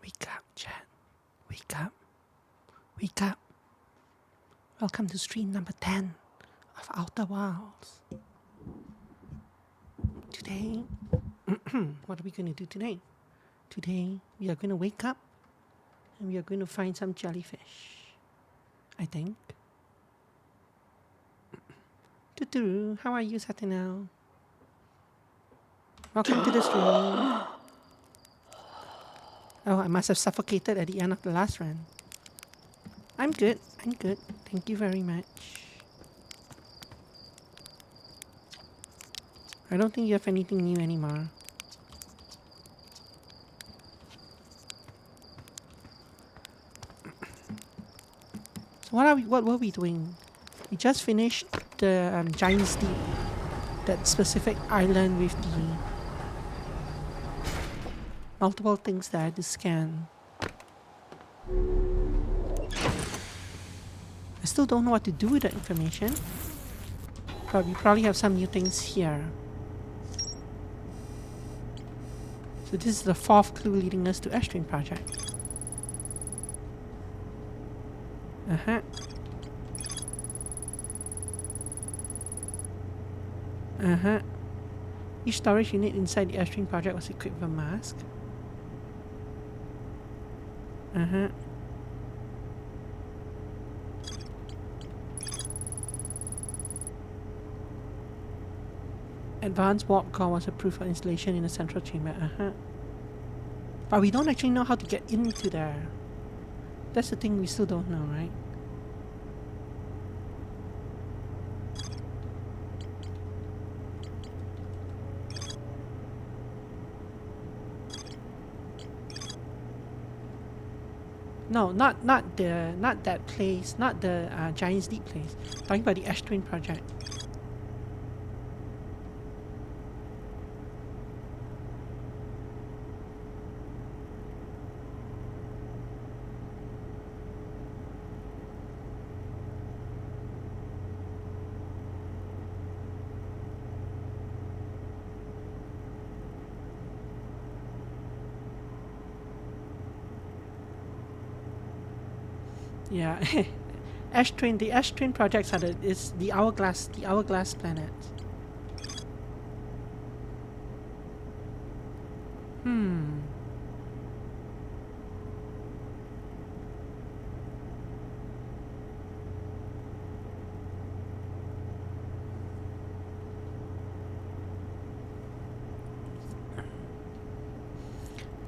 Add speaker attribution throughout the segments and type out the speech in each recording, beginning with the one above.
Speaker 1: Wake up, Chad. Wake up. Wake up. Welcome to stream number 10 of Outer Wilds. Today, what are we going to do today? Today, we are going to wake up and we are going to find some jellyfish. I think. Tutu, how are you, Satinel? Welcome to the stream. Oh, I must have suffocated at the end of the last run. I'm good. I'm good. Thank you very much. I don't think you have anything new anymore. So what were we doing? We just finished the Giant's Deep, that specific island with the multiple things that I had to scan. I still don't know what to do with that information, but we probably have some new things here. So this is the 4th clue leading us to Ashtrain Project. Uh-huh. Uh-huh. Each storage unit inside the Ashtrain Project was equipped with a mask. Uh-huh. Advanced warp core was approved for installation in the central chamber. Uh-huh. But we don't actually know how to get into there. That's the thing we still don't know, right? No, not that place, not the Giant's Deep place. Talking about the Ashtrain Project. Yeah, Ashtrain. The Ashtrain projects is the hourglass planet.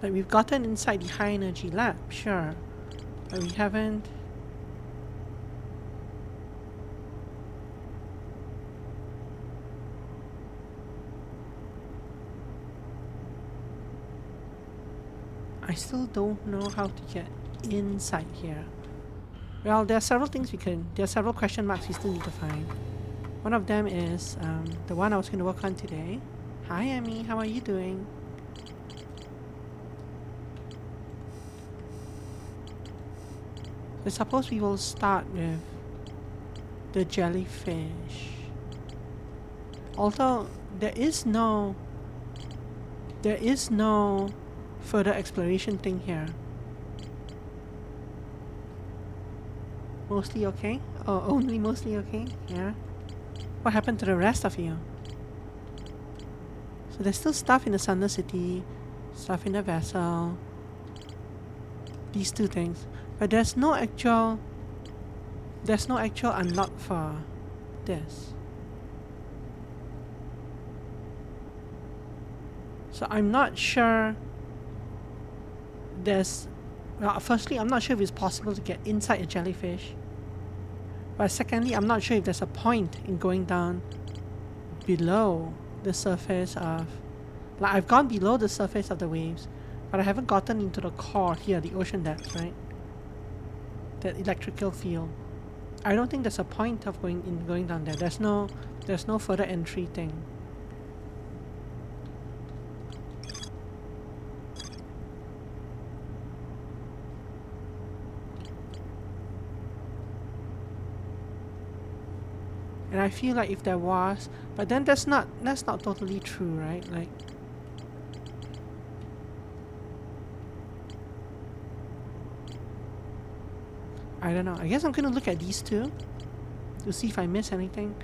Speaker 1: Like we've gotten inside the high energy lab, sure, but we haven't. I still don't know how to get inside here. Well, there are several things there are several question marks we still need to find. One of them is the one I was going to work on today. Hi, Emmy, how are you doing? I suppose we will start with the jellyfish. Although there is no further exploration thing here. Mostly okay? Oh, only mostly okay? Yeah. What happened to the rest of you? So there's still stuff in the Sunder City, stuff in the vessel. These two things. But there's no actual unlock for this. So I'm not sure well, firstly, I'm not sure if it's possible to get inside a jellyfish. But secondly, I'm not sure if there's a point in going down below the surface of... Like, I've gone below the surface of the waves, but I haven't gotten into the core here, the ocean depths, right? That electrical field. I don't think there's a point of going down there. There's no further entry thing. And I feel like if there was, but then that's not totally true, right? Like I don't know. I guess I'm gonna look at these two to see if I miss anything,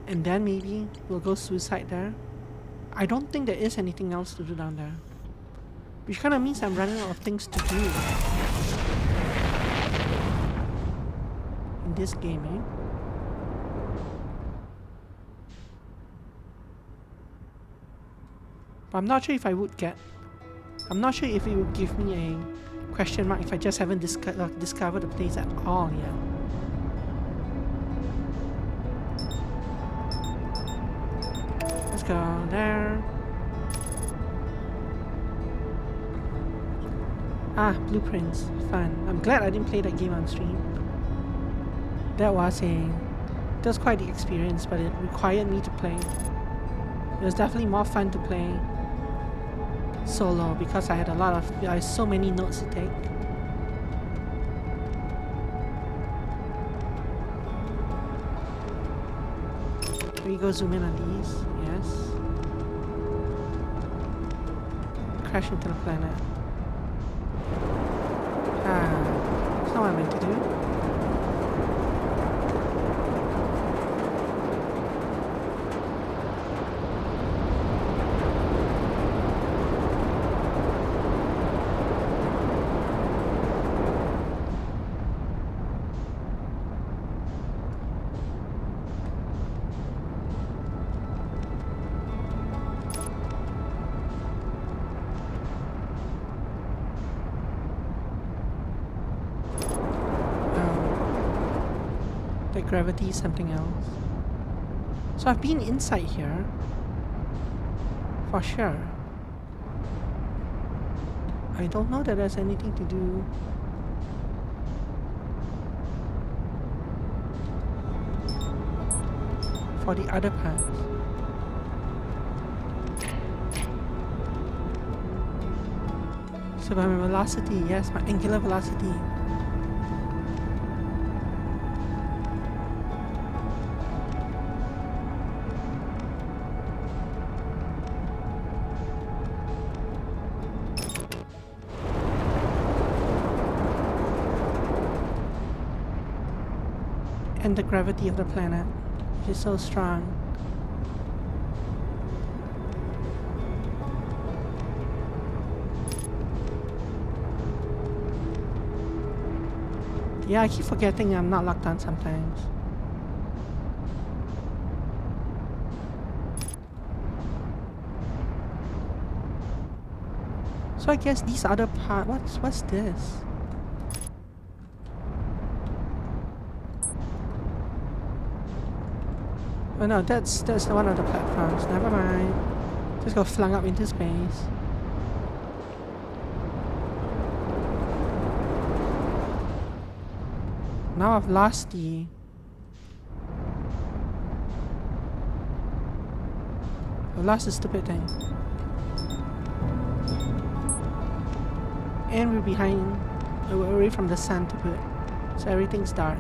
Speaker 1: and then maybe we'll go suicide there. I don't think there is anything else to do down there, which kind of means I'm running out of things to do in this game, eh? But I'm not sure if I would get. I'm not sure if it would give me a question mark if I just haven't discovered the place at all yet. Let's go there. Ah, blueprints. Fun. I'm glad I didn't play that game on stream. That was quite the experience, but it required me to play. It was definitely more fun to play solo because I had so many notes to take. Can we go zoom in on these? Yes. Crash into the planet. Ah, that's not what I meant to do. Gravity is something else. So I've been inside here for sure. I don't know that there's anything to do. For the other parts. So my velocity, yes, my angular velocity. And the gravity of the planet is so strong. Yeah, I keep forgetting I'm not locked on sometimes. So I guess these other parts, what's this? Oh no, that's one of the platforms. Never mind. Just got flung up into space. Now I've lost the stupid thing. And we're away from the sun to boot. So everything's dark.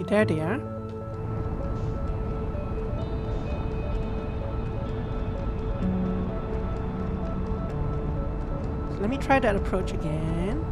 Speaker 1: There they are. So let me try that approach again.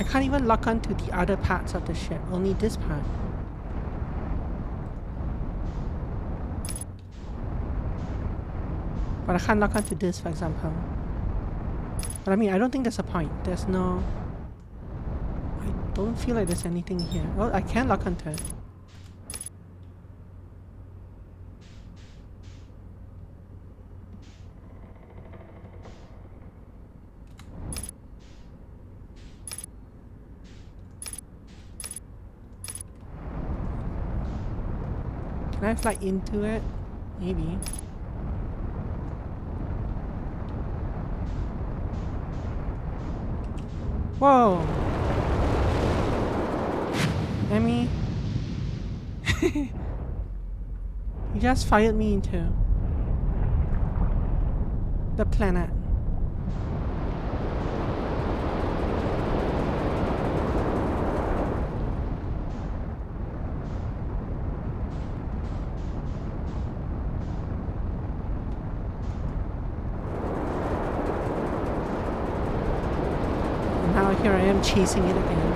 Speaker 1: I can't even lock onto the other parts of the ship, only this part. But I can't lock onto this, for example. But I mean, I don't think there's a point. I don't feel like there's anything here. Well, I can lock onto it. Can I fly into it? Maybe. Whoa! Emmy? You just fired me into the planet. And now here I am chasing it again.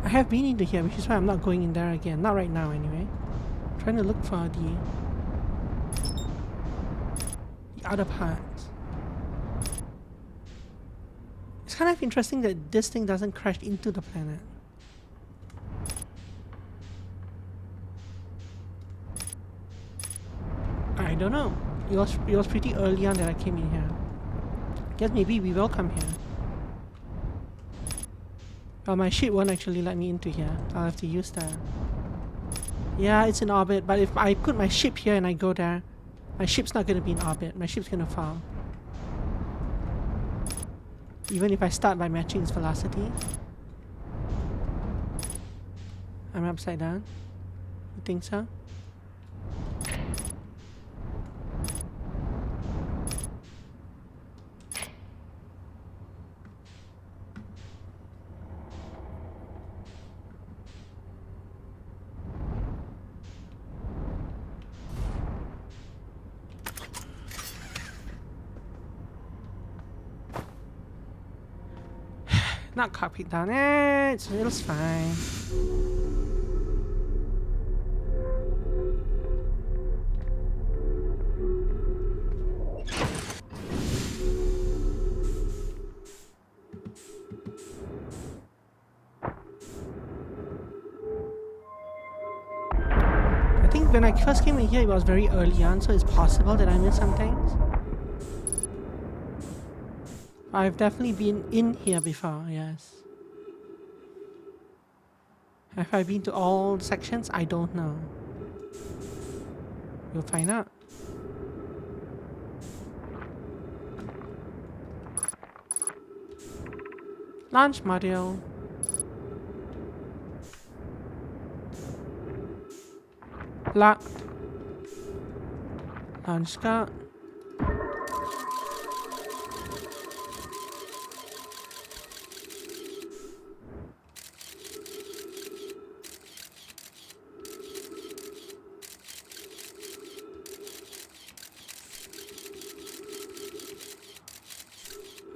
Speaker 1: I have been into here, which is why I'm not going in there again. Not right now, anyway. I'm trying to look for the other parts. It's kind of interesting that this thing doesn't crash into the planet. I don't know. It was pretty early on that I came in here. Guess maybe we will come here. Well, my ship won't actually let me into here. I'll have to use that. Yeah, it's in orbit, but if I put my ship here and I go there, my ship's not going to be in orbit. My ship's going to fall. Even if I start by matching its velocity. I'm upside down. You think so? Not copied down. It's fine. I think when I first came in here, it was very early on, so it's possible that I missed some things. I've definitely been in here before, yes. Have I been to all sections? I don't know. We'll find out. Launch module. Locked. Launch scout.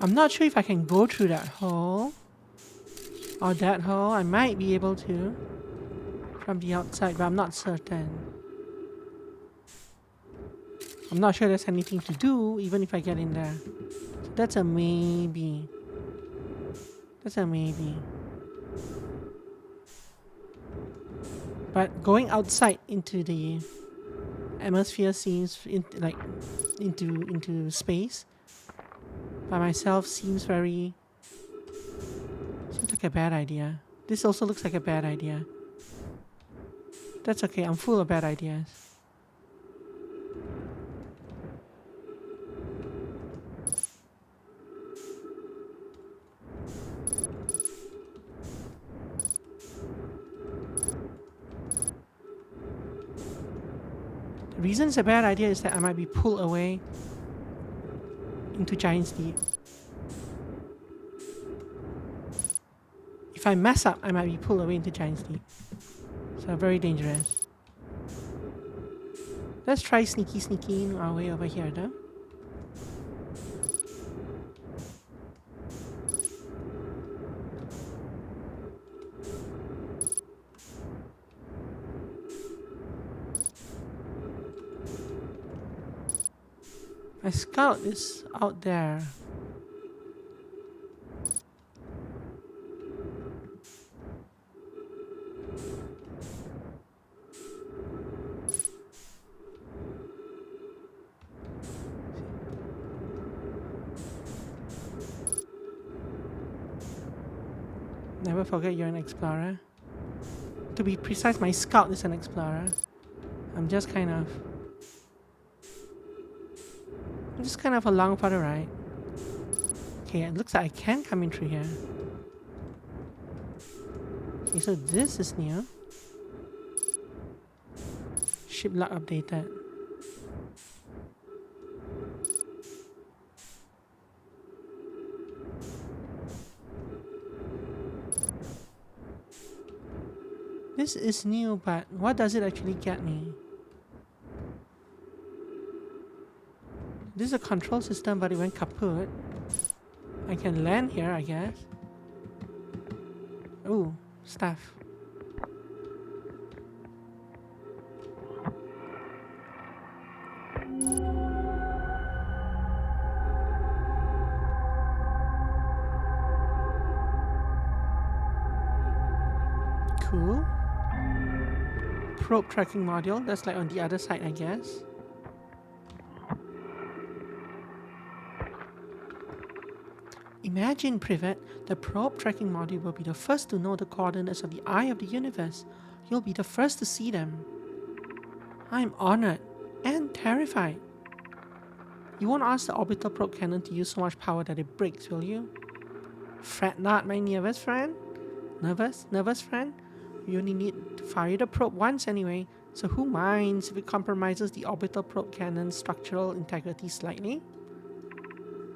Speaker 1: I'm not sure if I can go through that hole. Or that hole. I might be able to. From the outside, but I'm not certain. I'm not sure there's anything to do, even if I get in there. So that's a maybe. That's a maybe. But going outside into the atmosphere seems into space by myself seems like a bad idea. This also looks like a bad idea. That's okay, I'm full of bad ideas. The reason it's a bad idea is that I might be pulled away into Giant's Deep. If I mess up, I might be pulled away into Giant's Deep. So very dangerous. Let's try sneaking our way over here though. My scout is out there. Never forget you're an explorer. To be precise, my scout is an explorer. I'm just kind of along for the ride. Okay, it looks like I can come in through here. Okay, so this is new. Ship lock updated. This is new, but what does it actually get me? This is a control system, but it went kaput. I can land here, I guess. Ooh, stuff. Cool. Probe tracking module. That's like on the other side, I guess. Imagine, Privet, the probe tracking module will be the first to know the coordinates of the eye of the universe. You'll be the first to see them. I'm honored and terrified. You won't ask the orbital probe cannon to use so much power that it breaks, will you? Fret not, my nervous friend. Nervous friend? You only need to fire the probe once anyway, so who minds if it compromises the orbital probe cannon's structural integrity slightly?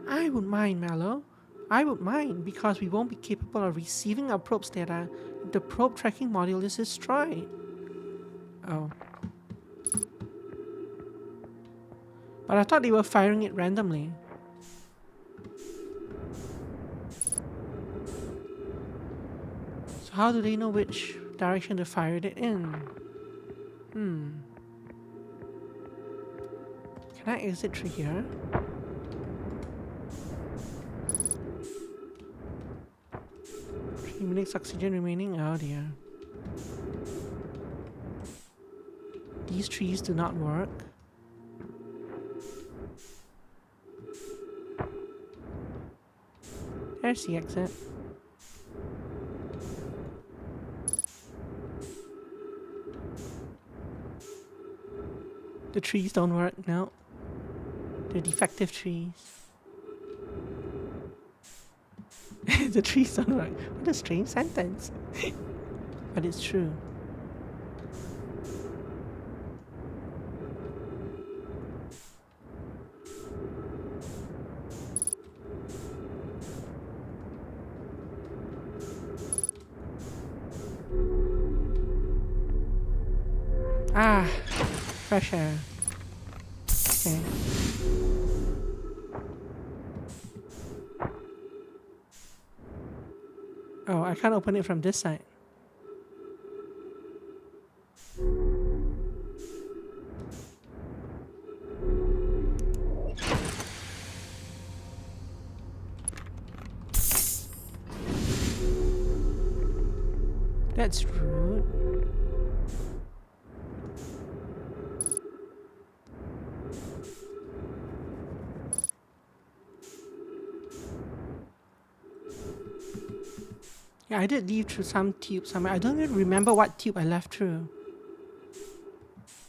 Speaker 1: I would mind, Mallow. I would mind, because we won't be capable of receiving our probe's data if the probe tracking module is destroyed. Oh. But I thought they were firing it randomly. So how do they know which direction to fire it in? Can I exit through here? 3 minutes oxygen remaining. Oh dear. These trees do not work. There's the exit. The trees don't work, no. They're defective trees. The trees don't work. What a strange sentence. But it's true. Ah, fresh air. Okay. Oh, I can't open it from this side. That's rude. Yeah, I did leave through some tube somewhere. I don't even remember what tube I left through.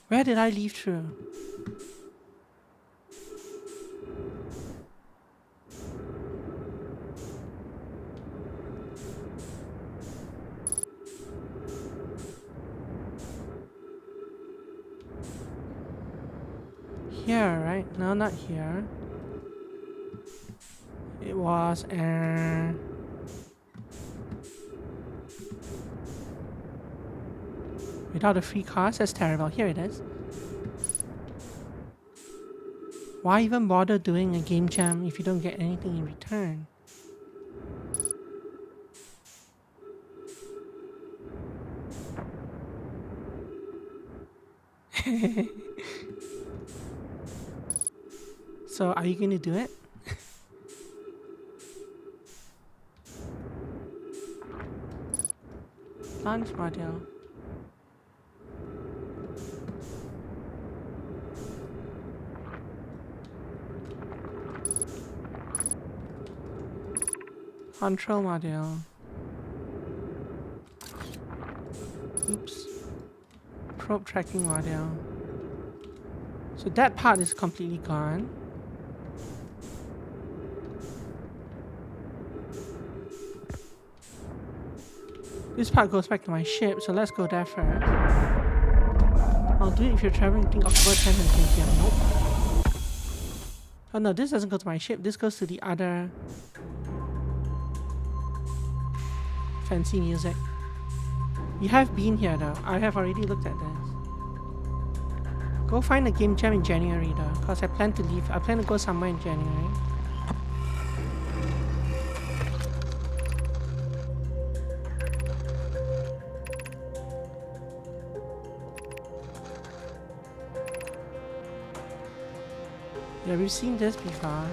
Speaker 1: Where did I leave through? Here, right? No, not here. It was without a free cost. That's terrible. Here it is. Why even bother doing a game jam if you don't get anything in return? So are you going to do it? Launch module. Control module. Oops. Probe tracking module. So that part is completely gone. This part goes back to my ship, so let's go there first. I'll do it if you're traveling between October 10th and 20th. Nope. Oh no, this doesn't go to my ship. This goes to the other fancy music. You have been here though. I have already looked at this. Go find a game jam in January though, because I plan to leave. I plan to go somewhere in January. Yeah, we've seen this before.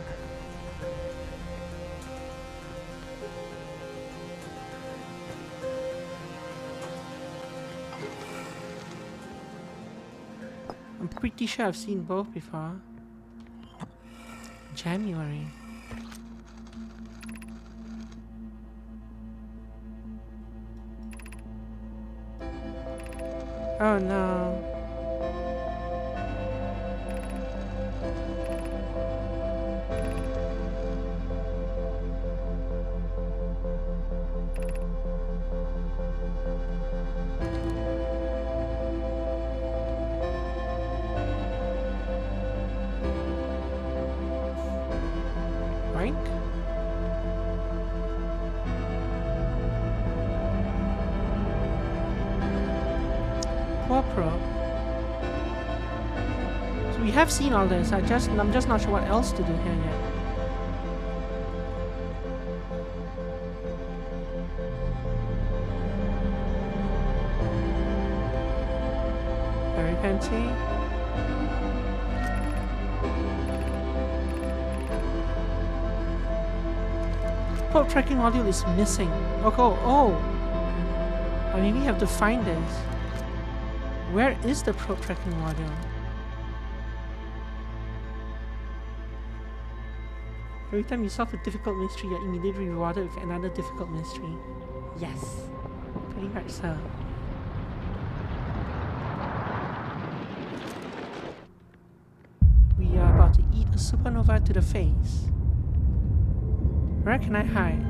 Speaker 1: I'm pretty sure I've seen both before. January. Oh no. So we have seen all this. I'm just not sure what else to do here yet. Very fancy. Probe tracking module is missing. Oh. I maybe have to find this. Where is the probe tracking module? Every time you solve a difficult mystery, you're immediately rewarded with another difficult mystery. Yes, pretty much so. We are about to eat a supernova to the face. Where can I hide?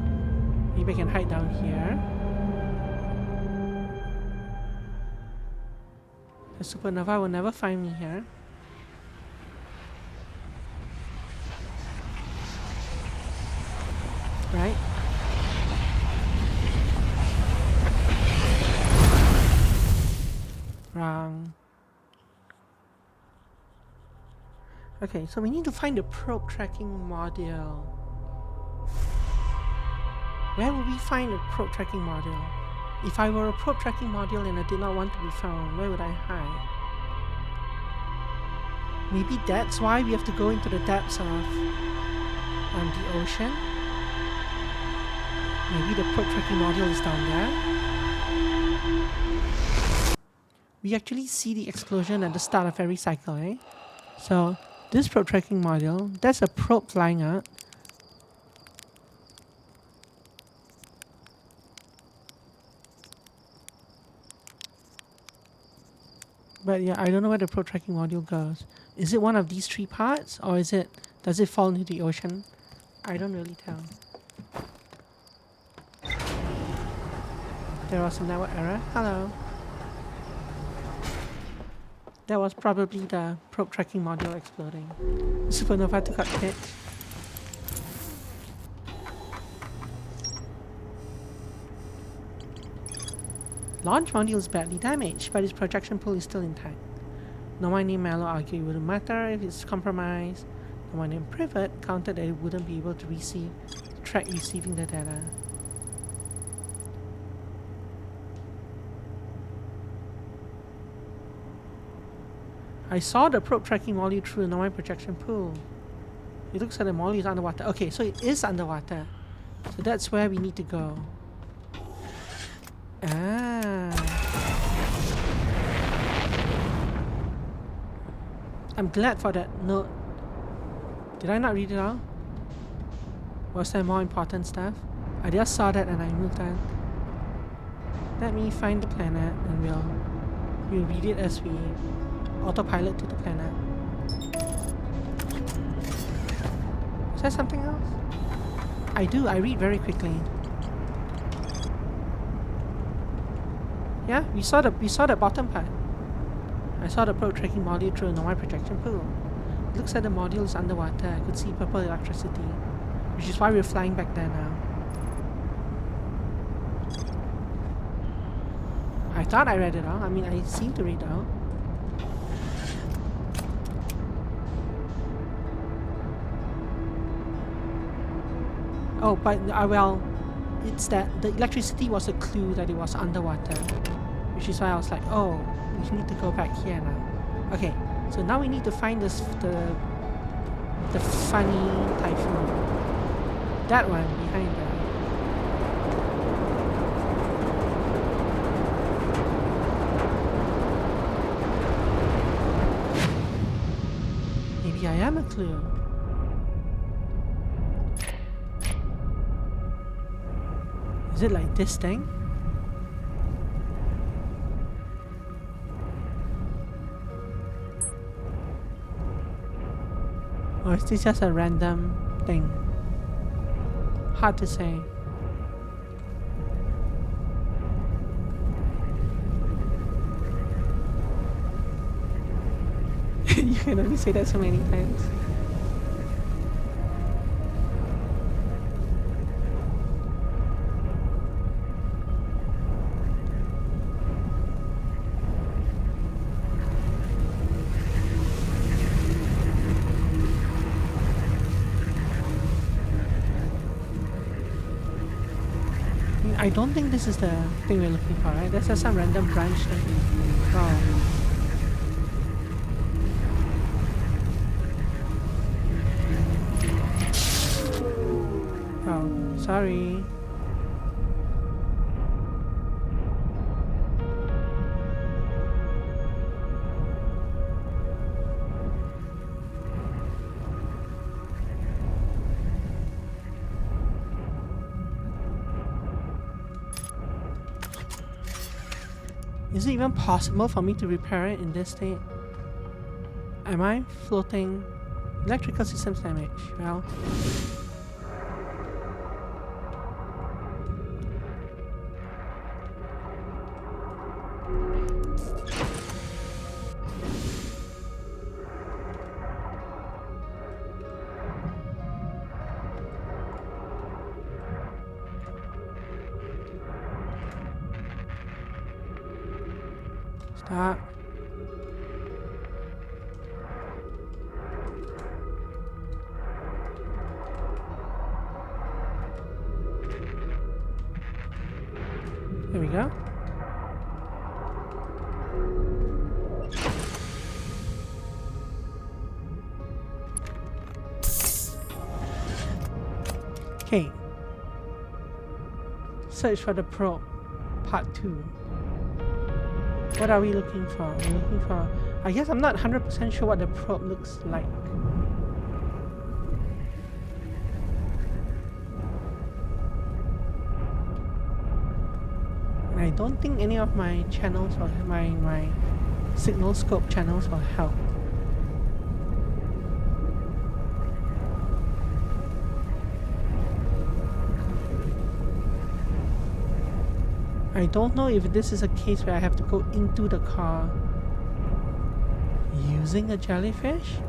Speaker 1: Maybe I can hide down here. The supernova will never find me here. Right? Wrong. Okay, so we need to find the probe tracking module. Where would we find a probe tracking module? If I were a probe tracking module and I did not want to be found, where would I hide? Maybe that's why we have to go into the depths of the ocean. Maybe the probe tracking module is down there. We actually see the explosion at the start of every cycle, eh? So this probe tracking module, that's a probe flying out. But yeah, I don't know where the probe tracking module goes. Is it one of these three parts, or does it fall into the ocean? I don't really tell. There was a network error. Hello. That was probably the probe tracking module exploding. Supernova took out hit. Launch module is badly damaged, but its projection pool is still intact. No one named Mallow argued it wouldn't matter if it's compromised. No one named Privet counted that it wouldn't be able to track receiving the data. I saw the probe tracking module through the normal projection pool. It looks like the molly is underwater. Okay, so it is underwater. So that's where we need to go. Ah. I'm glad for that note. Did I not read it out? Was there more important stuff? I just saw that and I moved on. Let me find the planet and we'll read it as we autopilot to the planet. Is there something else? I do, I read very quickly. Yeah, we saw the bottom part. I saw the probe tracking module through a normal projection pool. It looks like the module is underwater. I could see purple electricity, which is why we're flying back there now. I thought I read it out. I mean, I seem to read it out. Oh, but well, it's that the electricity was a clue that it was underwater, which is why I was like, oh, we need to go back here now. Okay, so now we need to find the funny typhoon. That one behind there. Maybe I am a clue. Is it like this thing? Or is this just a random thing? Hard to say. You can only say that so many times. I don't think this is the thing we're looking for, right? There's just some random branch thing. Wow. Oh, sorry. Is it even possible for me to repair it in this state? Am I floating? Electrical systems damage. Well... Stop. There we go. Okay. Search for the probe. Part 2. What are we looking for? We're looking for... I guess I'm not 100% sure what the probe looks like. I don't think any of my channels or my signal scope channels will help. I don't know if this is a case where I have to go into the car using a jellyfish.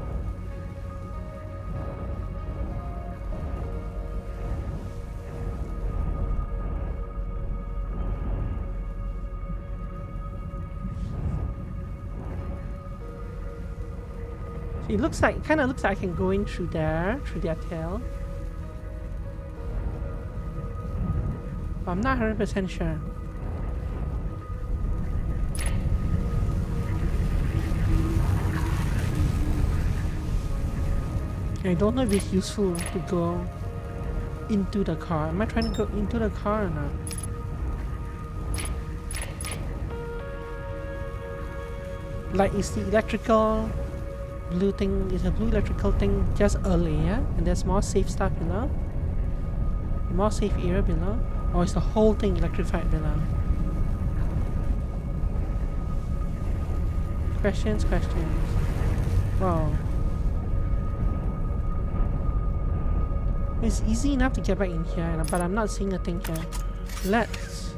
Speaker 1: It looks like, kind of looks like I can go in through there, through their tail. But I'm not 100% sure. I don't know if it's useful to go into the car. Am I trying to go into the car or not? Like, is the electrical blue thing, is the blue electrical thing just a layer and there's more safe stuff below? More safe area below? Or is the whole thing electrified below? Questions. Wow. It's easy enough to get back in here, but I'm not seeing a thing here. Let's...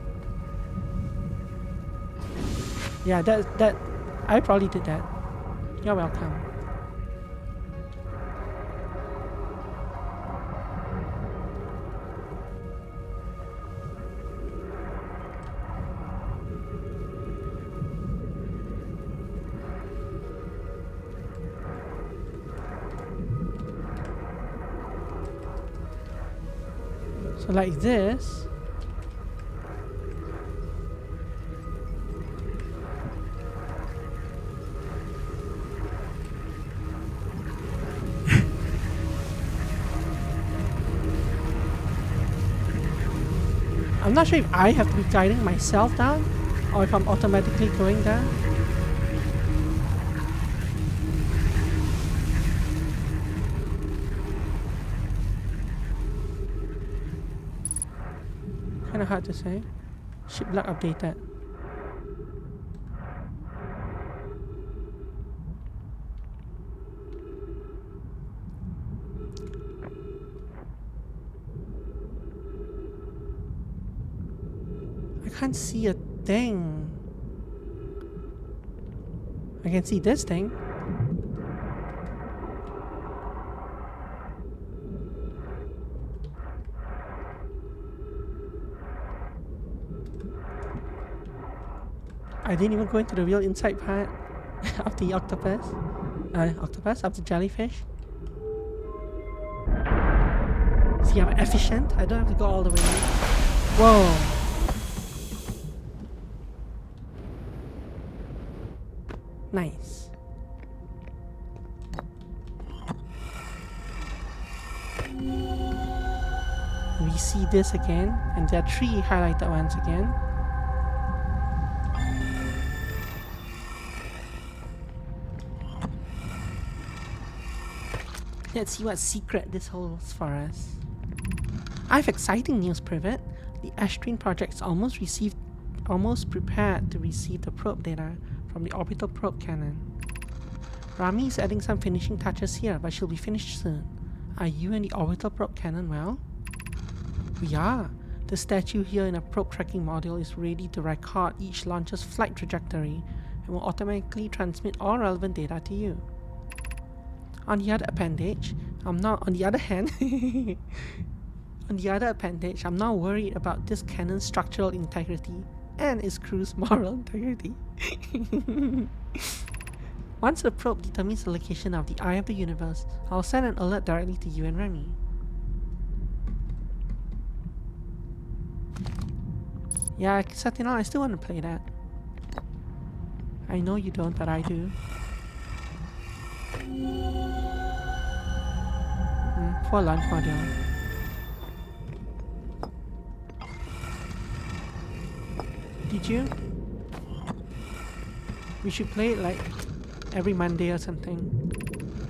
Speaker 1: Yeah, that... I probably did that. You're welcome. So like this. I'm not sure if I have to be guiding myself down or if I'm automatically going down. Kinda hard to say. Ship log updated. I can't see a thing. I can see this thing. I didn't even go into the real inside part of the octopus. Of the jellyfish. See, I'm efficient. I don't have to go all the way. Whoa. Nice. We see this again, and there are 3 highlighted ones again. Let's see what secret this holds for us. I have exciting news, Privet. The Ashtreen project is almost prepared to receive the probe data from the orbital probe cannon. Rami is adding some finishing touches here, but she'll be finished soon. Are you and the orbital probe cannon well? We are. The statue here in a probe tracking module is ready to record each launcher's flight trajectory and will automatically transmit all relevant data to you. On the other appendage, I'm not worried about this cannon's structural integrity and its crew's moral integrity. Once the probe determines the location of the Eye of the Universe, I'll send an alert directly to you and Remy. Yeah, Sentinel, I still want to play that. I know you don't, but I do. For launch module. Did you? We should play it like every Monday or something.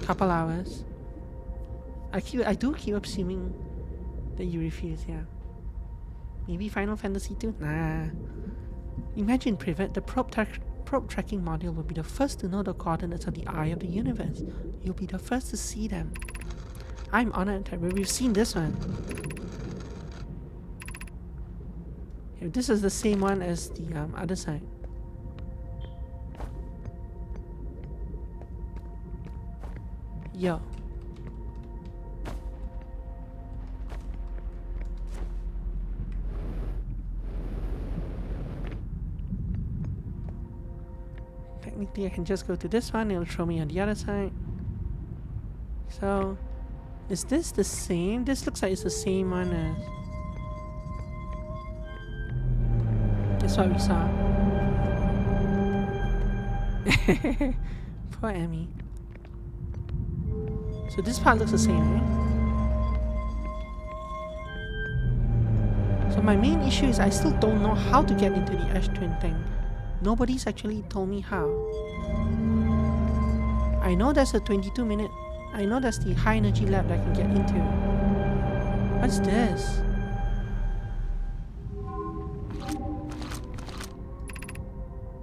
Speaker 1: Couple hours. I do keep assuming that you refuse, yeah. Maybe Final Fantasy 2? Nah. Imagine, Privet, the probe tracking module will be the first to know the coordinates of the Eye of the Universe. You'll be the first to see them. I'm honored that we've seen this one. If this is the same one as the other side. Yo. Technically I can just go to this one, it'll throw me on the other side. So, is this the same? This looks like it's the same one as... That's what we saw. Poor Emmy. So this part looks the same, right? So my main issue is I still don't know how to get into the Ash Twin thing. Nobody's actually told me how. I know there's a 22-minute... I know there's the high energy lab that I can get into. What's this?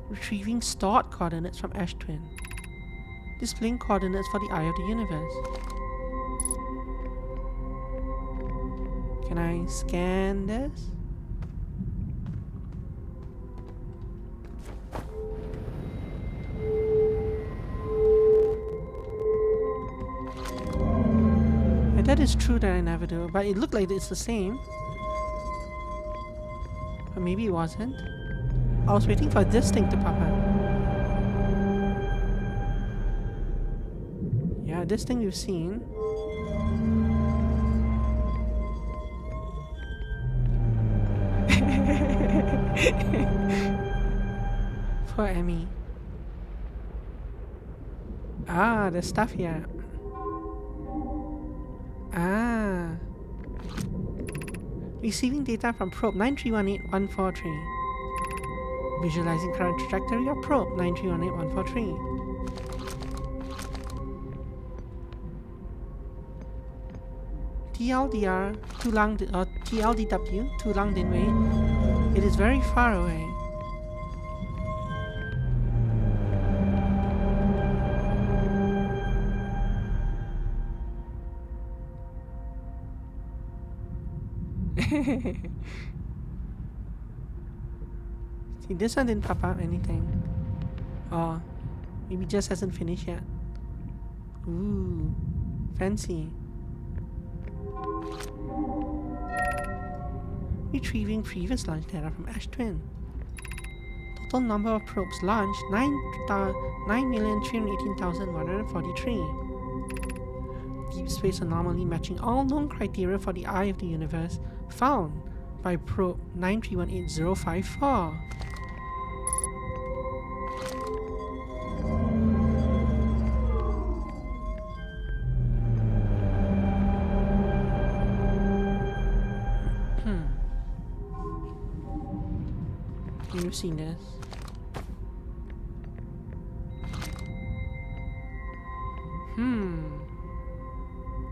Speaker 1: Retrieving stored coordinates from Ash Twin. Displaying coordinates for the Eye of the Universe. Can I scan this? And that is true that I never do, but it looked like it's the same. But maybe it wasn't. I was waiting for this thing to pop up. Yeah, this thing we've seen. Poor Emmy. Ah, there's stuff here. Ah. Receiving data from probe 9318143. Visualizing current trajectory of probe 9318143. TLDR, TLDW, Tulang Dinwei. It is very far away. See, this one didn't pop up anything. Oh, maybe just hasn't finished yet. Ooh, fancy. Retrieving previous launch data from Ash Twin. Total number of probes launched 9,318,143. Deep space anomaly matching all known criteria for the Eye of the Universe found by probe 9318054. You've seen this.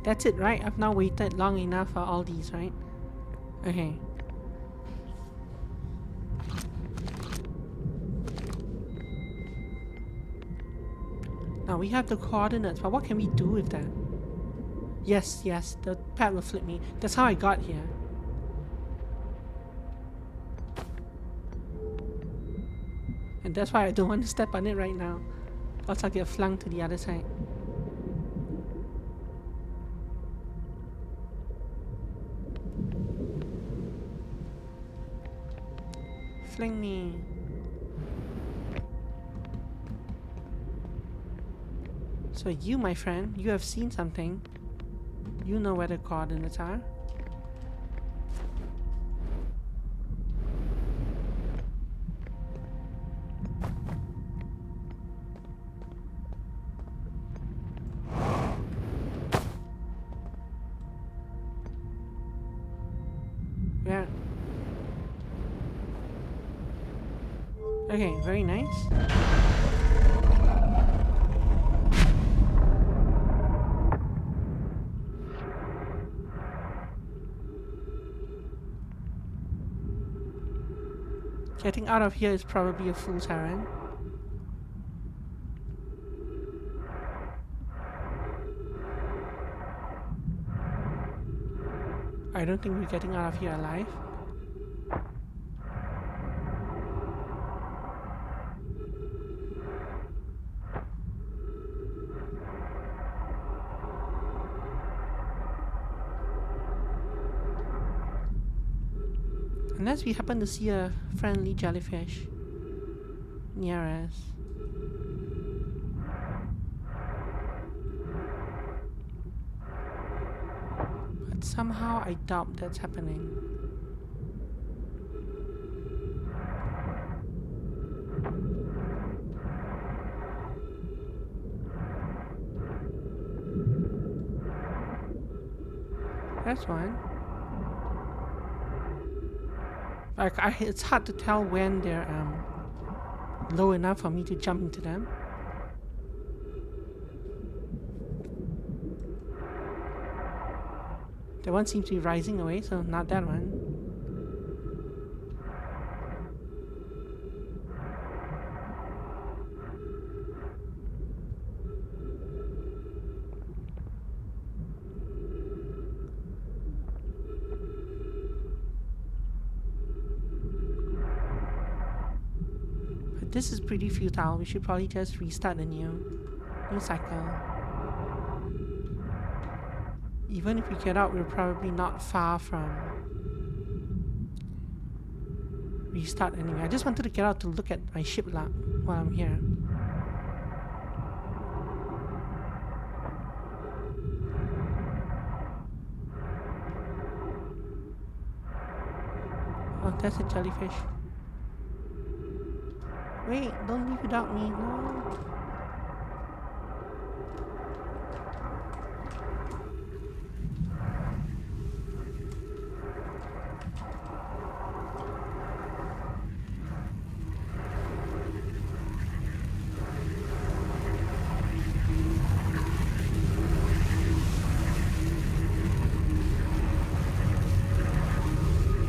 Speaker 1: That's it, right? I've now waited long enough for all these, right? Okay. Now we have the coordinates, but what can we do with that? Yes, the pad will flip me. That's how I got here. And that's why I don't want to step on it right now. Else I'll get flung to the other side. Fling me. So you, my friend, you have seen something. You know where the coordinates are. Where? Okay, very nice. Getting out of here is probably a fool's errand. I don't think we're getting out of here alive. Unless we happen to see a friendly jellyfish near us. But somehow I doubt that's happening. That's one. It's hard to tell when they're low enough for me to jump into them. That one seems to be rising away, so not that one. But this is pretty futile. We should probably just restart a new cycle. Even if we get out, we're probably not far from restart anyway. I just wanted to get out to look at my ship lab while I'm here. Oh, that's a jellyfish. Wait, don't leave without me, no.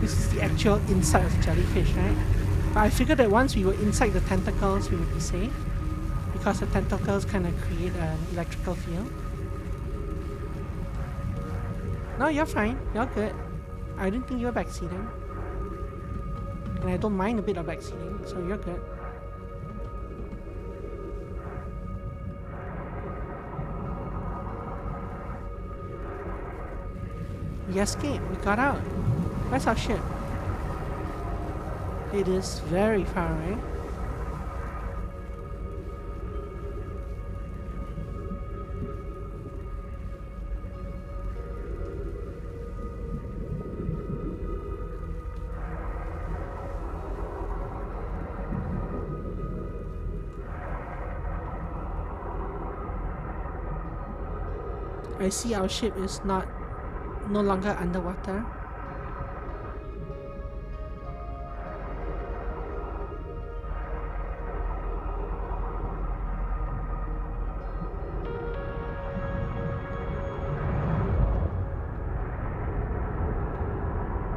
Speaker 1: This is the actual inside of the jellyfish, right? But I figured that once we were inside the tentacles, we would be safe. Because the tentacles kind of create an electrical field. No, you're fine. You're good. I didn't think you were backseating. And I don't mind a bit of backseating, so you're good. We escaped. We got out. Where's our ship? It is very far away. I see our ship is no longer underwater.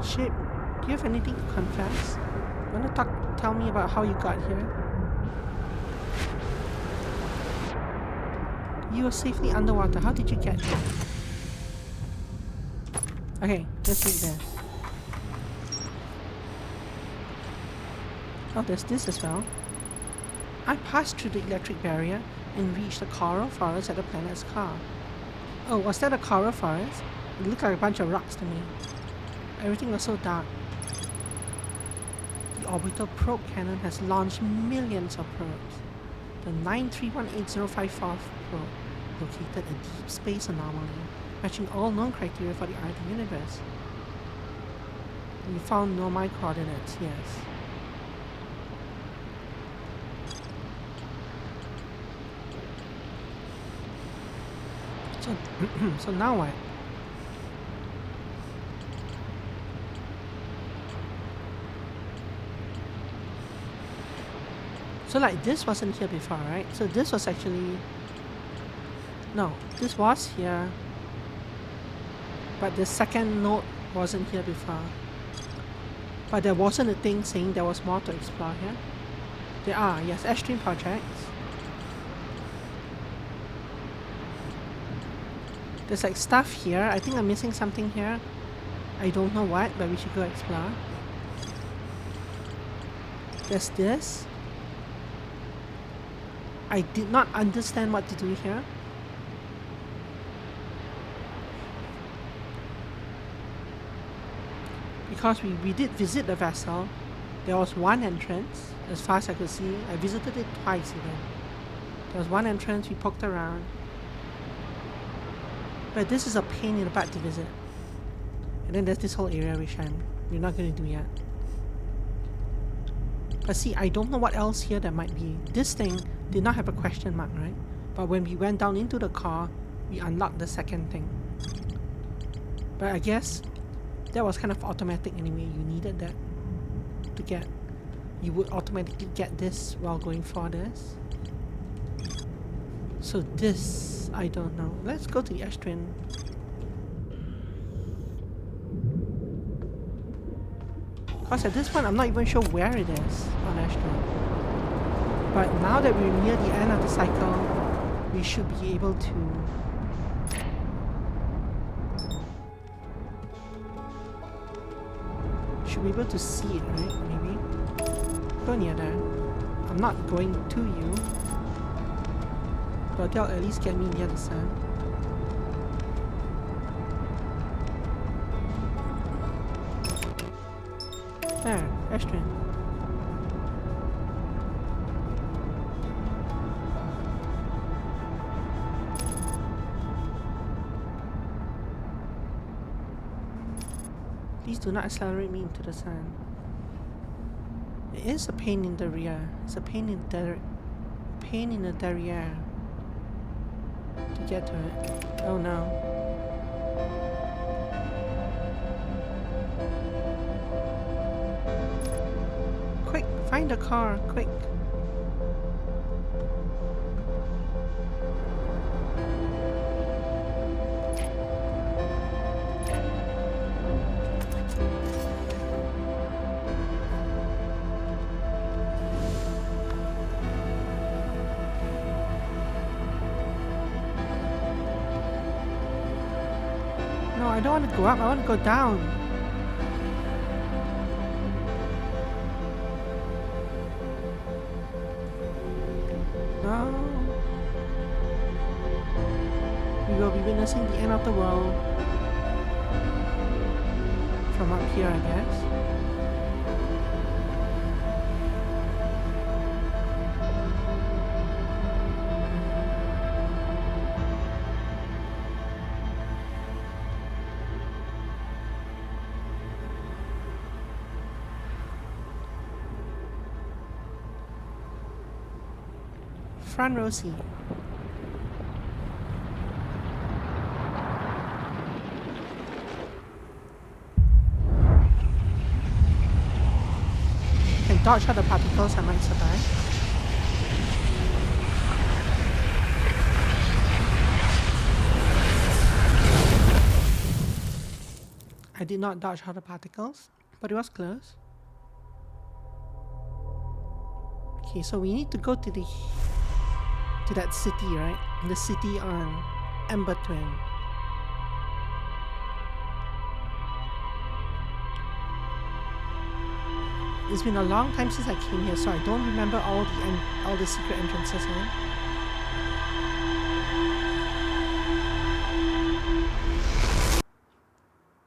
Speaker 1: Ship, do you have anything to confess? Want to tell me about how you got here? You were safely underwater. How did you get here? Okay, let's read this. Oh, there's this as well. I passed through the electric barrier and reached the coral forest at the planet's core. Oh, was that a coral forest? It looked like a bunch of rocks to me. Everything was so dark. The orbital probe cannon has launched millions of probes. The 9318054 probe located a deep space anomaly, matching all known criteria for the art of the universe. We found Nomai coordinates, yes. So now what? So like this wasn't here before, right? So this was actually... No, this was here. But the second node wasn't here before. But there wasn't a thing saying there was more to explore here. There are, yes, Airstream projects. There's like stuff here. I think I'm missing something here. I don't know what, but we should go explore. There's this. I did not understand what to do here. Because we did visit the vessel. There was one entrance, as far as I could see. I visited it twice even. There was one entrance, we poked around. But this is a pain in the butt to visit. And then there's this whole area which we're not going to do yet. But see, I don't know what else here there might be. This thing did not have a question mark, right? But when we went down into the core, we unlocked the second thing. But I guess that was kind of automatic anyway. You needed that to get. You would automatically get this while going for this. So this, I don't know. Let's go to the ash twin. Because at this point, I'm not even sure where it is on ash twin. But now that we're near the end of the cycle, we should be able to see it, right? Maybe. Go near there. I'm not going to you, but they'll at least get me near the sun. There, ash twin. Please do not accelerate me into the sun. It is a pain in the rear. It's a pain in the derriere to get to it. Oh no. Quick, find the car, quick. No, I don't want to go up, I want to go down. No. We will be witnessing the end of the world. From up here, I guess. Front row seat. Can dodge all the particles, I might survive. I did not dodge all the particles, but it was close. Okay, so we need to go to that city, right? The city on Ember Twin. It's been a long time since I came here, so I don't remember all the secret entrances, right?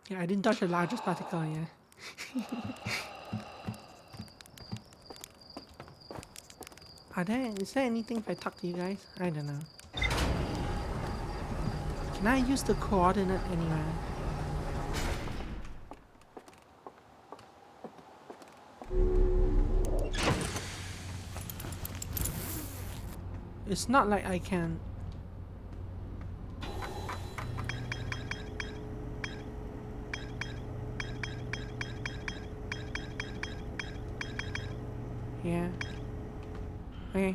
Speaker 1: Yeah, I didn't dodge the largest particle, yeah. Is there anything if I talk to you guys? I don't know. Can I use the coordinate anywhere? It's not like I can. Yeah. Okay.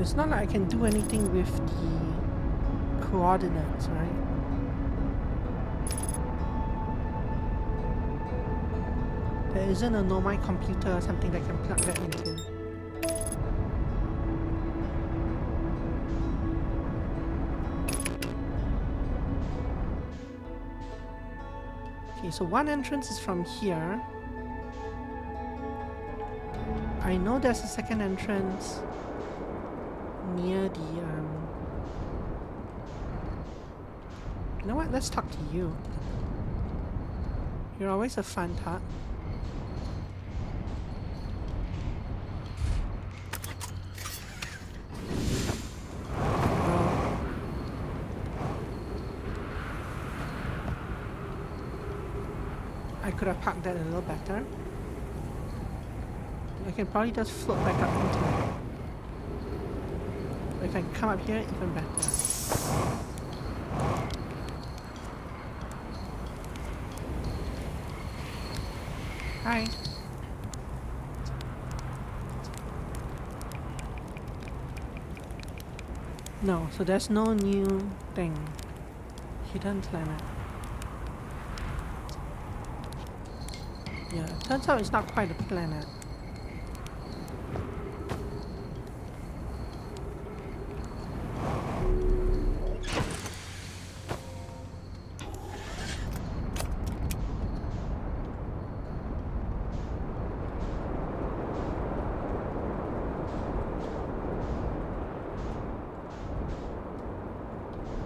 Speaker 1: It's not like I can do anything with the coordinates, right? There isn't a Nomai computer or something that can plug that into. Okay, so one entrance is from here. I know there's a second entrance near the You know what? Let's talk to you. You're always a fun talk. could have parked that a little better. I can probably just float back up into it. If I can come up here, even better. Hi. No, so there's no new thing. Hidden planet. Yeah, turns out it's not quite a planet.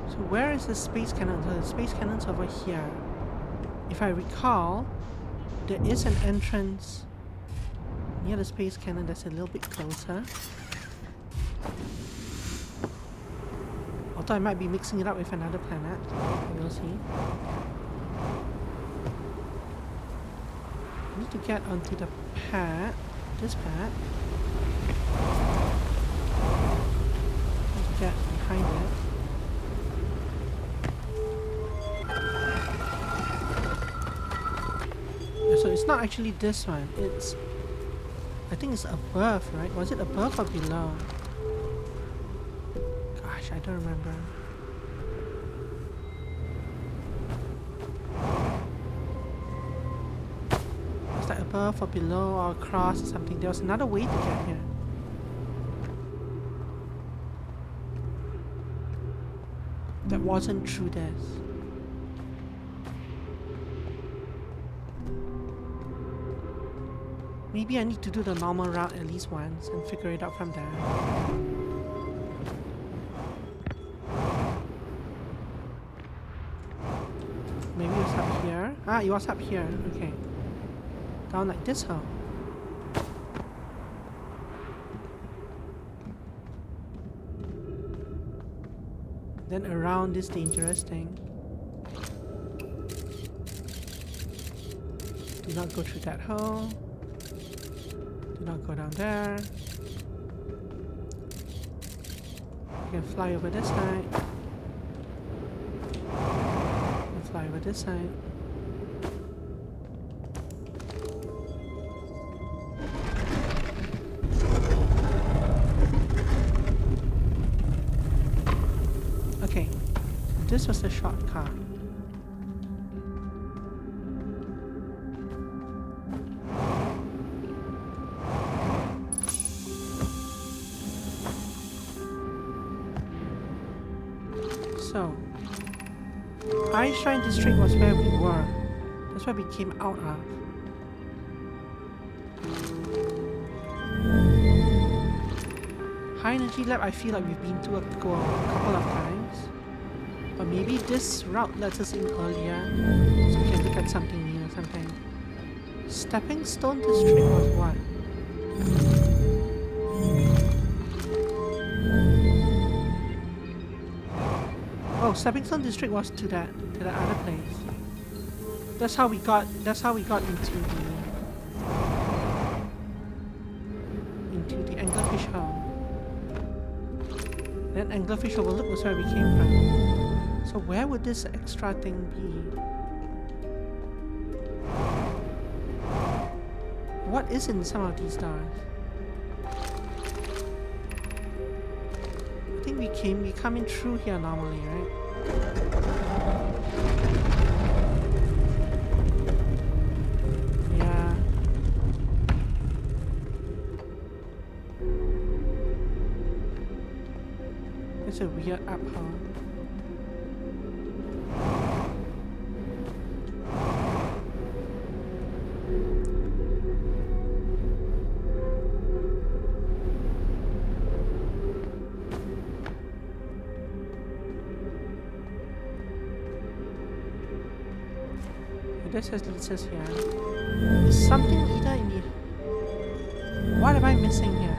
Speaker 1: So where is the space cannon? So the space cannon's over here. If I recall, there is an entrance near the space cannon that's a little bit closer. Although I might be mixing it up with another planet. We'll see. I need to get onto the pad. This pad. I need to get behind it. So it's not actually this one, it's... I think it's above, right? Was it above or below? Gosh, I don't remember. It's like above or below or across or something. There was another way to get here. That wasn't through this. Maybe I need to do the normal route at least once and figure it out from there. Maybe it was up here. Ah, it was up here. Okay. Down like this, huh? Then around this dangerous thing. Do not go through that hole. Do not go down there. You can fly over this side. And fly over this side. Okay, this was the shortcut. So, Ice Shrine District was where we were. That's where we came out of. High Energy Lab, I feel like we've been to a couple of times. But maybe this route lets us in earlier, so we can look at something new or something. Stepping Stone District was what? Oh, Stepping Stone District was to that other place. That's how we got into the Anglerfish home. Then Anglerfish Overlook was where we came from. So where would this extra thing be? What is in some of these doors? I think we come in through here normally, right? Yeah. It's a weird uphill. This leads us here. Is something either in the... What am I missing here?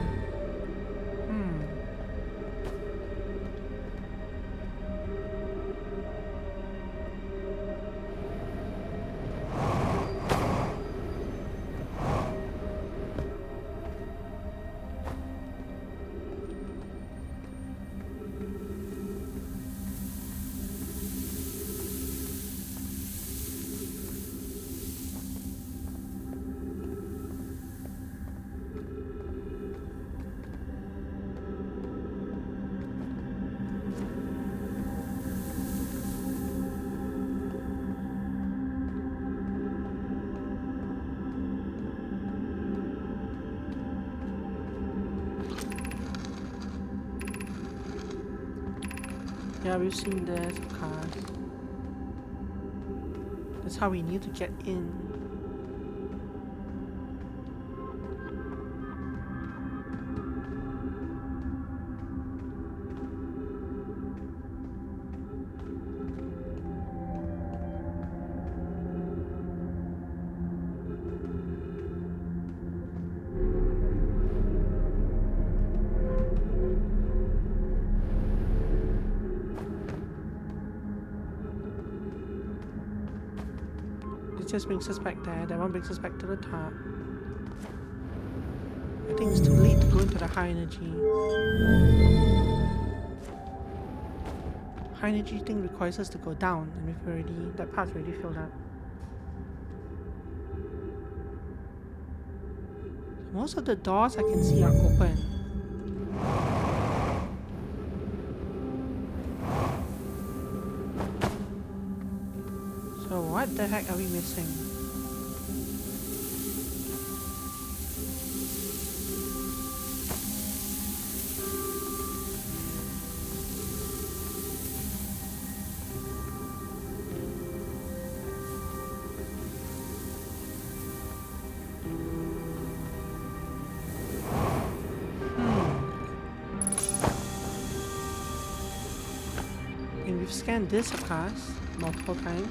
Speaker 1: Yeah, we've seen this, of course. That's how we need to get in. It just brings us back there. That one brings us back to the top. I think it's too late to go into the high energy. High energy thing requires us to go down, and we've already, that part's already filled up. Most of the doors I can see are open. So what the heck are we missing? And we've scanned this, of course, multiple times.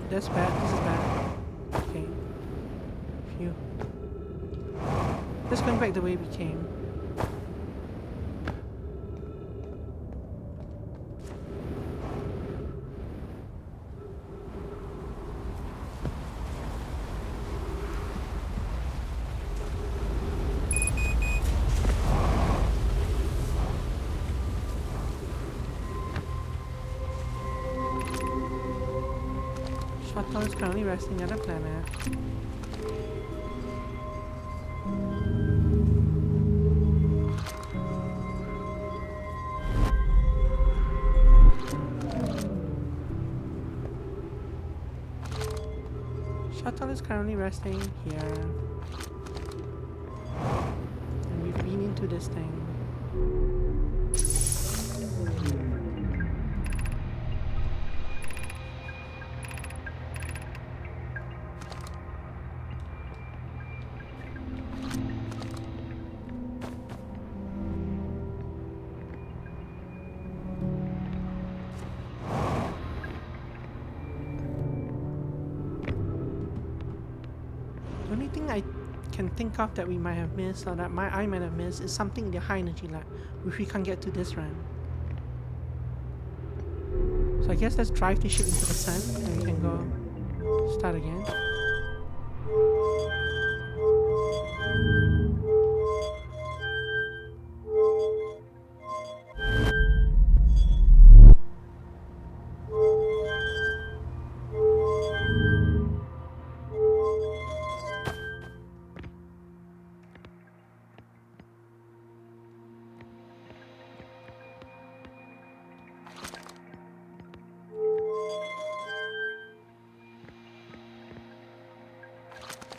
Speaker 1: That's bad. This is bad. Okay. Phew. Let's go back the way we came. Shuttle is currently resting at a planet. Shuttle is currently resting here. And we've been into this thing. The only thing I can think of that we might have missed, or that I might have missed, is something in the high energy lab, which we can't get to this run. So I guess let's drive the ship into the sun, and we can go start again.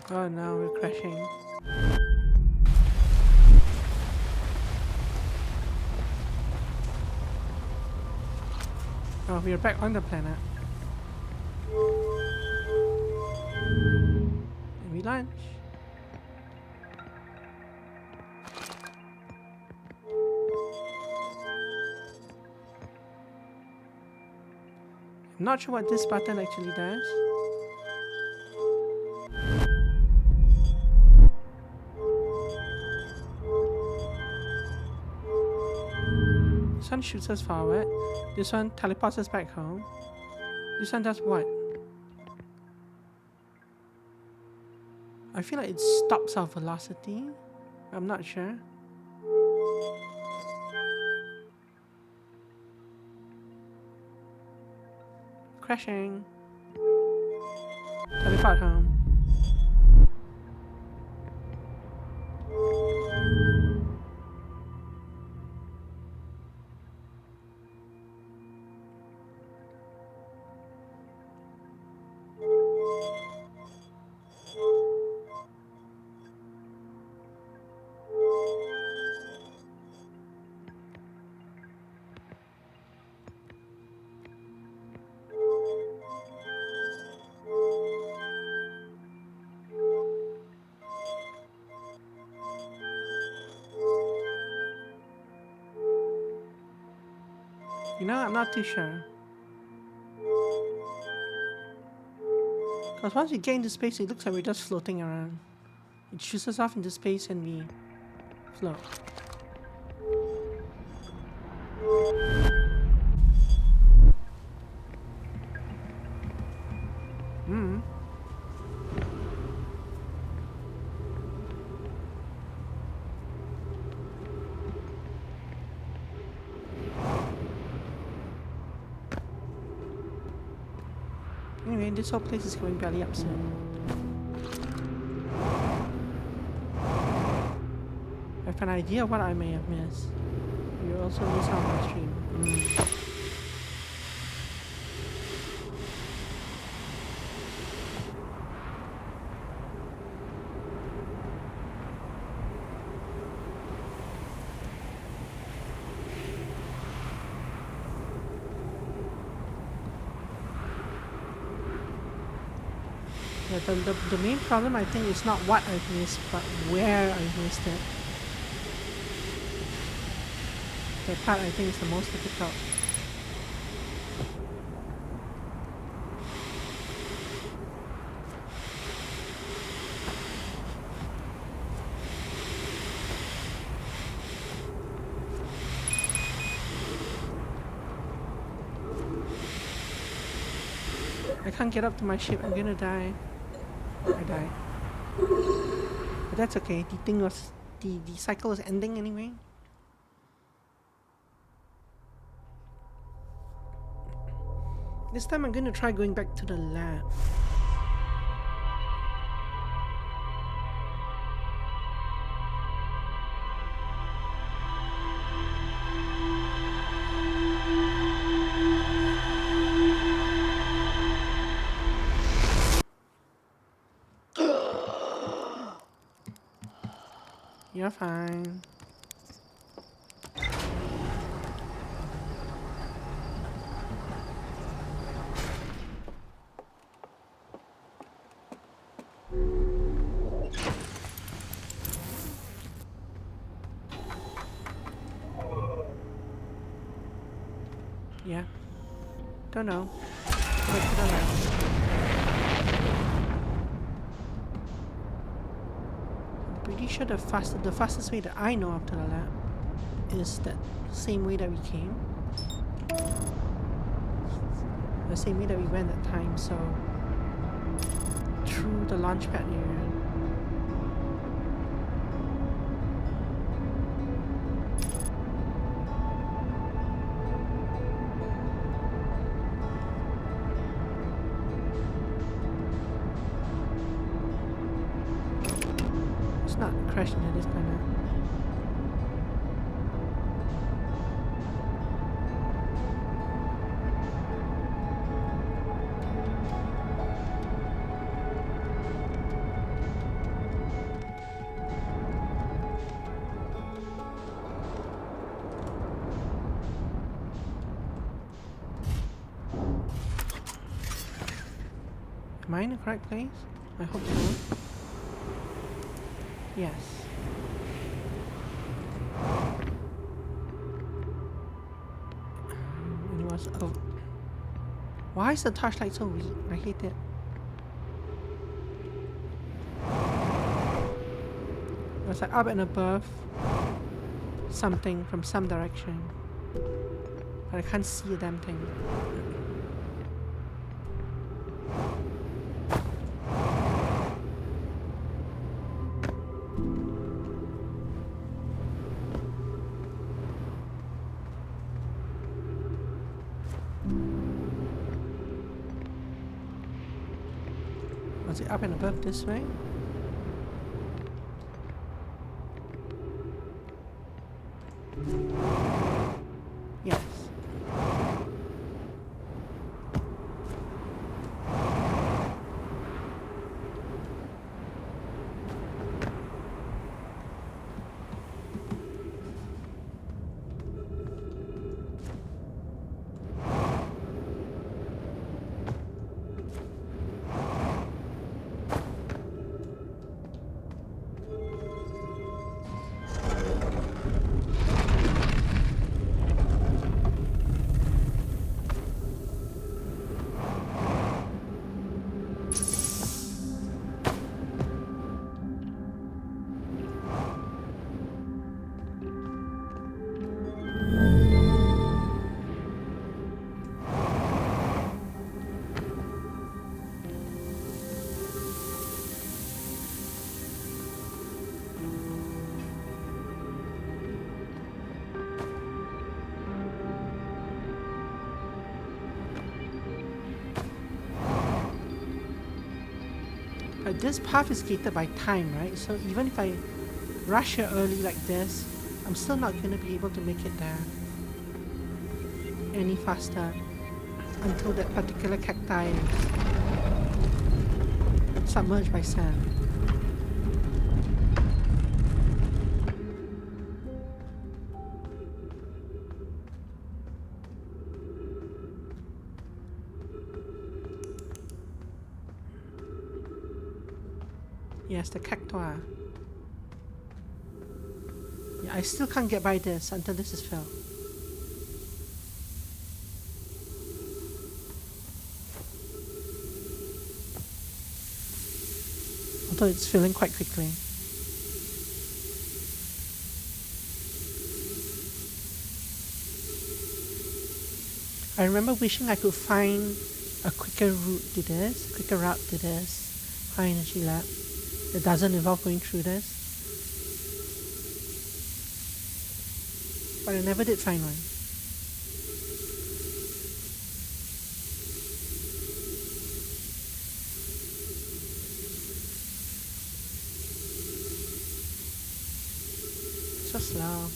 Speaker 1: Oh no, we're crashing. Oh, we are back on the planet. And we launch. I'm not sure what this button actually does. This one shoots us forward. This one teleports us back home. This one does what? I feel like it stops our velocity. I'm not sure. Crashing. Teleport home. You know, I'm not too sure. Because once we get into space, it looks like we're just floating around. It shoots us off into space and we float. Anyway, this whole place is going belly up soon. I have an idea of what I may have missed. You also miss on my stream. Yeah, the main problem I think is not what I've missed, but where I've missed it. That part I think is the most difficult. I can't get up to my ship, I'm gonna die. I died. But that's okay, the thing was, the cycle is ending anyway. This time I'm gonna try going back to the lab. You're fine. Yeah. Don't know. Wait to the left. Pretty sure the fastest way that I know of to the lab is that same way that we came. The same way that we went that time, so through the launch pad area. Not crash into this planet. Am I in the correct place? I hope so. Yes. And it was oh. Why is the torchlight so weak? I hate it. It was like up and above something from some direction. But I can't see a damn thing. Was it up and above this way? Yes. But this path is gated by time, right? So even if I rush here early like this, I'm still not going to be able to make it there any faster until that particular cacti is submerged by sand. Yes, the cacti. Yeah, I still can't get by this until this is filled. Although it's filling quite quickly. I remember wishing I could find a quicker route to this, high energy lab that doesn't involve going through this. But I never did find one. So slow.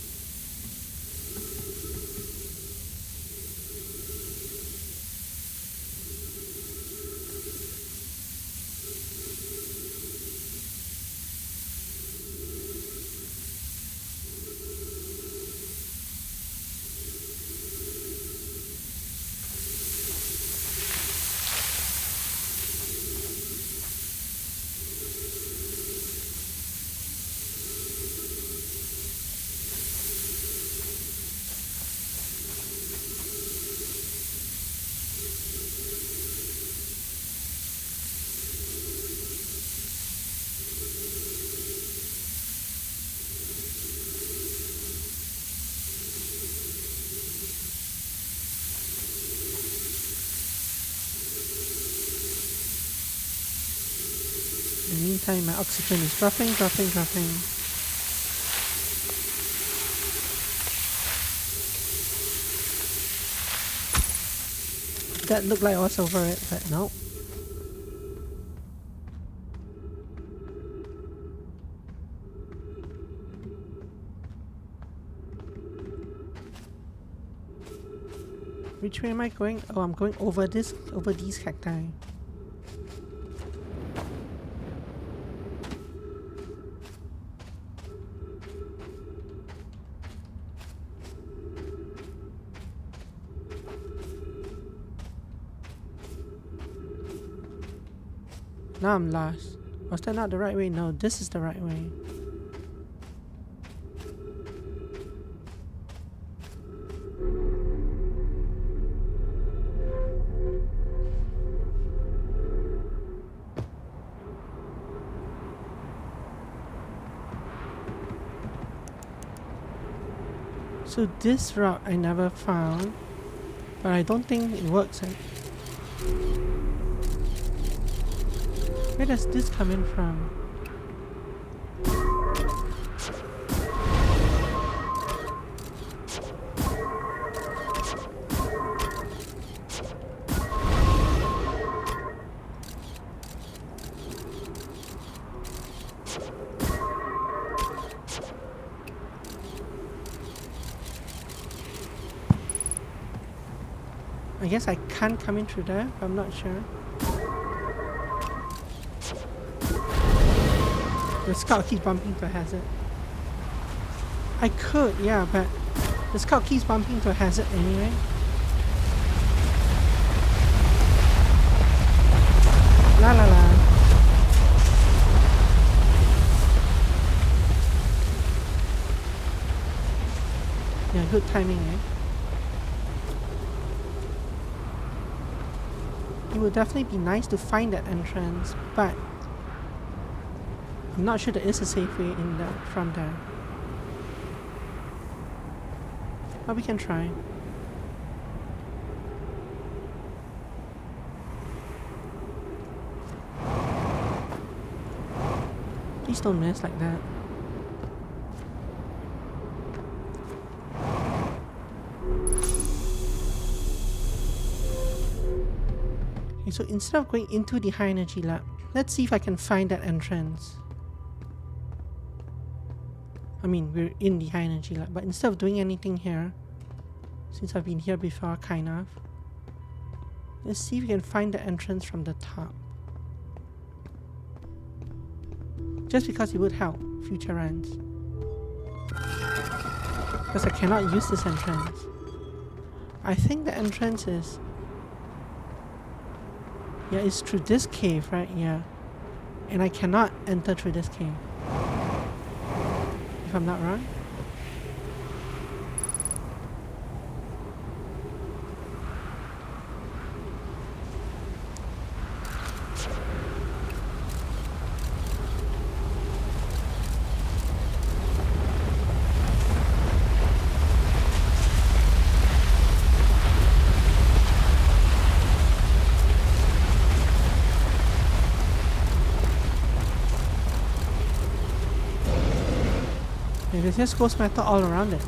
Speaker 1: In the meantime, my oxygen is dropping. That looked like I was over it, but no. Which way am I going? Oh, I'm going over these cacti. Now I'm lost. Was that not the right way? No, this is the right way. So this route I never found, but I don't think it works. Where does this come in from? I guess I can't come in through there, but I'm not sure. The scout keeps bumping to a hazard. I could, yeah, but the scout keeps bumping to a hazard anyway. La la la. Yeah, good timing, eh? It would definitely be nice to find that entrance, but I'm not sure there is a safe way in there from there. But we can try. Please don't miss like that. Okay, so instead of going into the high energy lab, let's see if I can find that entrance. I mean, we're in the high energy lab, but instead of doing anything here, since I've been here before, kind of, let's see if we can find the entrance from the top. Just because it would help future runs. Because I cannot use this entrance. I think the entrance is... yeah, it's through this cave, right? Yeah. And I cannot enter through this cave. If I'm not wrong. There's just ghost metal all around it.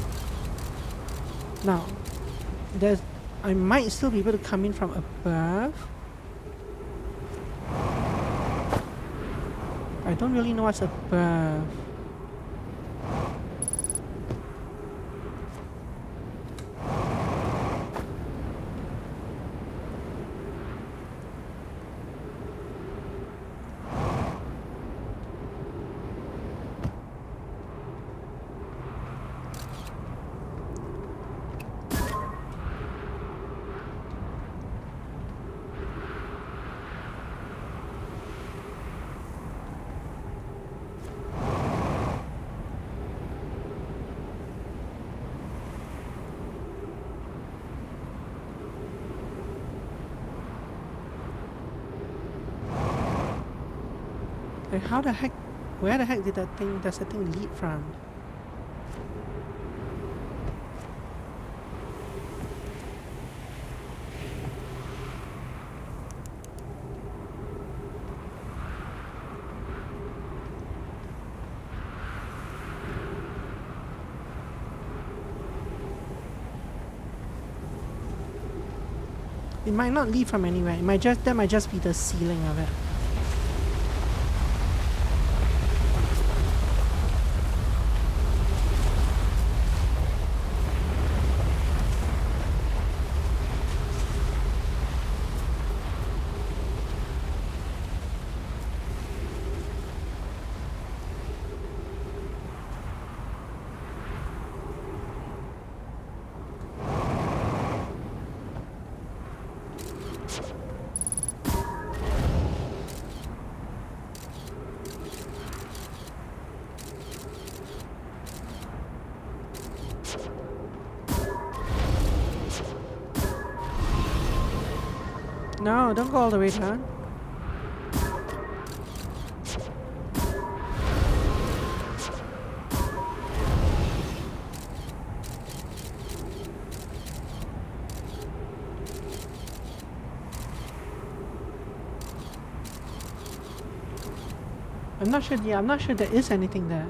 Speaker 1: Now, I might still be able to come in from above. I don't really know what's above. Like how the heck, where the heck does that thing lead from? It might not lead from anywhere. That might just be the ceiling of it. No, don't go all the way down. I'm not sure. Yeah, I'm not sure there is anything there.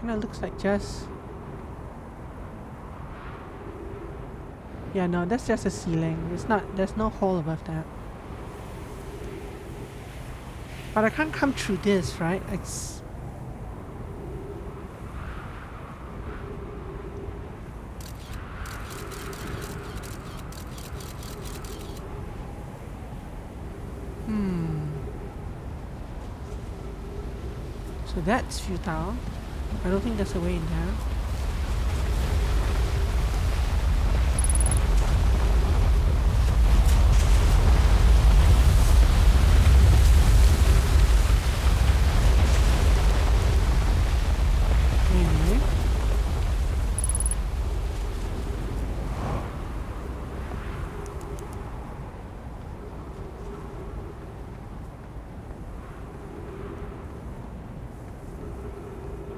Speaker 1: Kind of looks like just. Yeah, no, that's just a ceiling. It's not. There's no hole above that. But I can't come through this, right? So that's futile. I don't think there's a way in there. Anyway.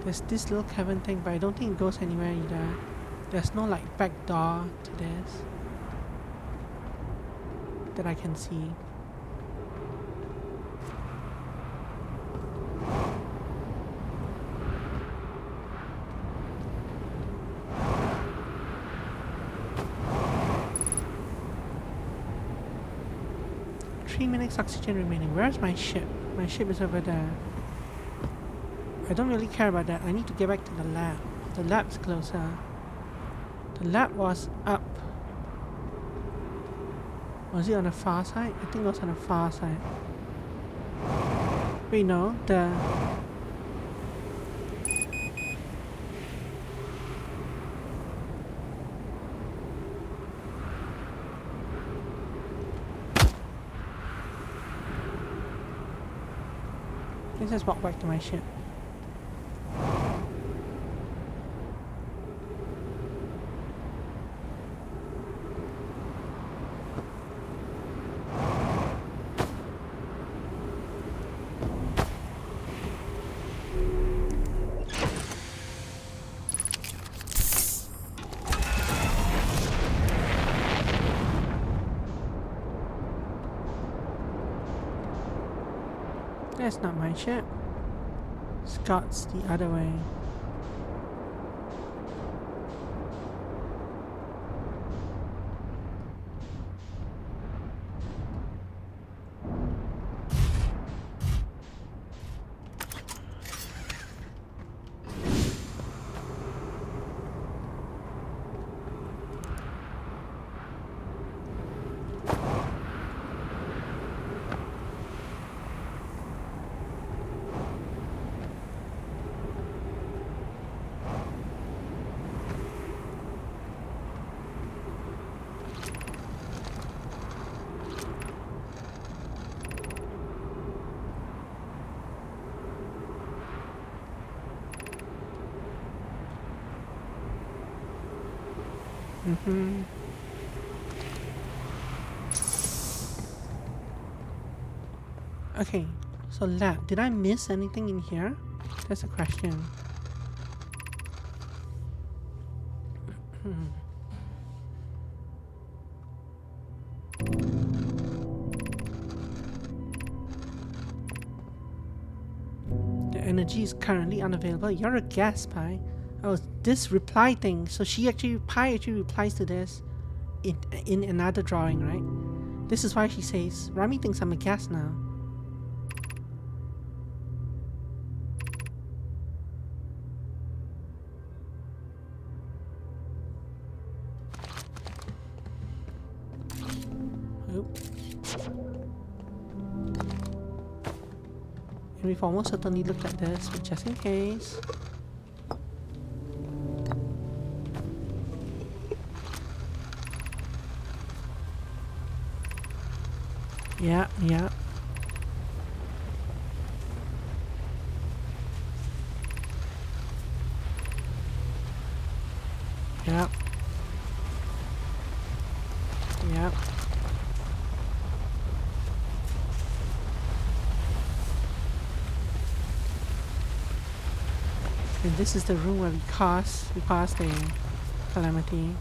Speaker 1: There's this little cabin thing, but I don't think it goes anywhere either. There's no like back door to this that I can see. Three minutes oxygen remaining. Where's my ship? My ship is over there. I don't really care about that. I need to get back to the lab. The lab's closer. The lab was up. Was it on the far side? I think it was on the far side. Wait, no. The... Let's just walk back to my ship. That's not my ship. Scott's the other way. Okay, so lab. Did I miss anything in here? That's a question. The energy is currently unavailable. You're a gas spy. Oh, this reply thing. So Pi actually replies to this in another drawing, right? This is why she says, Rami thinks I'm a gas now. And we've almost certainly looked at this, but just in case. Yeah. Yeah. And this is the room where we caused the calamity.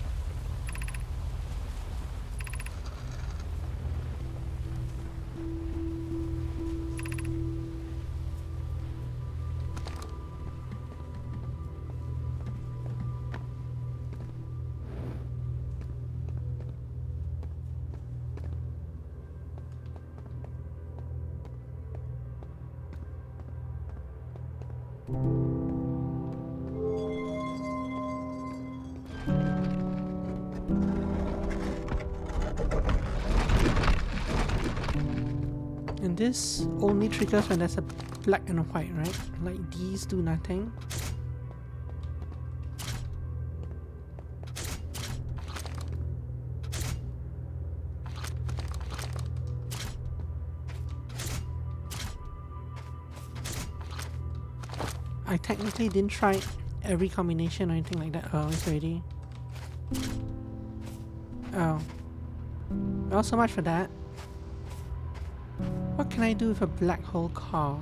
Speaker 1: And this only triggers when there's a black and a white, right? Like these do nothing. I technically didn't try every combination or anything like that. Oh, it's ready. Oh. Well, so much for that. What can I do with a black hole car?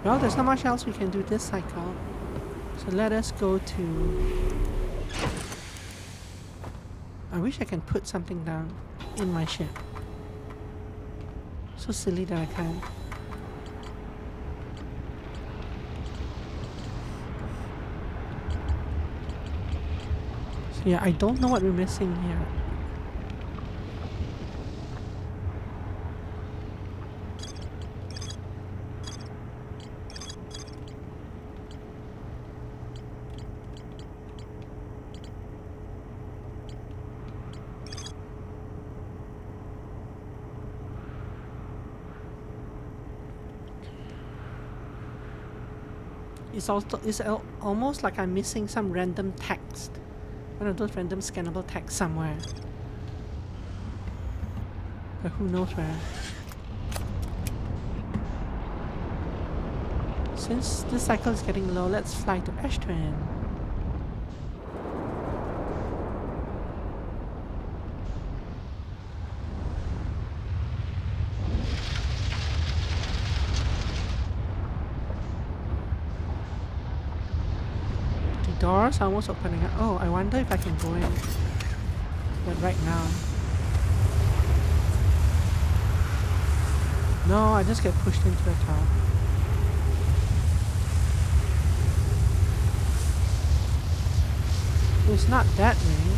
Speaker 1: Well, there's not much else we can do this cycle. So let us go to... I wish I can put something down in my ship. So silly that I can't. So yeah, I don't know what we're missing here. It's almost like I'm missing some random text. One of those random scannable text somewhere. But who knows where. Since this cycle is getting low, let's fly to Ashton. Doors are almost opening up. Oh, I wonder if I can go in. But right now. No, I just get pushed into the top. It's not that way.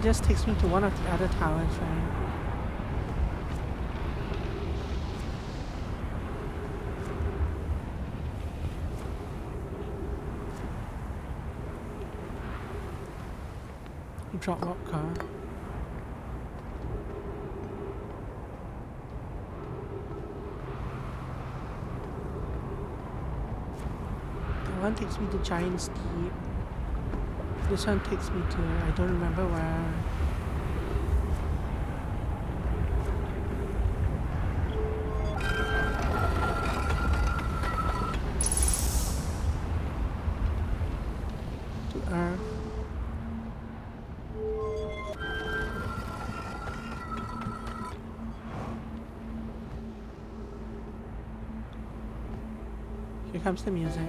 Speaker 1: Just takes me to one of the other towers, right? Drop rock car. That one takes me to Giant's Deep. This one takes me to, I don't remember where. To Earth. Here comes the music.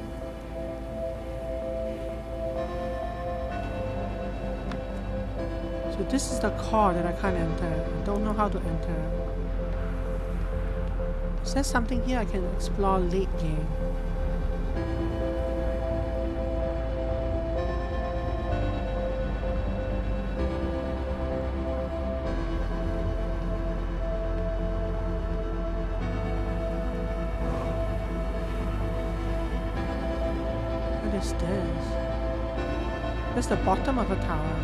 Speaker 1: So this is the car that I can't enter. I don't know how to enter. Is there something here I can explore late game? What is this? That's the bottom of a tower.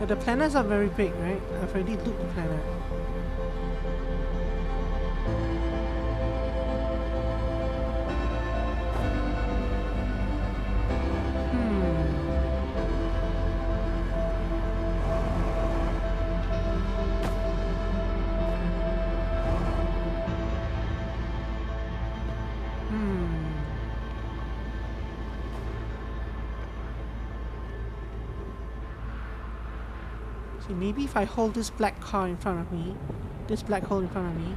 Speaker 1: But the planets are very big, right? I've already looked the planet. See, maybe if I hold this black car in front of me, this black hole in front of me,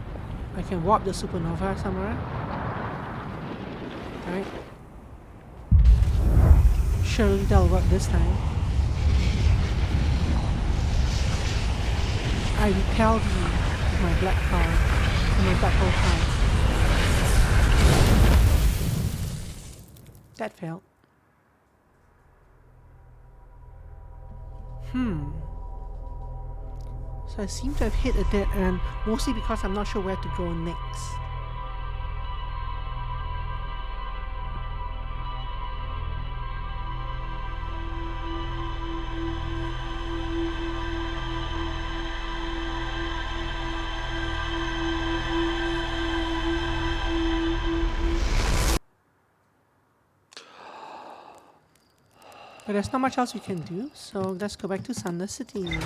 Speaker 1: I can warp the supernova somewhere. Right? Surely that'll work this time. I repelled you with my black car and my black hole car. That failed. So I seem to have hit a dead end, mostly because I'm not sure where to go next. But there's not much else we can do, so let's go back to Thunder City.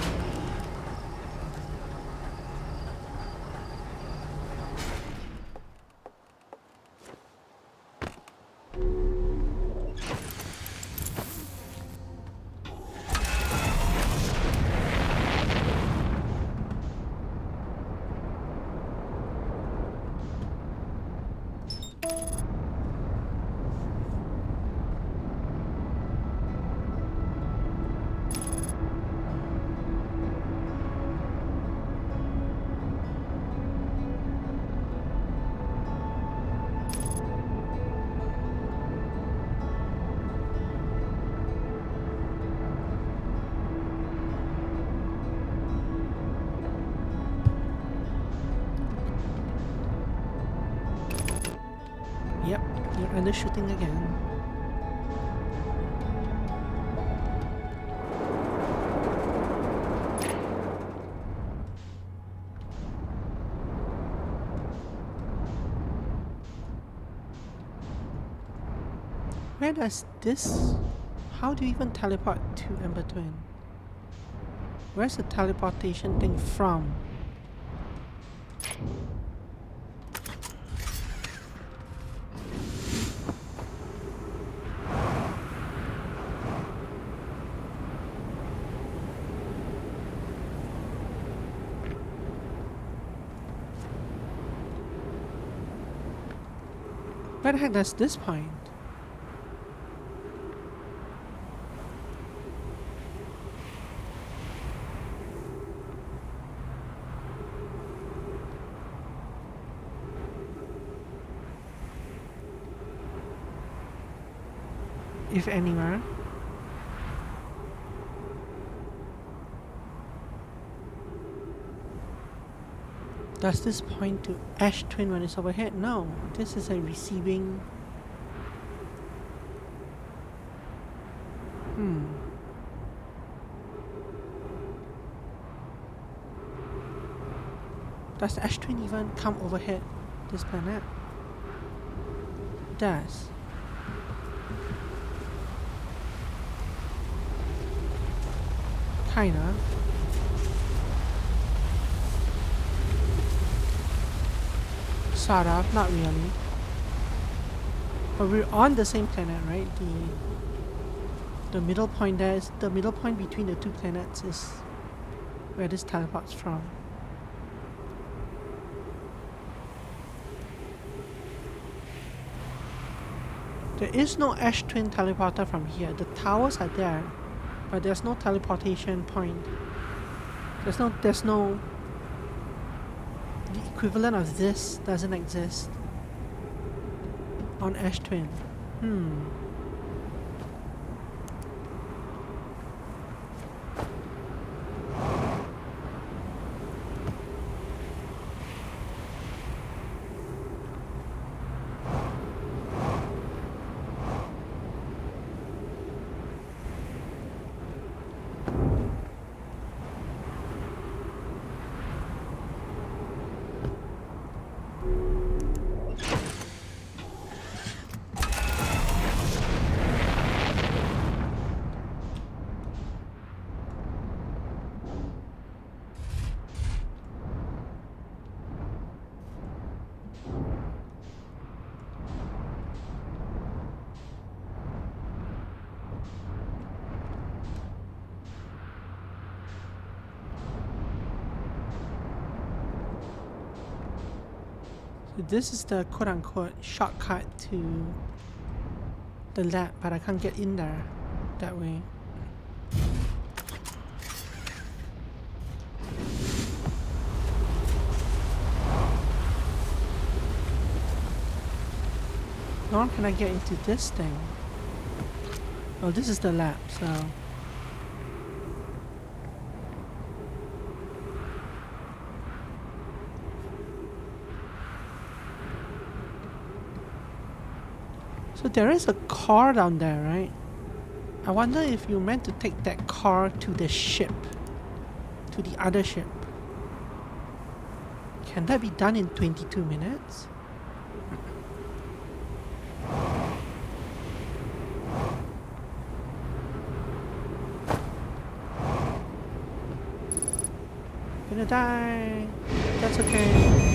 Speaker 1: Yep, you're undershooting again. Where does this... How do you even teleport to Ember Twin? Where's the teleportation thing from? Where the heck does this point? If anywhere. Does this point to Ash Twin when it's overhead? No, this is a receiving... Does the Ash Twin even come overhead this planet? It does. Kinda. Sort of, not really. But we're on the same planet, right? The middle point there is the middle point between the two planets is where this teleports from. There is no Ash Twin teleporter from here. The towers are there, but there's no teleportation point. There's no the equivalent of this doesn't exist on Ash Twin. This is the quote-unquote shortcut to the lab, but I can't get in there that way. Nor can I get into this thing. Oh, this is the lab, so... So there is a car down there, right? I wonder if you meant to take that car to the ship. To the other ship. Can that be done in 22 minutes? Gonna die. That's okay.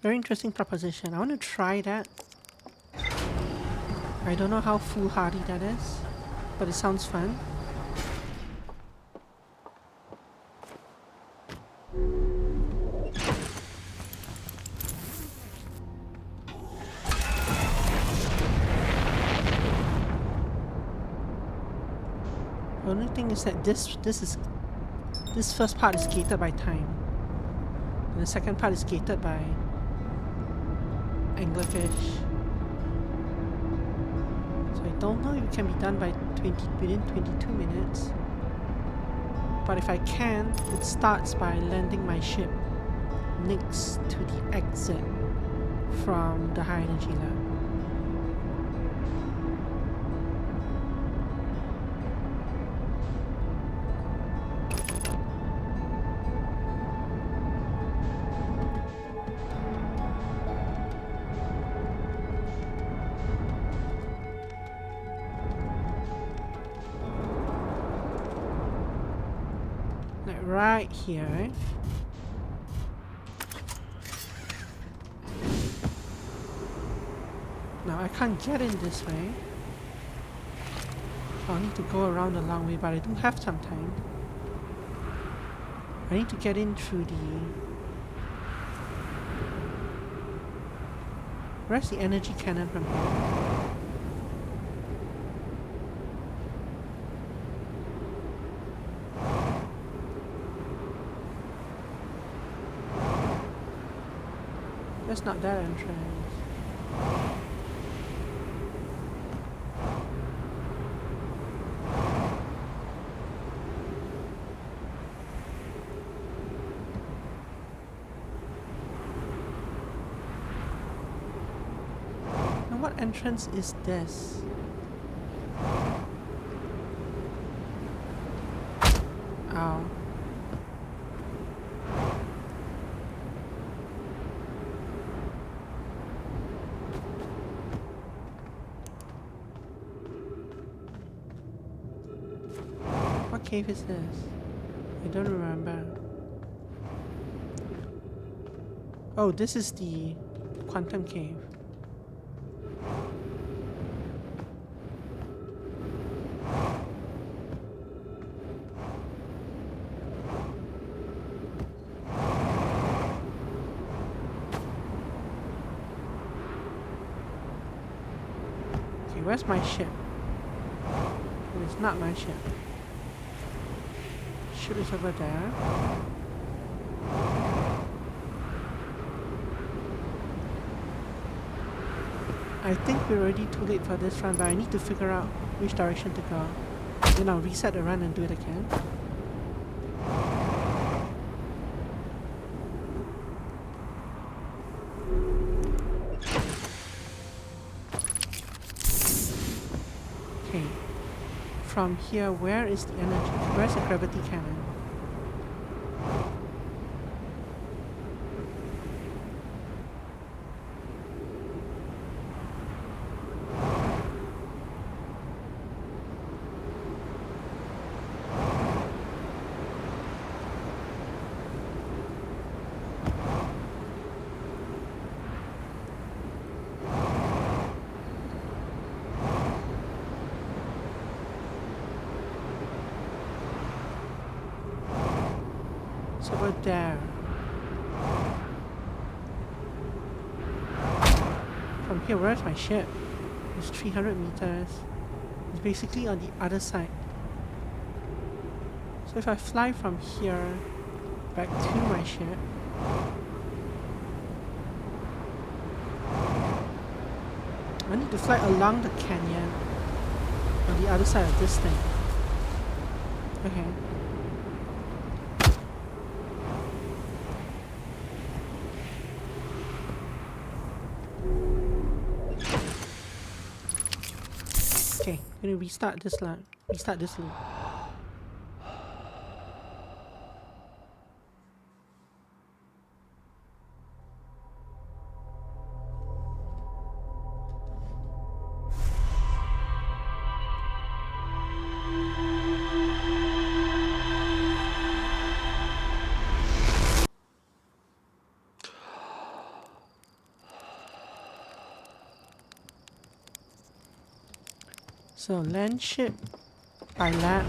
Speaker 1: Very interesting proposition. I want to try that. I don't know how foolhardy that is, but it sounds fun. The only thing is that this first part is gated by time, and the second part is gated by anglerfish. So I don't know if it can be done by within 22 minutes. But if I can, it starts by landing my ship next to the exit from the high energy lab. Right here, right? Now I can't get in this way. So I need to go around a long way, but I do have some time. I need to get in through the... Where's the energy cannon from here? That's not that entrance. Now what entrance is this? Ow. What cave is this? I don't remember. Oh, this is the quantum cave. Okay, where's my ship? It is not my ship. Ship is over there. I think we're already too late for this run, but I need to figure out which direction to go. Then I'll reset the run and do it again. Okay. From here, where is the energy? Where's the gravity cannon? tower there. From here, where's my ship? It's 300 meters. It's basically on the other side. So if I fly from here back to my ship, I need to fly along the canyon on the other side of this thing. Okay. Okay, I'm gonna restart this loop. So land ship by lap,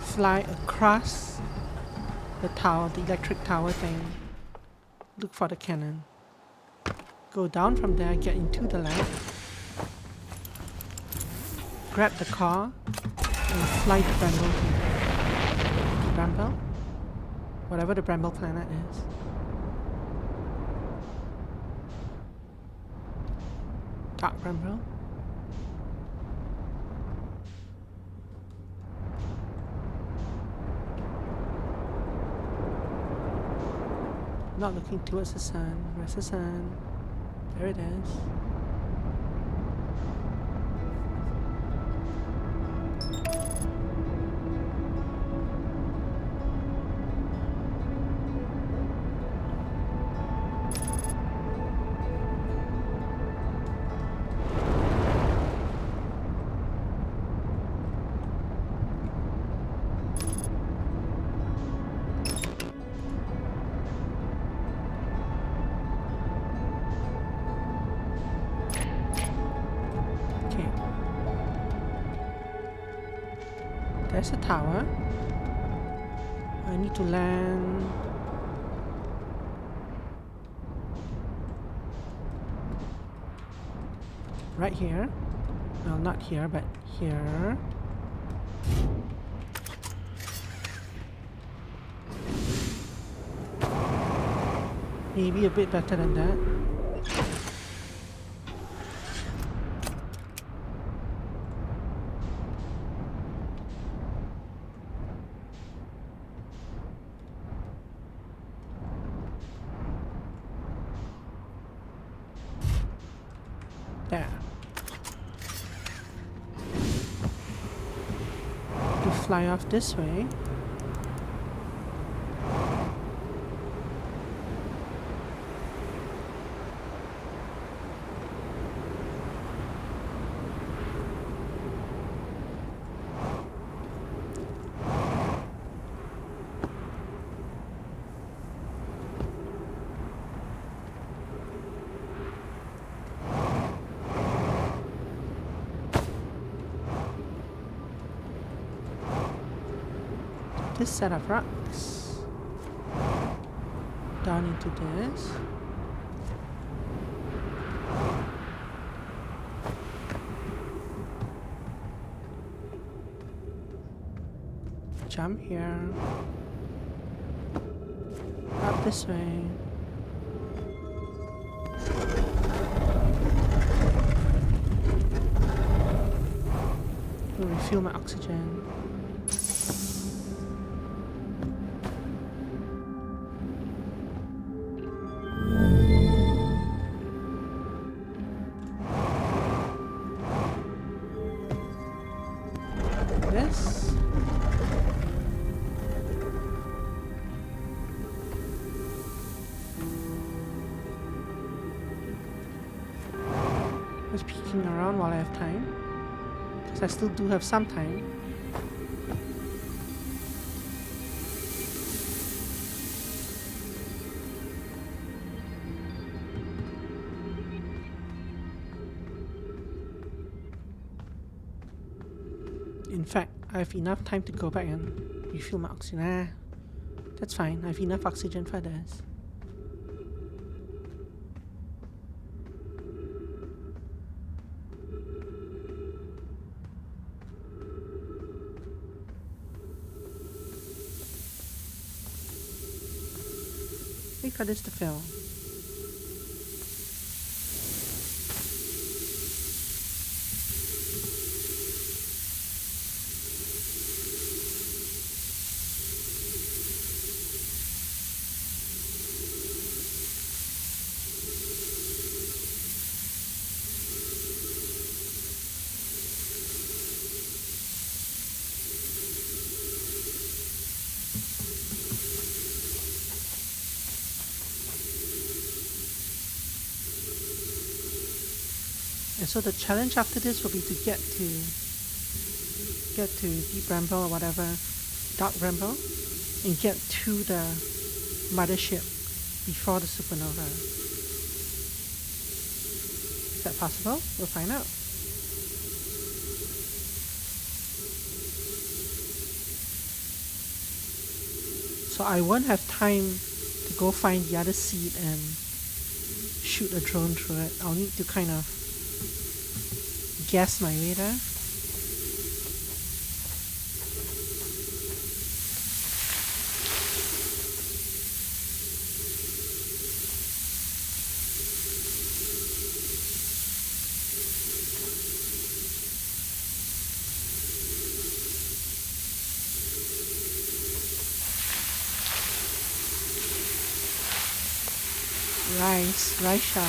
Speaker 1: fly across the tower, the electric tower thing, look for the cannon, go down from there, get into the lab, grab the car, and fly to Bramble. Bramble? Whatever the Bramble planet is. Dark Bramble? Not looking towards the sun. Where's the sun? There it is. There's a tower. I need to land right here. Well, not here, but here. Maybe a bit better than that. There. To fly off this way. This set of rocks down into this. Jump here. Up this way. Refill my oxygen. This. Just peeking around while I have time, because I still do have some time. In fact, I have enough time to go back and refill my oxygen. That's fine. I have enough oxygen for this. Wait for this to fill. And so the challenge after this will be to get to Deep Bramble or whatever, Dark Bramble, and get to the mothership before the supernova. Is that possible? We'll find out. So I won't have time to go find the other seed and shoot a drone through it. I'll need to kind of guess my way there. Rice shower.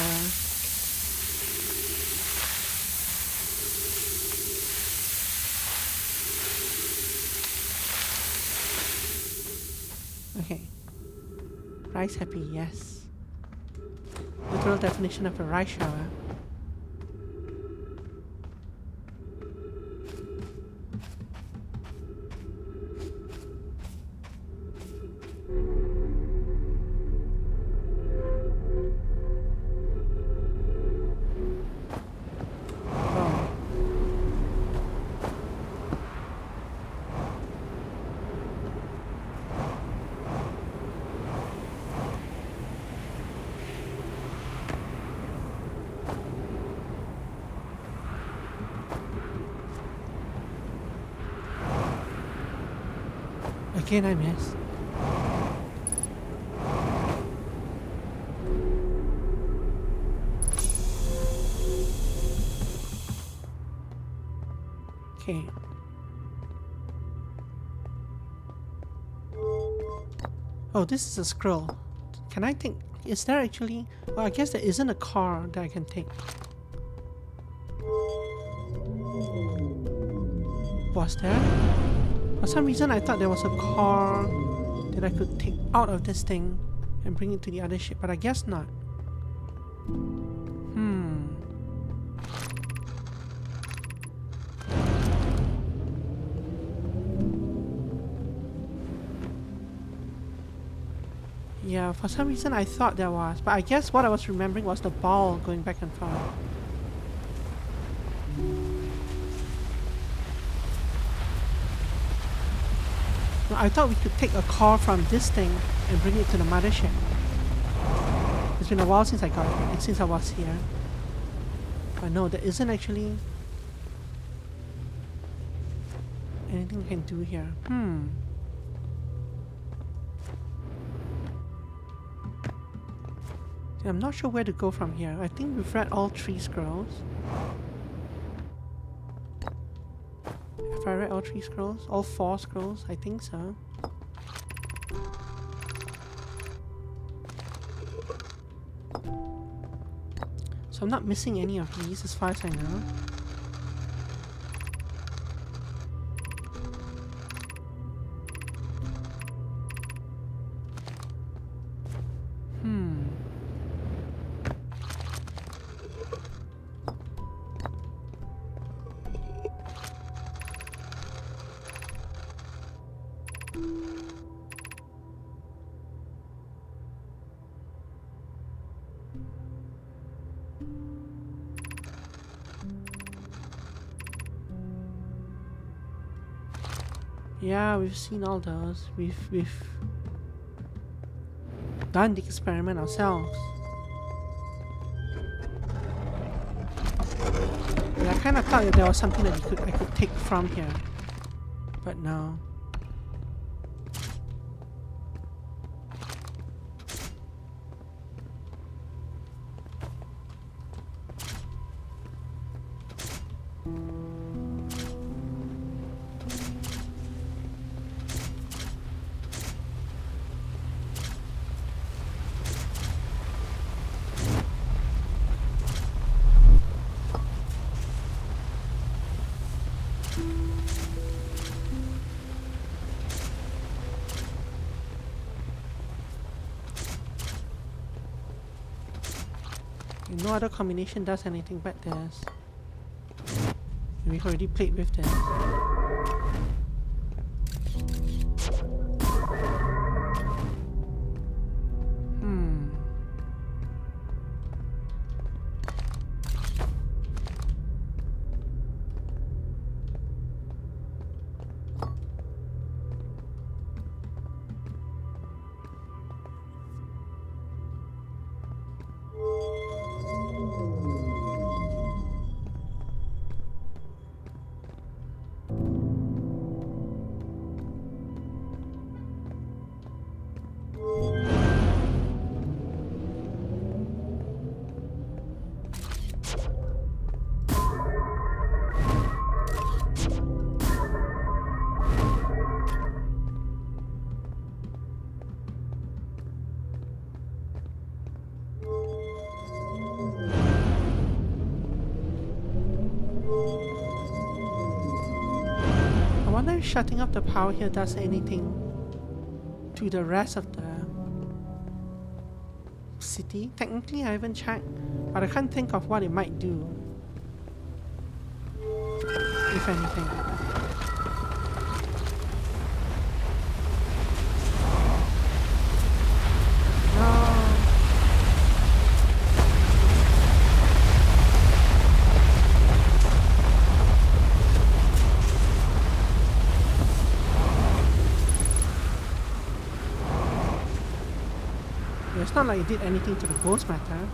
Speaker 1: Okay. Rice happy, yes. Literal definition of a rice shower. Again I miss. Okay. Oh, this is a scroll. Can I take... Is there actually... Well, I guess there isn't a car that I can take. Was there? For some reason I thought there was a car that I could take out of this thing and bring it to the other ship, but I guess not. Yeah, for some reason I thought there was, but I guess what I was remembering was the ball going back and forth. No, I thought we could take a car from this thing and bring it to the mothership. It's been a while since I got here, since I was here. But no, there isn't actually anything I can do here. I'm not sure where to go from here. I think we've read all 3 scrolls. Have I read all 3 scrolls? All 4 scrolls? I think so. So I'm not missing any of these as far as I know. Yeah, we've seen all those. We've done the experiment ourselves. But I kind of thought that there was something that I could take from here, but no. No other combination does anything but this. We've already played with this. I wonder if shutting off the power here does anything to the rest of the city. Technically, I haven't checked, but I can't think of what it might do, if anything. It's not like it did anything to the ghost matter.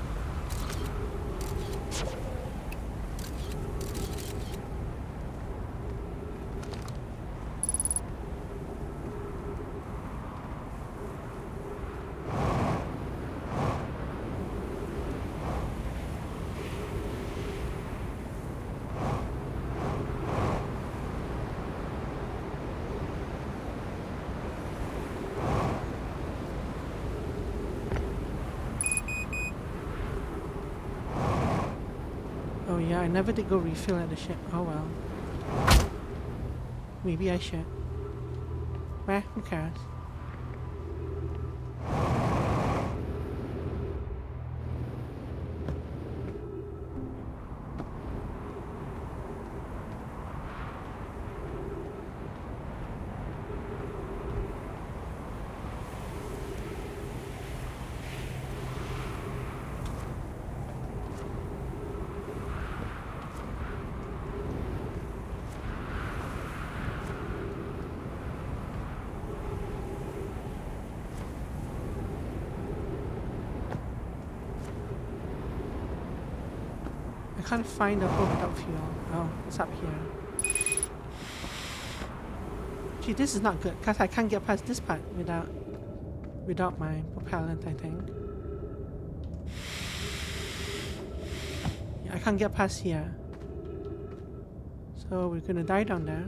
Speaker 1: Oh yeah, I never did go refill at the ship. Oh well. Maybe I should. Meh, who cares? I can't find the hole without fuel. Oh, it's up here. Gee, this is not good, because I can't get past this part without my propellant, I think. Yeah, I can't get past here. So we're gonna die down there.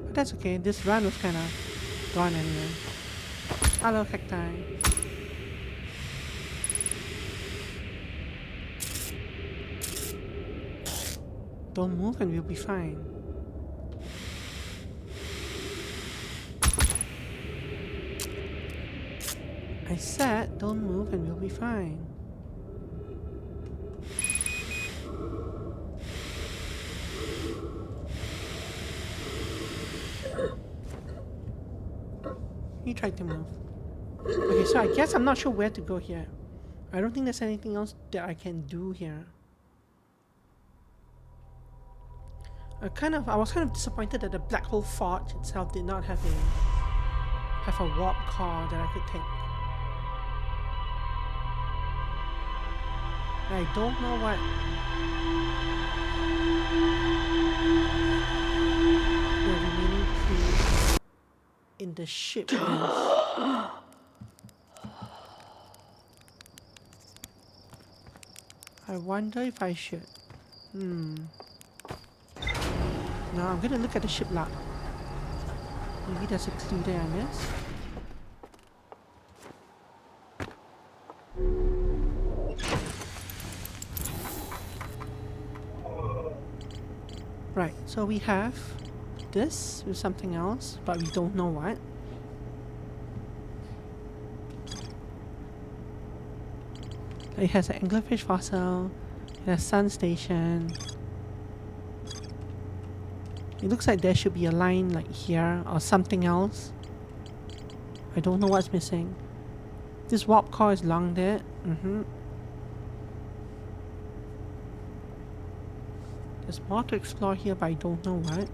Speaker 1: But that's okay, this run was kinda gone anyway. Hello, cacti. Don't move and we'll be fine. I said don't move and we'll be fine. He tried to move. Okay, so I guess I'm not sure where to go here. I don't think there's anything else that I can do here. I was kind of disappointed that the Black Hole Forge itself did not have a warp core that I could take. I don't know what the remaining clue in the ship is. I wonder if I should. No, I'm gonna look at the ship log. Maybe there's a clue there, I guess. Right, so we have this with something else, but we don't know what. It has an anglerfish fossil, it has sun station. It looks like there should be a line like here or something else. I don't know what's missing. This warp core is long there. There's more to explore here, but I don't know what.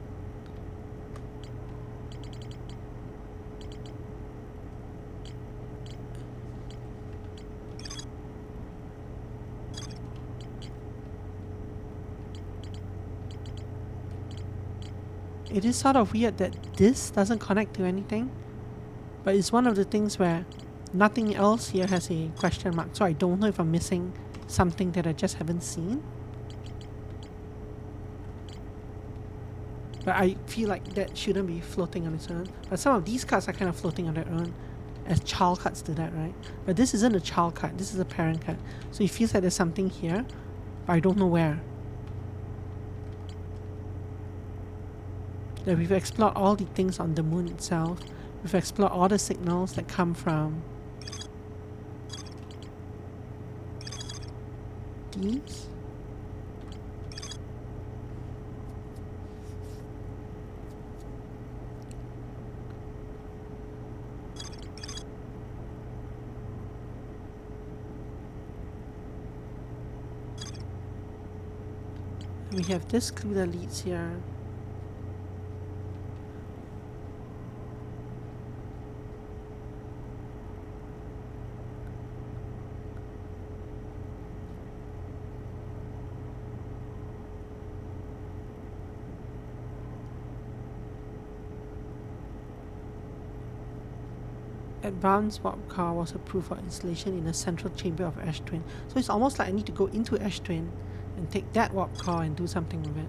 Speaker 1: It is sort of weird that this doesn't connect to anything, but it's one of the things where nothing else here has a question mark, so I don't know if I'm missing something that I just haven't seen. But I feel like that shouldn't be floating on its own. But some of these cards are kind of floating on their own, as child cards do that, right? But this isn't a child card, this is a parent card. So it feels like there's something here, but I don't know where. That we've explored all the things on the moon itself. We've explored all the signals that come from these. And we have this clue that leads here. Advanced warp core was approved for installation in the central chamber of Ash Twin. So it's almost like I need to go into Ash Twin and take that warp core and do something with it.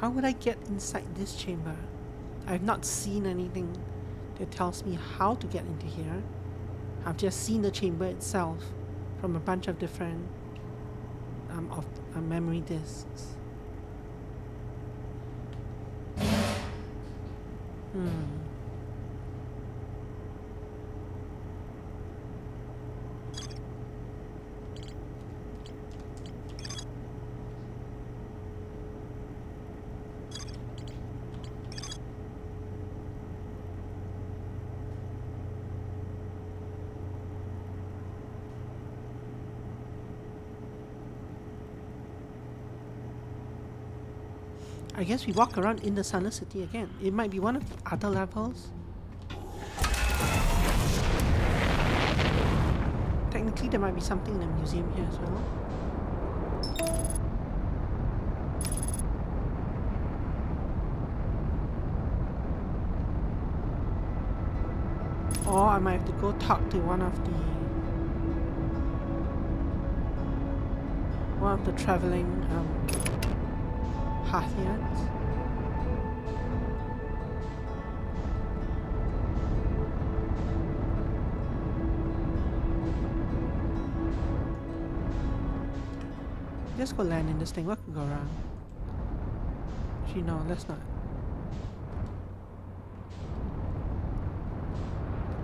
Speaker 1: How would I get inside this chamber? I've not seen anything that tells me how to get into here. I've just seen the chamber itself from a bunch of different memory disks. I guess we walk around in the Sunless City again. It might be one of the other levels. Technically there might be something in the museum here as well. Or I might have to go talk to one of the one of the traveling Hathians. Let's go land in this thing. What could go wrong? Actually, no, let's not.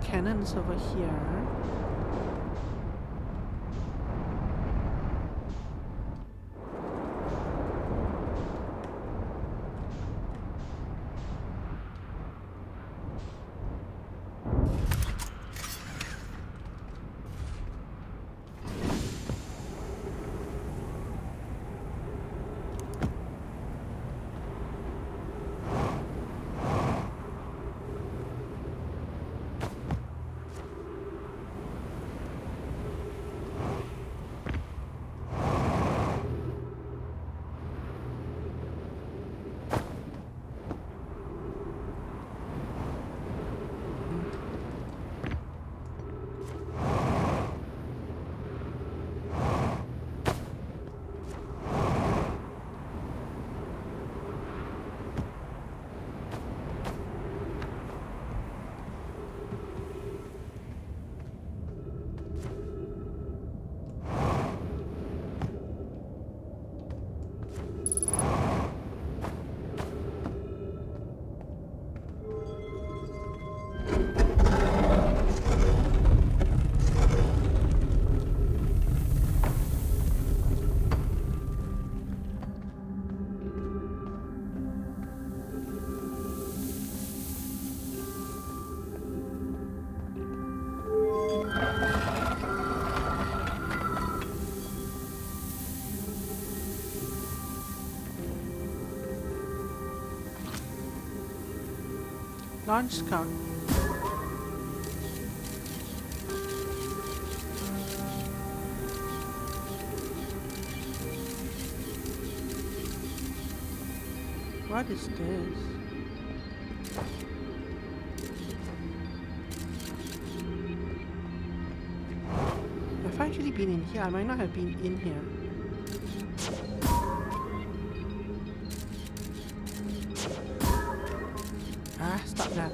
Speaker 1: The cannon's over here. Launch scout. What is this? I've actually been in here. I might not have been in here. Stop that.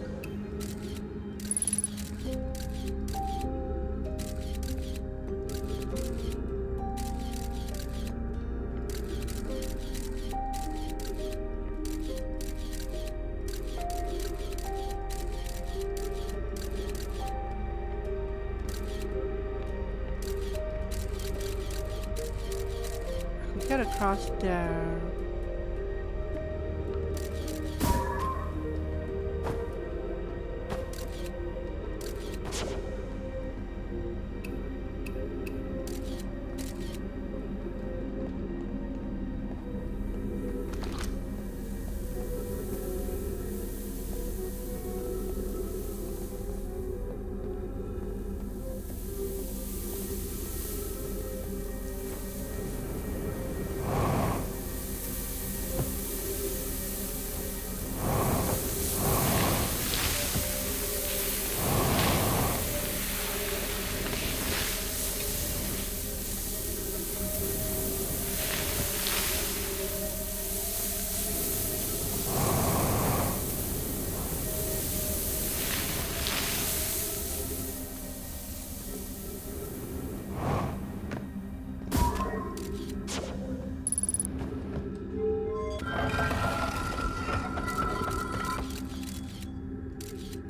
Speaker 1: I can get across there.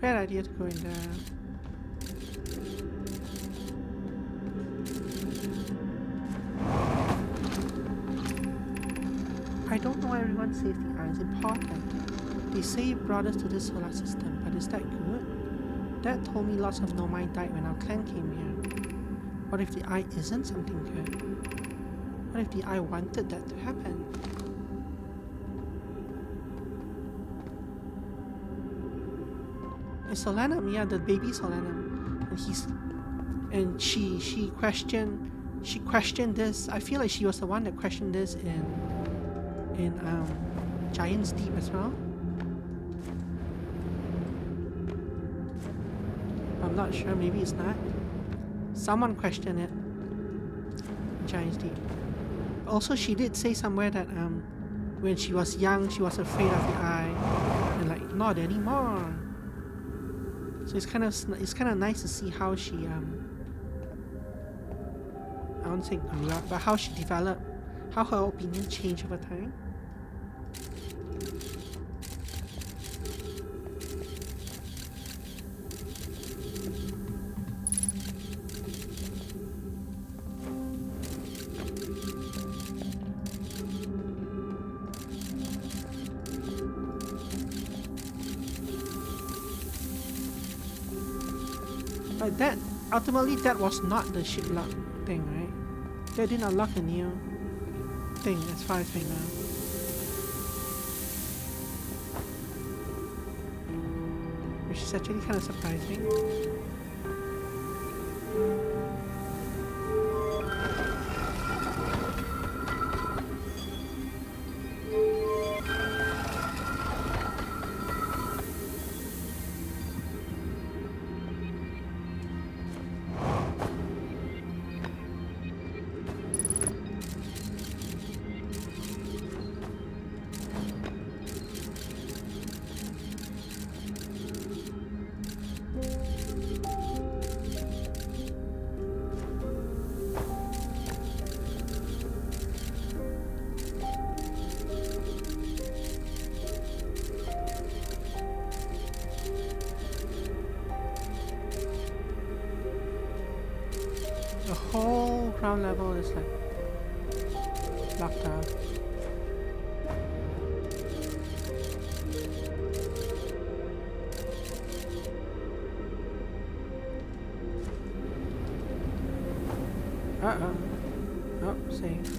Speaker 1: Bad idea to go in there. I don't know why everyone's safety is important. They say you brought us to this solar system, but is that good? Dad told me lots of Nomai died when our clan came here. What if the eye isn't something good? What if the eye wanted that to happen? It's Solanum, yeah, the baby Solanum. And she questioned this. I feel like she was the one that questioned this in Giant's Deep as well. I'm not sure, maybe it's not. Someone questioned it in Giant's Deep. Also, she did say somewhere that when she was young, she was afraid of the eye, and like not anymore. So it's kind of nice to see how she I won't say grew up, but how she developed, how her opinion changed over time. But that, ultimately, that was not the shiplock thing, right? They didn't unlock a new thing as far as I know. Which is actually kind of surprising. The whole ground level is like locked out. Uh-oh. Oh, save.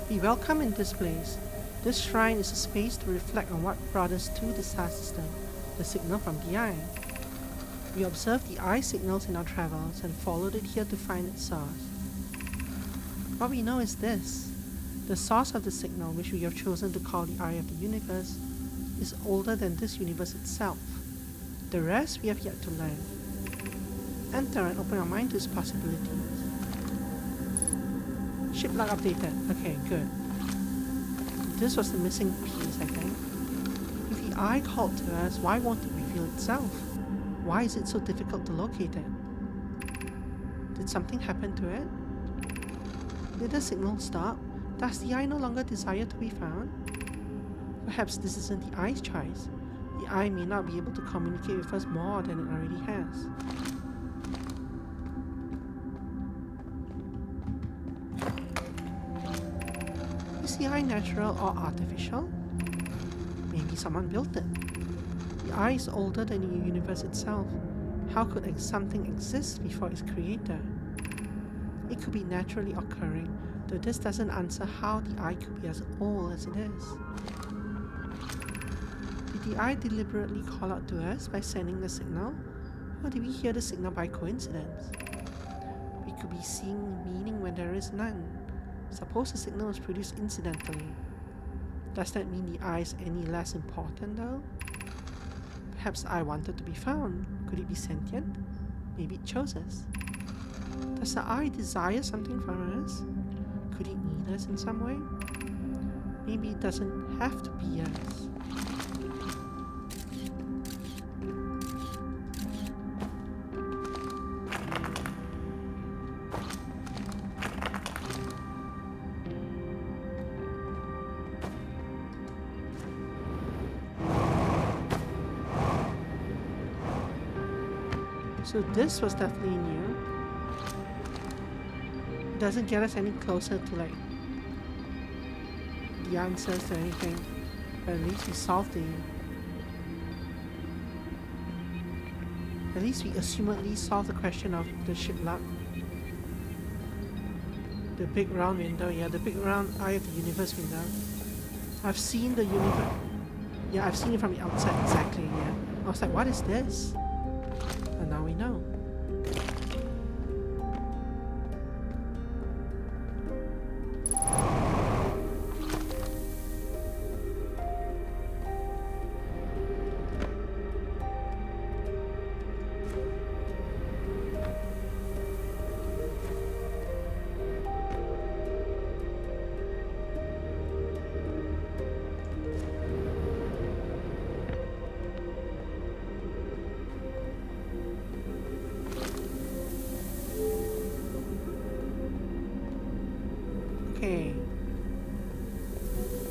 Speaker 1: Be welcome in this place. This shrine is a space to reflect on what brought us to the star system, the signal from the eye. We observed the eye signals in our travels and followed it here to find its source. What we know is this. The source of the signal, which we have chosen to call the eye of the universe, is older than this universe itself. The rest we have yet to learn. Enter and open our mind to its possibilities. Shiplock updated. Okay, good. This was the missing piece, I think. If the eye called to us, why won't it reveal itself? Why is it so difficult to locate it? Did something happen to it? Did the signal stop? Does the eye no longer desire to be found? Perhaps this isn't the eye's choice. The eye may not be able to communicate with us more than it already has. Is the eye natural or artificial? Maybe someone built it. The eye is older than the universe itself. How could something exist before its creator? It could be naturally occurring, though this doesn't answer how the eye could be as old as it is. Did the eye deliberately call out to us by sending the signal? Or did we hear the signal by coincidence? We could be seeing meaning when there is none. Suppose the signal was produced incidentally. Does that mean the eye is any less important though? Perhaps the eye wanted to be found. Could it be sentient? Maybe it chose us. Does the eye desire something from us? Could it need us in some way? Maybe it doesn't have to be us. So this was definitely new. It doesn't get us any closer to like the answers to anything, but at least we solved the... At least we assumedly solved the question of the shiplock. The big round window, yeah, the big round eye of the universe window. I've seen the universe. Yeah, I've seen it from the outside, exactly, yeah. I was like, what is this? And now we know. Okay.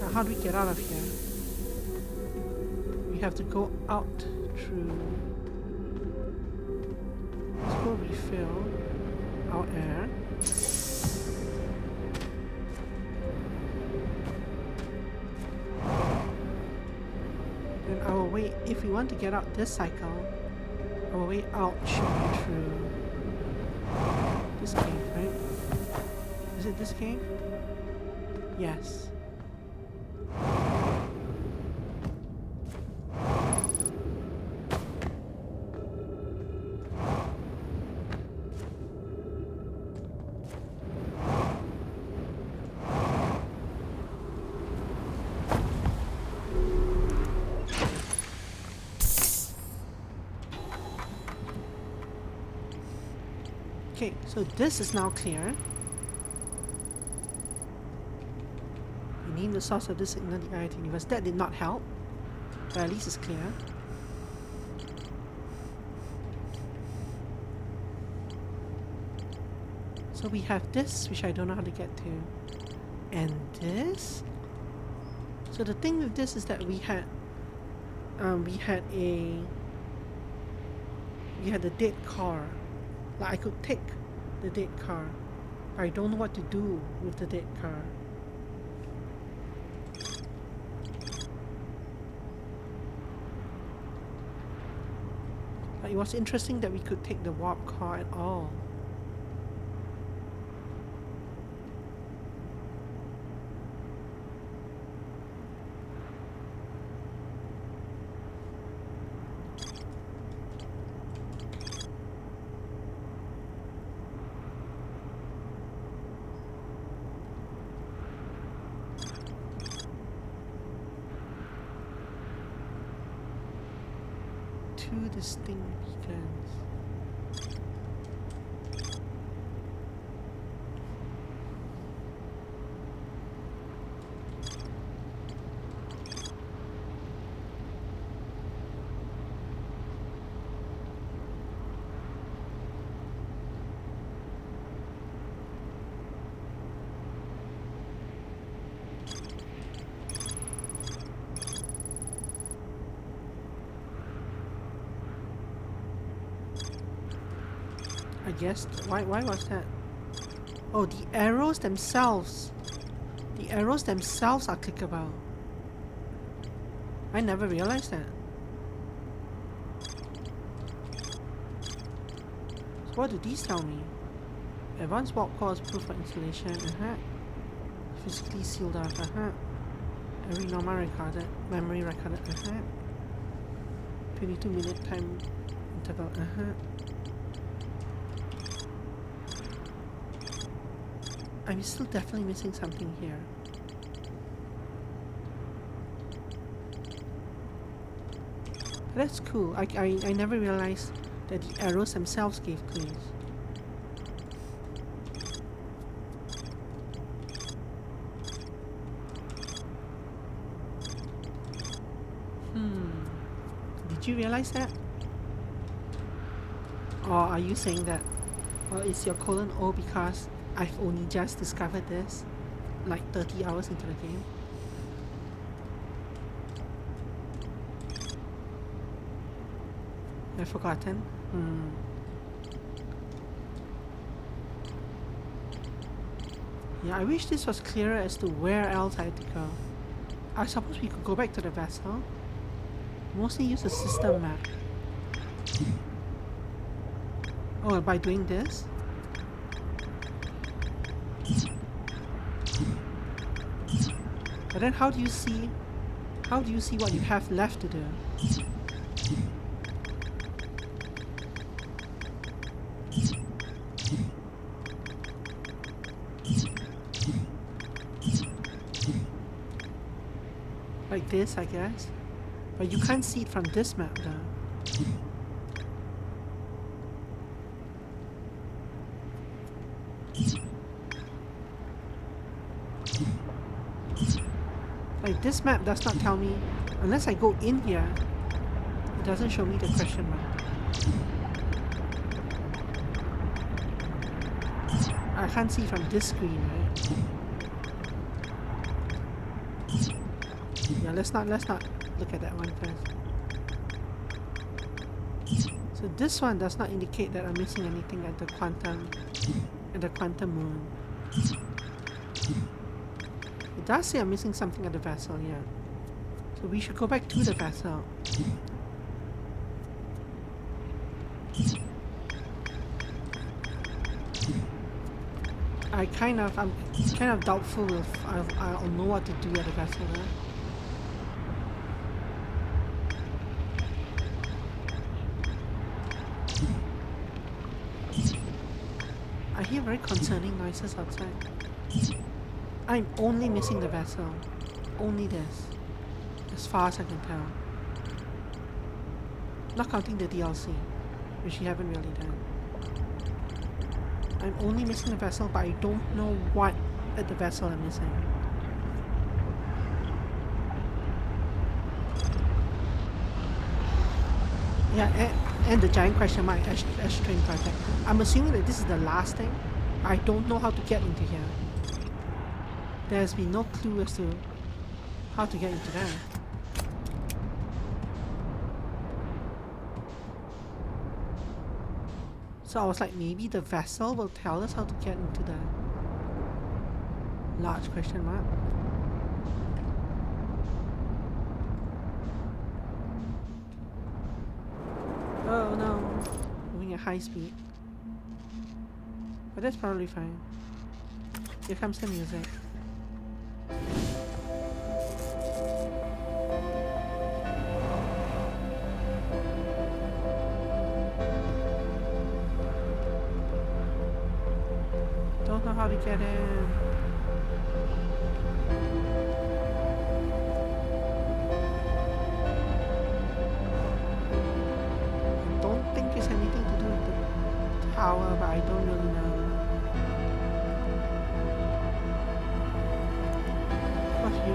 Speaker 1: Now how do we get out of here? We have to go out through... Let's go refill our air. Then our way, if we want to get out this cycle, our way out should be through this cave, right? Is it this cave? Yes. Okay, so this is now clear. We name the source of this signal the eye of the universe. That did not help, but at least it's clear. So we have this, which I don't know how to get to, and this. So the thing with this is that we had the dead car. Like I could take the dead car. I don't know what to do with the dead car. But it was interesting that we could take the warp car at all. Two distinct beacons. I guess. Why was that? Oh, the arrows themselves. The arrows themselves are clickable. I never realized that. So what do these tell me? Advanced warp core is proof for installation. Physically sealed off. Every normal recorded. Memory recorded. 22-minute time interval. I'm still definitely missing something here. But that's cool. I never realized that the arrows themselves gave clues. Did you realize that? Or are you saying that, well, is your colon O because I've only just discovered this, like 30 hours into the game? I've forgotten. Yeah, I wish this was clearer as to where else I had to go. I suppose we could go back to the vessel. Mostly use the system map. Oh, by doing this? But then how do you see what you have left to do? Like this, I guess. But you can't see it from this map though. Like this map does not tell me, unless I go in here, it doesn't show me the question mark. I can't see from this screen, right? Yeah, let's not look at that one first. So this one does not indicate that I'm missing anything at the quantum moon. It does say I'm missing something at the vessel, yeah. So we should go back to the vessel. I'm kind of doubtful if I'll know what to do at the vessel there. I hear very concerning noises outside. I'm only missing the vessel. Only this. As far as I can tell. Not counting the DLC, which you haven't really done. I'm only missing the vessel, but I don't know what at the vessel I'm missing. Yeah, and the giant question mark Train project. I'm assuming that this is the last thing. I don't know how to get into here. There has been no clue as to how to get into there. So I was like, maybe the vessel will tell us how to get into the large question mark. Oh no, moving at high speed. But that's probably fine. Here comes the music. Don't know how to get in. I don't think it's anything to do with the tower, but I don't really know. You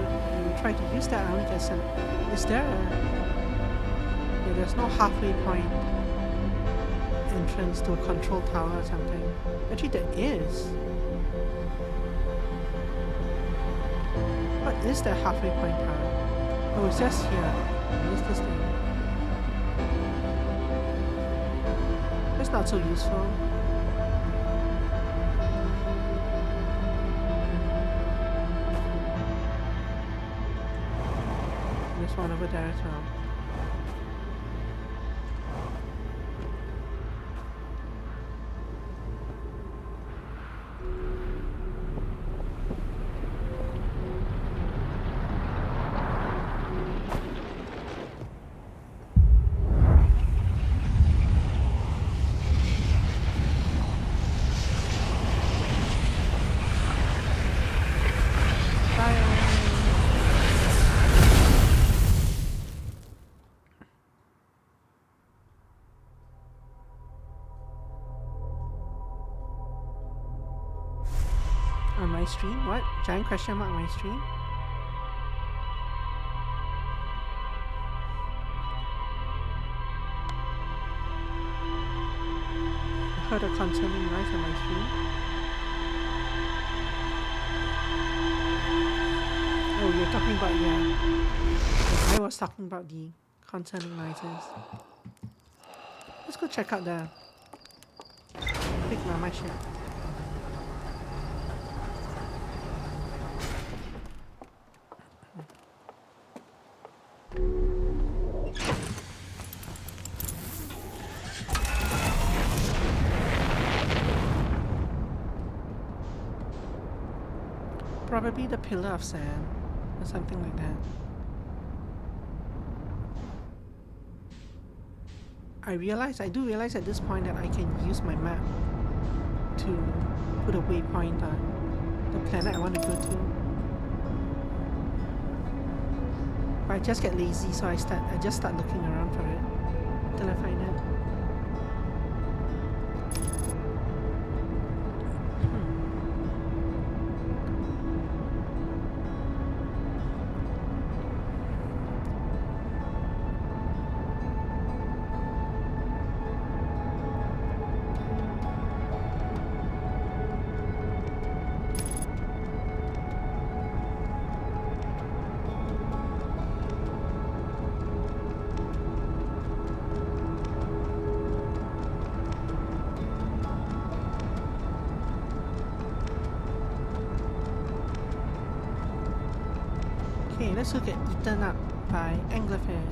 Speaker 1: try to use that, I only get some. Is there a... Yeah, there's no halfway point entrance to a control tower or something. Actually, there is. What is that halfway point tower? Oh, it's just here. What is this thing? That's not so useful. There's one over there as well. On my stream? What? Giant question mark on my stream? I heard a concerning noise on my stream. Oh, you're talking about, yeah. I was talking about the concerning noises. Let's go check out the big mama ship. Probably the pillar of sand. or something like that. I do realize at this point that I can use my map to put a waypoint on the planet I want to go to. But I just get lazy, so I just start looking around for it till I find it. Okay, let's look at eaten up by anglerfish.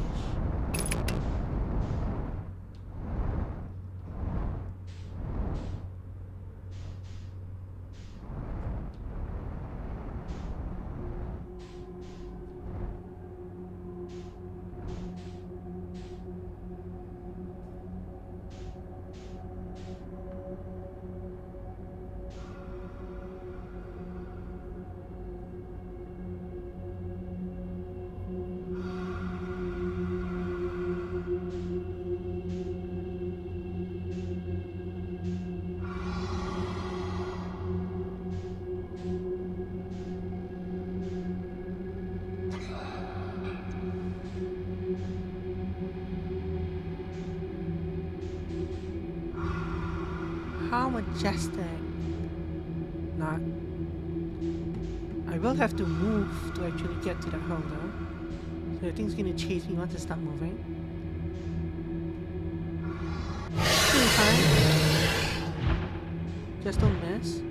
Speaker 1: How majestic. Not. I will have to move to actually get to that hole though. So I think it's gonna chase me once I start moving. Fine. Just don't miss.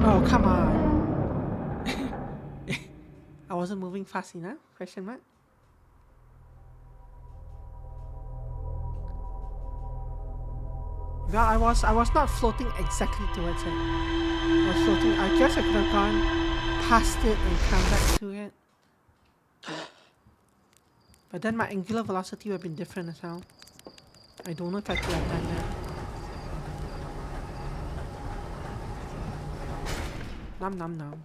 Speaker 1: Oh, come on. I wasn't moving fast enough? Question mark? Well, I was not floating exactly towards it. I was floating. I guess I could have gone past it and come back to it. But then my angular velocity would have been different as well. I don't know if I could have done that. Nom nom nom.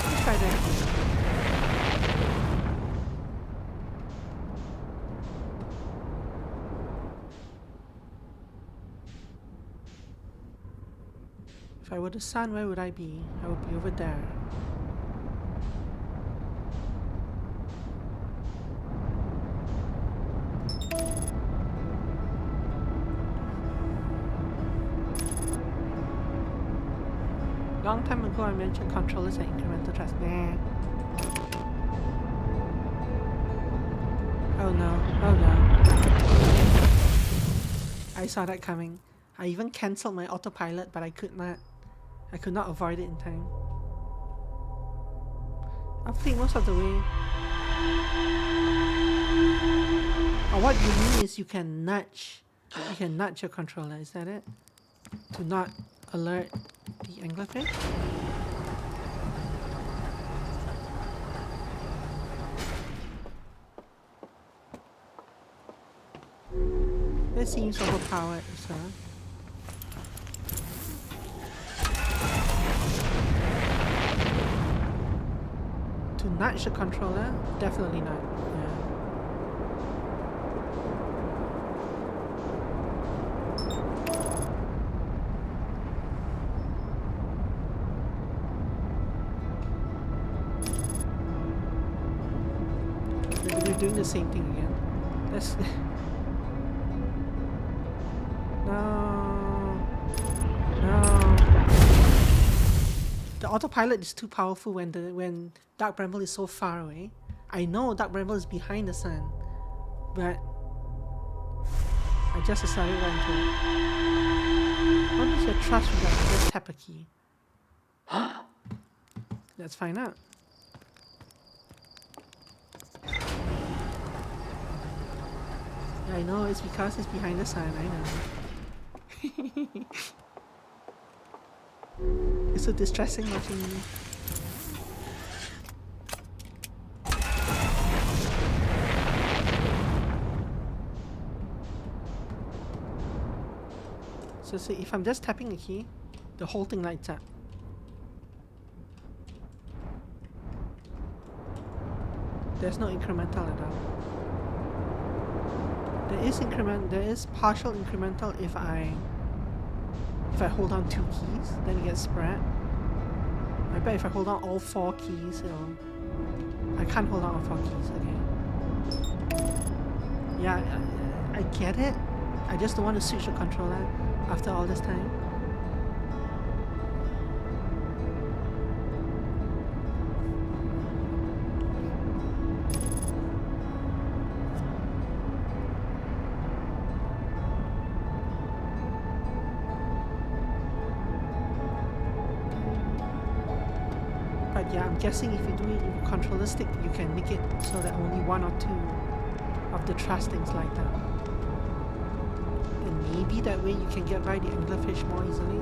Speaker 1: Let's try that. If I were the sun, where would I be? I would be over there. Long time ago I mentioned controllers and incremental thrust. Nah. Oh no, oh no. I saw that coming. I even cancelled my autopilot, but I could not avoid it in time. I'll think most of the way. Or what you mean is you can nudge your controller, is that it? To not alert the anglerfish? This seems overpowered as well. To nudge the controller? Definitely not. Yeah. We're doing the same thing again. Let's the autopilot is too powerful when Dark Bramble is so far away. I know Dark Bramble is behind the sun, but I just decided right into it. What is your trust reduction? Let's tap a key. Let's find out. I know it's because it's behind the sun, I know. It's so distressing watching you. So see, if I'm just tapping a key, the whole thing lights up. There's no incremental at all. There is partial incremental if I hold on 2 keys, then it gets spread. I bet if I hold on all 4 keys, I can't hold on all 4 keys, okay. Yeah, I get it. I just don't want to switch the controller after all this time. But yeah, I'm guessing if you do it with a controller stick, you can make it so that only 1 or 2 of the truss things light up. And maybe that way you can get by the anglerfish more easily.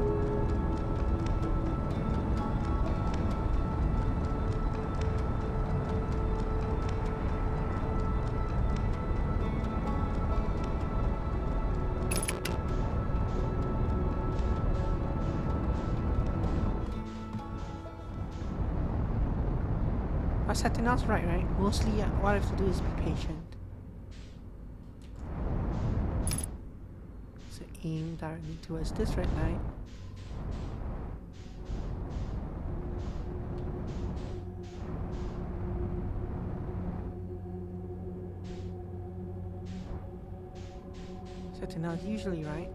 Speaker 1: But Sentinel's right? Mostly what I have to do is be patient. So aim directly towards this red light. Sentinel's usually right.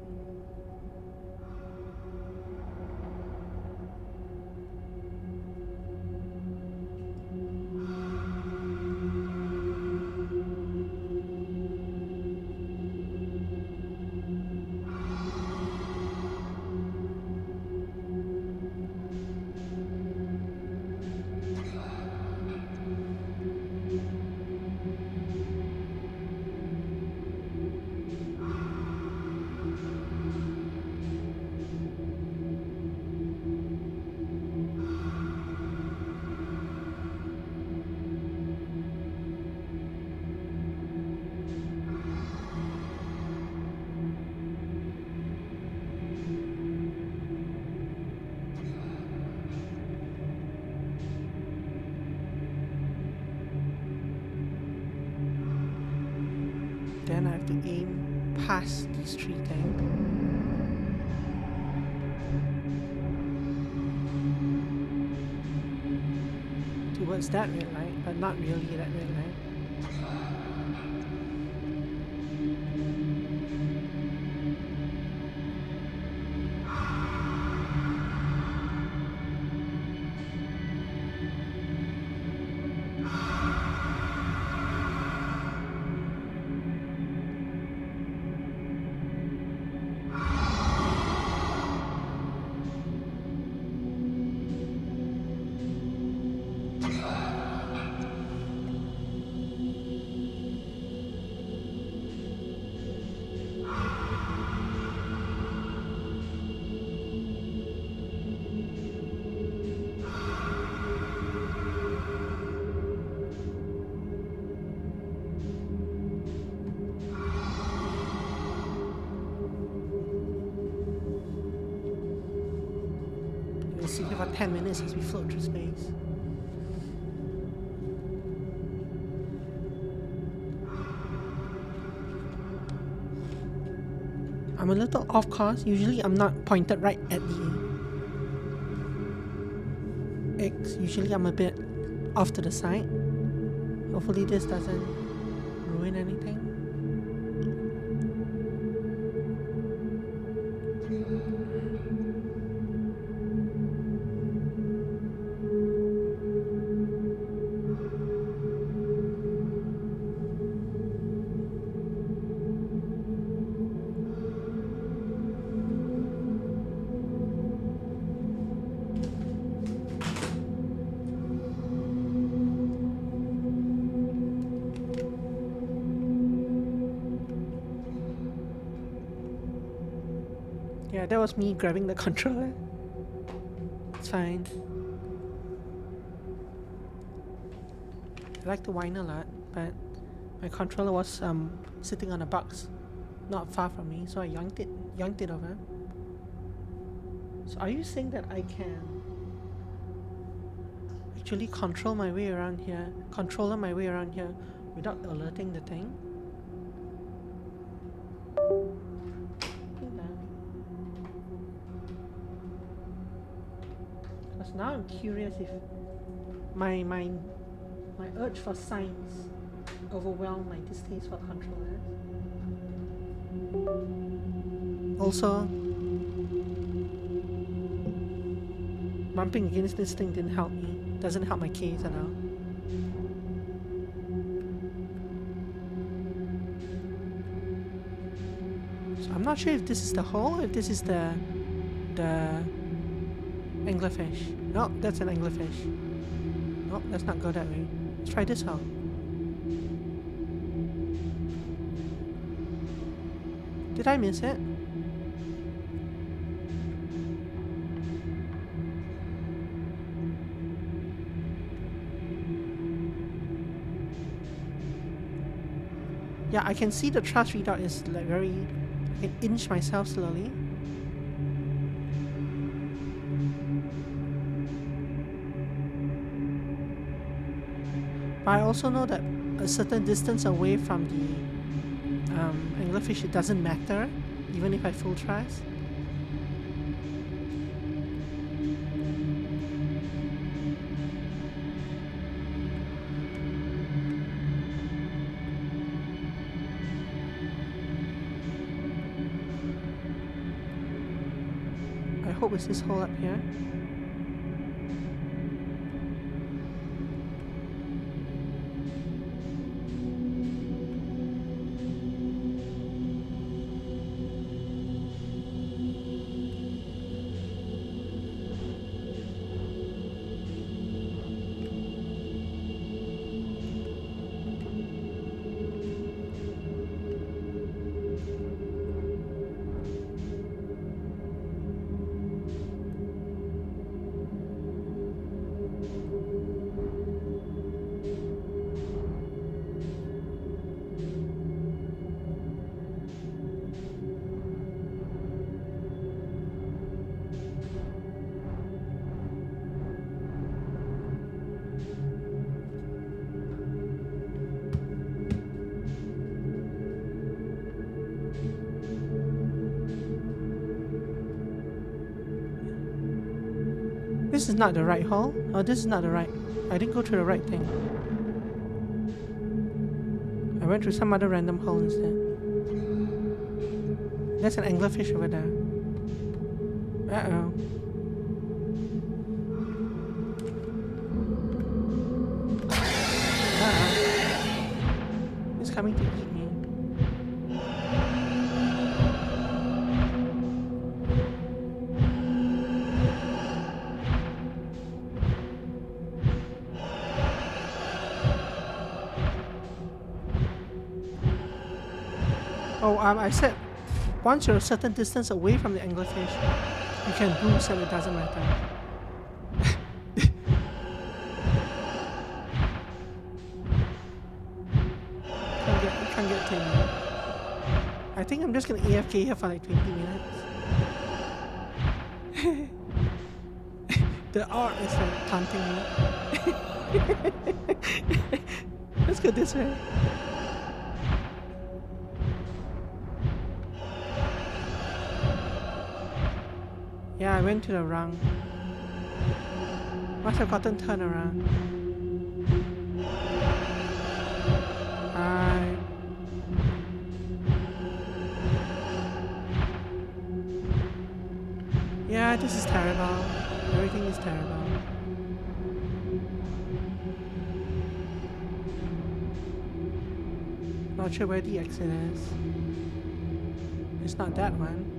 Speaker 1: Then I have to aim past these 3 things. Towards that red light, but not really that red light. We'll see for about 10 minutes as we float through space. I'm a little off course. Usually I'm not pointed right at the X. Usually I'm a bit off to the side. Hopefully this doesn't ruin anything. Yeah, that was me grabbing the controller. It's fine. I like to whine a lot, but my controller was sitting on a box not far from me, so I yanked it over. So are you saying that I can actually control my way around here without alerting the thing? Because now I'm curious if my urge for science overwhelm my distaste for controllers. Also, bumping against this thing didn't help me. Doesn't help my case at all. So I'm not sure if this is the hole or if this is the anglerfish. No, that's an anglerfish. No, let's not go that way. Let's try this hole. Did I miss it? Yeah, I can see the thrust readout is like very... I can inch myself slowly. But I also know that a certain distance away from the anglerfish, it doesn't matter, even if I full thrust. I hope it's this hole up here. This is not the right hole. Oh, this is not the right... I didn't go through the right thing. I went through some other random hole instead. There's an anglerfish over there. Uh-oh. It's coming to eat me. Oh, I said once you're a certain distance away from the anglerfish, you can boost and it doesn't matter. Can't get to me. I think I'm just gonna AFK here for like 20 minutes. The art is like taunting me. Let's go this way. Yeah, I went to the wrong. Must have gotten turned around. Yeah, this is terrible. Everything is terrible. Not sure where the exit is. It's not that one.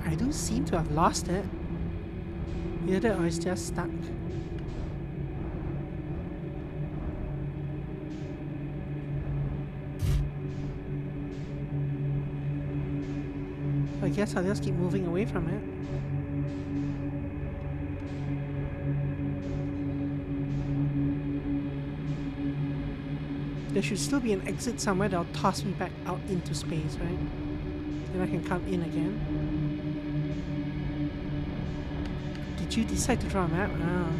Speaker 1: I do seem to have lost it. Either that or it's just stuck. guess I'll just keep moving away from it. There should still be an exit somewhere that'll toss me back out into space, right? Then I can come in again. Did you decide to draw a map? Ah.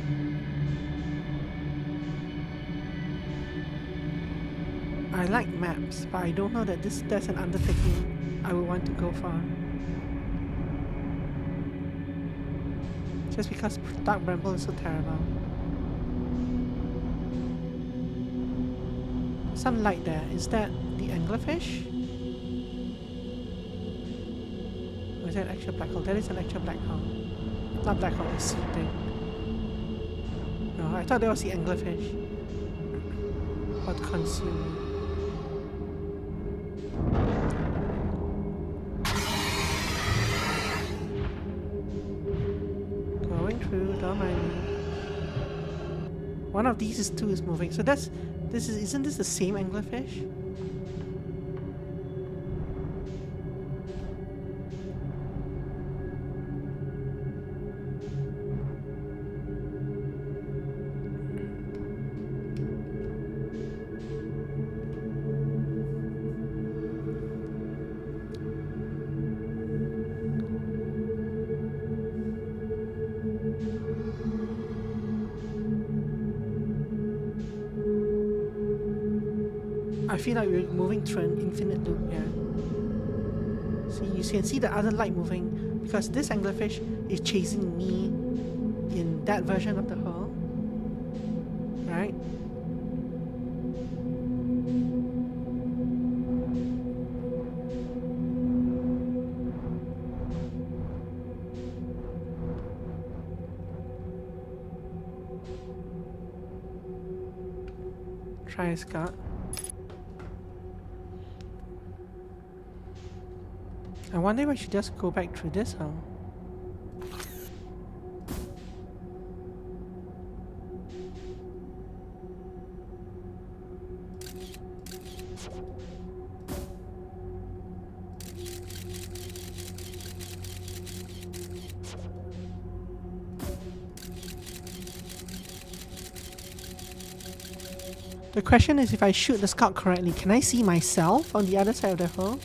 Speaker 1: I like maps, but I don't know that that's an undertaking I would want to go for. Just because Dark Bramble is so terrible. Some light there. Is that the anglerfish? Or is that an actual black hole? That is an actual black hole. Not black hole, it's sea thing. No, I thought that was the anglerfish. What consume? Going through, don't mind me. One of these is moving, so isn't this the same anglerfish? I feel like we're moving through an infinite loop here. See, you can see the other light moving because this anglerfish is chasing me in that version of the hole, right? Try Scott. I wonder if I should just go back through this hole. The question is, if I shoot the scout correctly, can I see myself on the other side of the hole?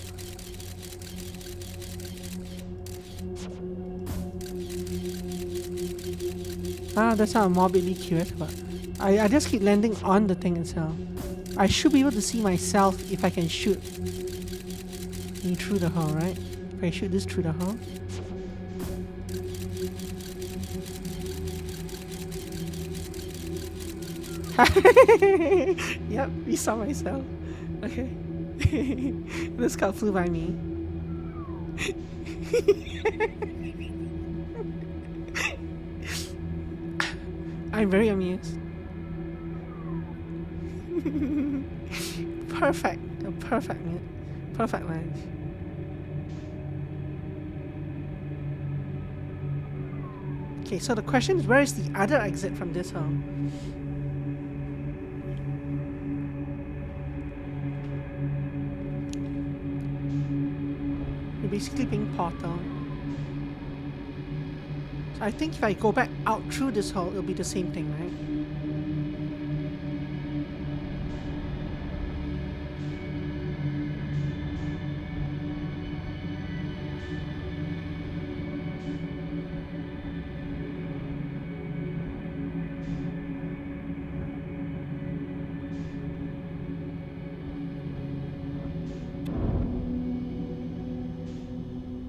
Speaker 1: That's what I'm morbidly curious about. I just keep landing on the thing itself. I should be able to see myself if I can shoot me through the hole, right? If I shoot this through the hole. Yep, we saw myself. Okay. The scout flew by me. I'm very amused. Perfect. A perfect lunch. Okay, so the question is, where is the other exit from this hole? You're basically being portal. So I think if I go back out through this hole, it'll be the same thing, right?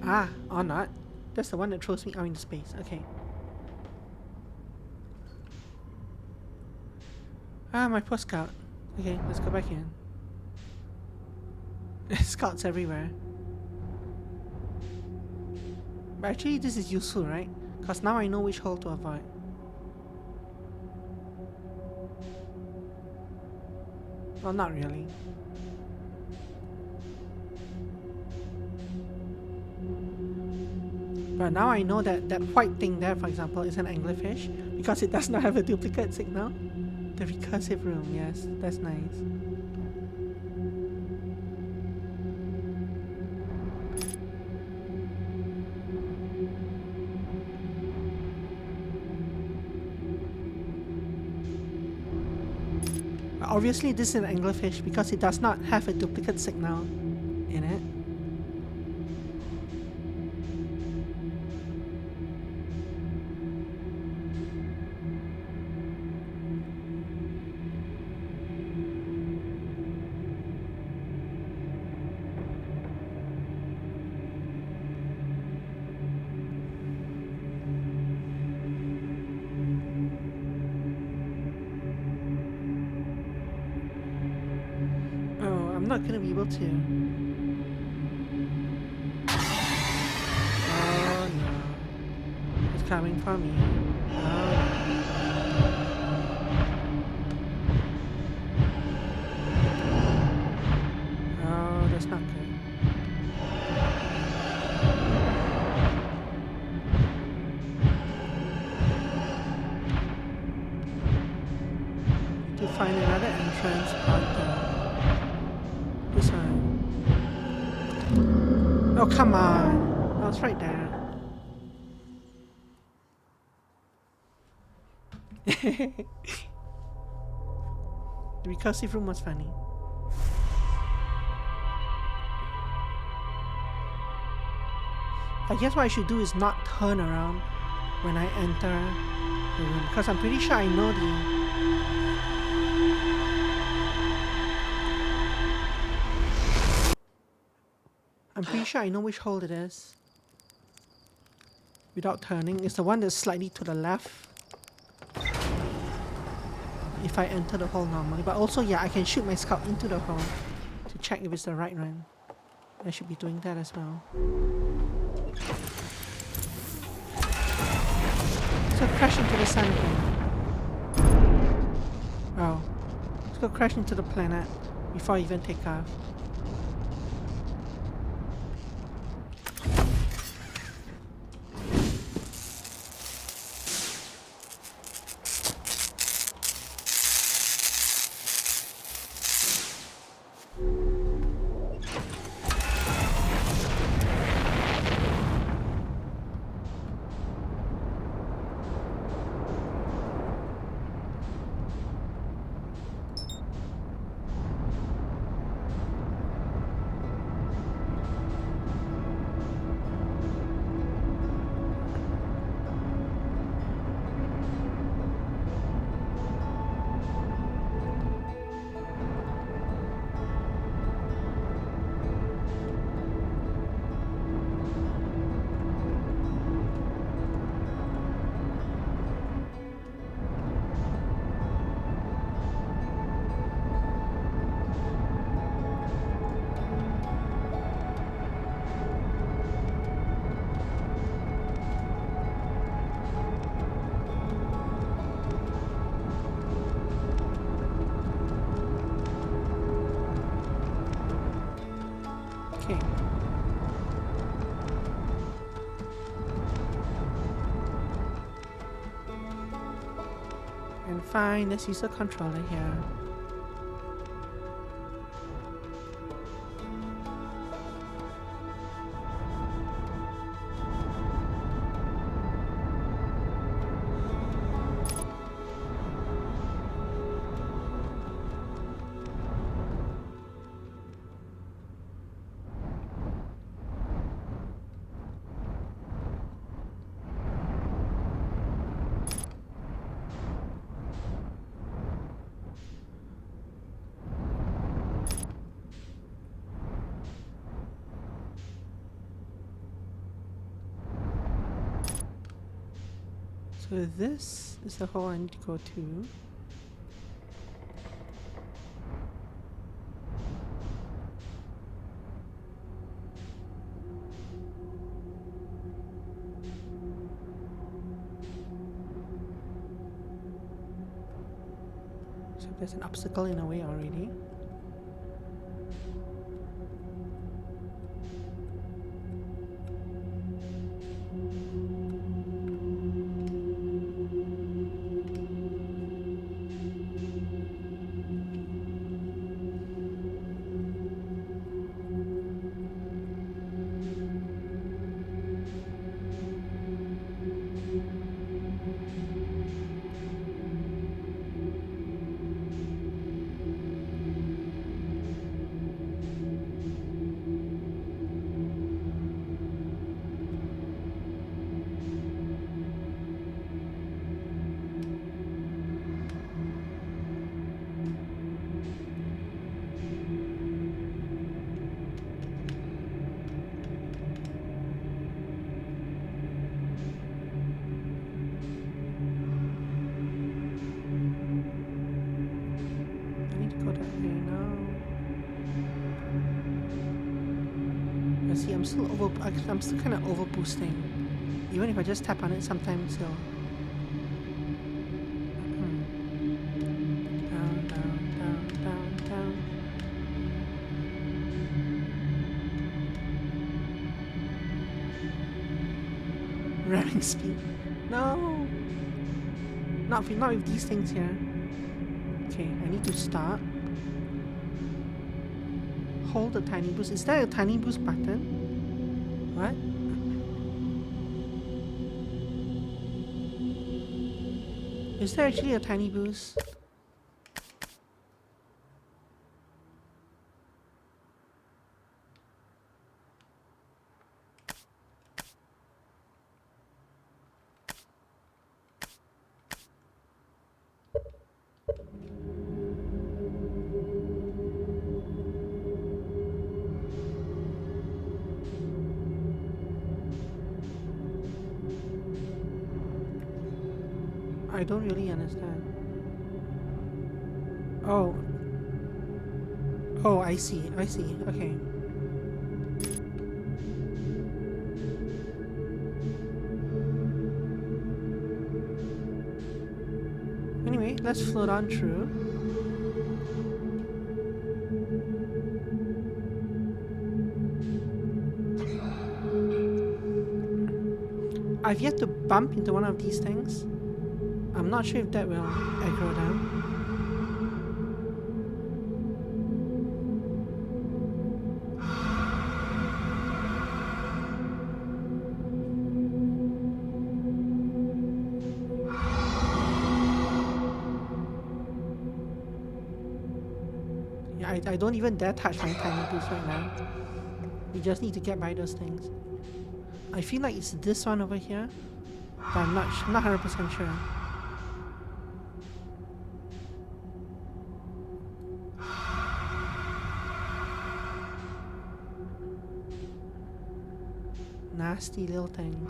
Speaker 1: Ah, or not. That's the one that throws me out into space. Okay. Ah, my poor scout. Okay, let's go back in. Scouts everywhere. But actually this is useful, right? Because now I know which hole to avoid. Well, not really. But now I know that that white thing there, for example, is an anglerfish because it does not have a duplicate signal. The recursive room, yes, that's nice. But obviously this is an anglerfish because it does not have a duplicate signal in it. I'm not gonna be able to. Oh no. It's coming for me. Oh, that's not good. To find another entrance on this one. Oh, come on. I was right there. The recursive room was funny. I guess what I should do is not turn around when I enter the room, because I'm pretty sure I know which hole it is. Without turning, it's the one that's slightly to the left. If I enter the hole normally, but also yeah, I can shoot my scout into the hole to check if it's the right one. I should be doing that as well. So crash into the sun again. Oh, let's go crash into the planet before I even take off. Okay. And fine, let's use the controller here. So this is the hole I need to go to. So there's an obstacle in a way already. I'm still kind of over boosting. Even if I just tap on it, sometimes it'll. Down, down, down, down, down. Ramming speed. No. Not with these things here. Okay, I need to start. Hold the tiny boost. Is there a tiny boost button? What? Is there actually a tiny boost? I don't really understand. Oh. Oh, I see. Okay. Anyway, let's float on through. I've yet to bump into one of these things. I'm not sure if that will aggro them. Yeah, I don't even dare touch my tiny boots right now. We just need to get by those things. I feel like it's this one over here, but I'm not 100% sure. Nasty little thing.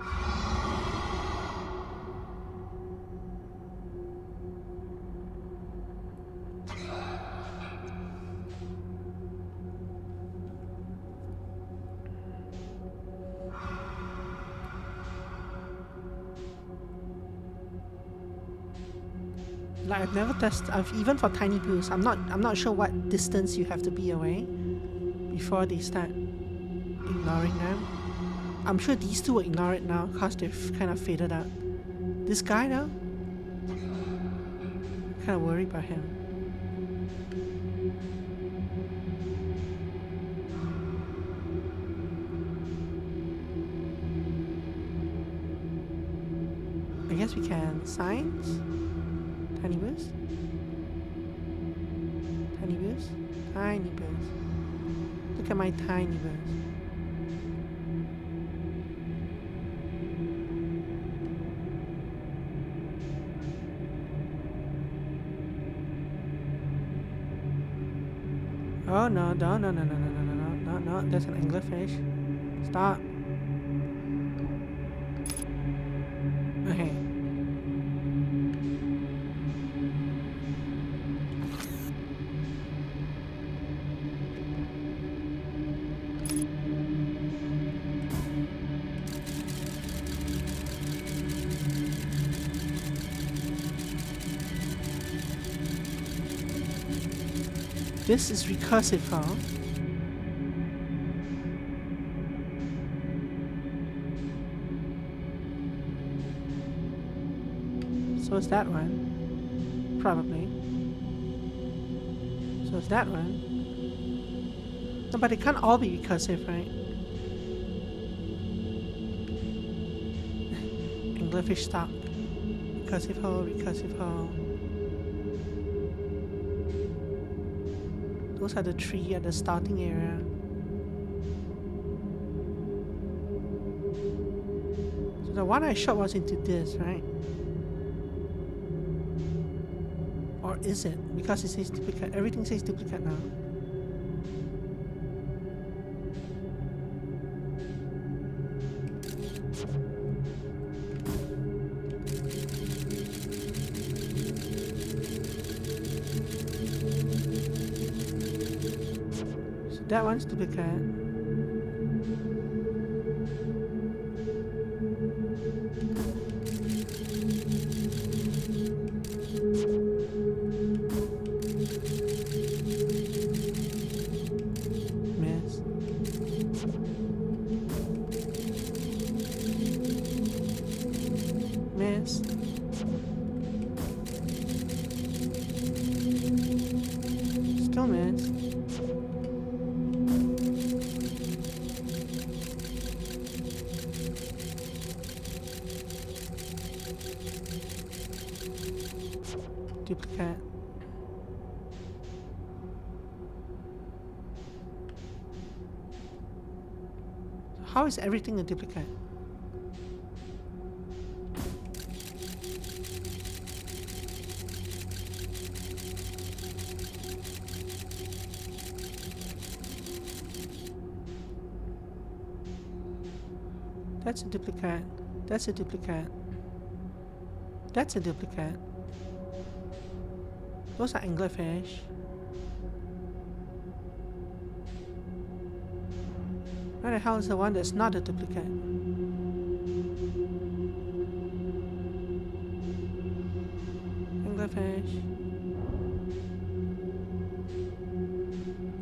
Speaker 1: Like I've never tested. Even for tiny boosts, I'm not sure what distance you have to be away before they start ignoring them. I'm sure these two will ignore it now because they've kind of faded out. This guy though, kind of worried about him. I guess we can signs. Tiny boost. Tiny boost. Tiny boost. Look at my tiny boost. Oh no, no, there's an anglerfish. Stop. Okay. This is recursive, huh? So is that one. Probably. So is that one. No, but it can't all be recursive, right? Anglerfish stock. Recursive hole, recursive hole. Those are the three at the starting area. So the one I shot was into this, right? Or is it? Because it says duplicate. Everything says duplicate now. That one's duplicate. know, man. Duplicate. How is everything a duplicate? That's a duplicate. That's a duplicate. That's a duplicate. Those are anglerfish. Where the hell is the one that's not a duplicate? Anglerfish.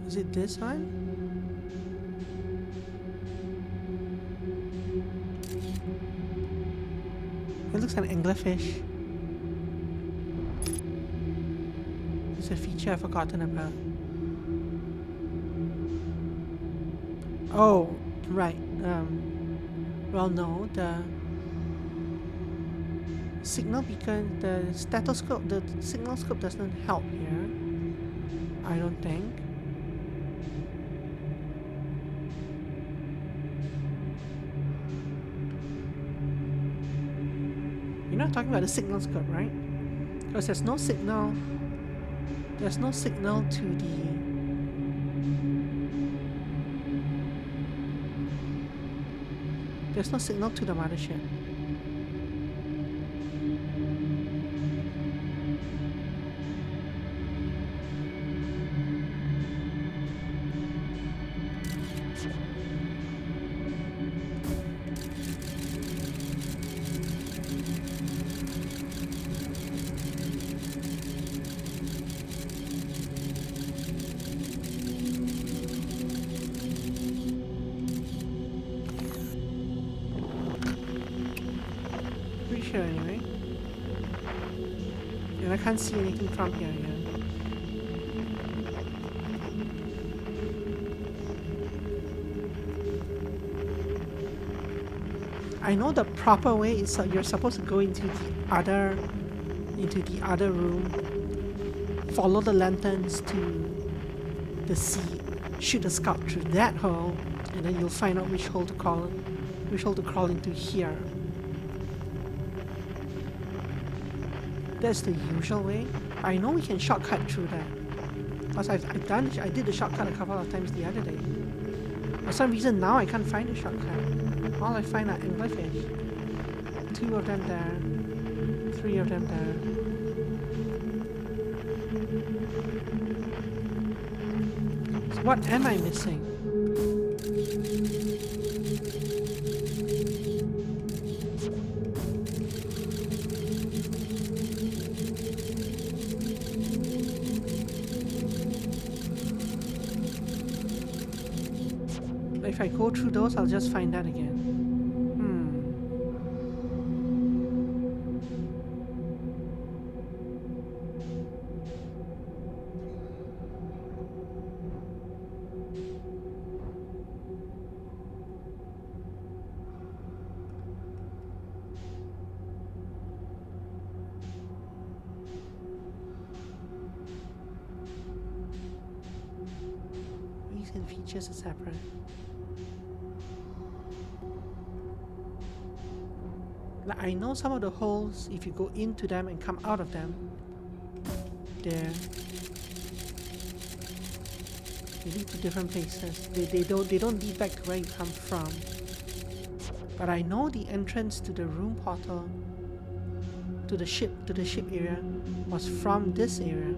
Speaker 1: Is it this one? It looks like an anglerfish. It's a feature I've forgotten about. Oh, right. Well, no, the signal beacon, the stethoscope, the signal scope doesn't help here. I don't think. You're not talking about the signal scope, right? Because there's no signal. There's no signal to the. There's no signal to the mothership. Anyway, and I can't see anything from here yet. I know the proper way is you're supposed to go into the other room, follow the lanterns to the sea, shoot a scout through that hole, and then you'll find out which hole to crawl into here. That's the usual way. I know we can shortcut through that. Because I did the shortcut a couple of times the other day. For some reason now I can't find a shortcut. All I find are anglerfish. 2 of them there. 3 of them there. So what am I missing? If I go through those, I'll just find that again. These and features are separate. Like I know some of the holes, if you go into them and come out of them, they lead to different places. They don't lead back to where you come from. But I know the entrance to the room portal to the ship area was from this area.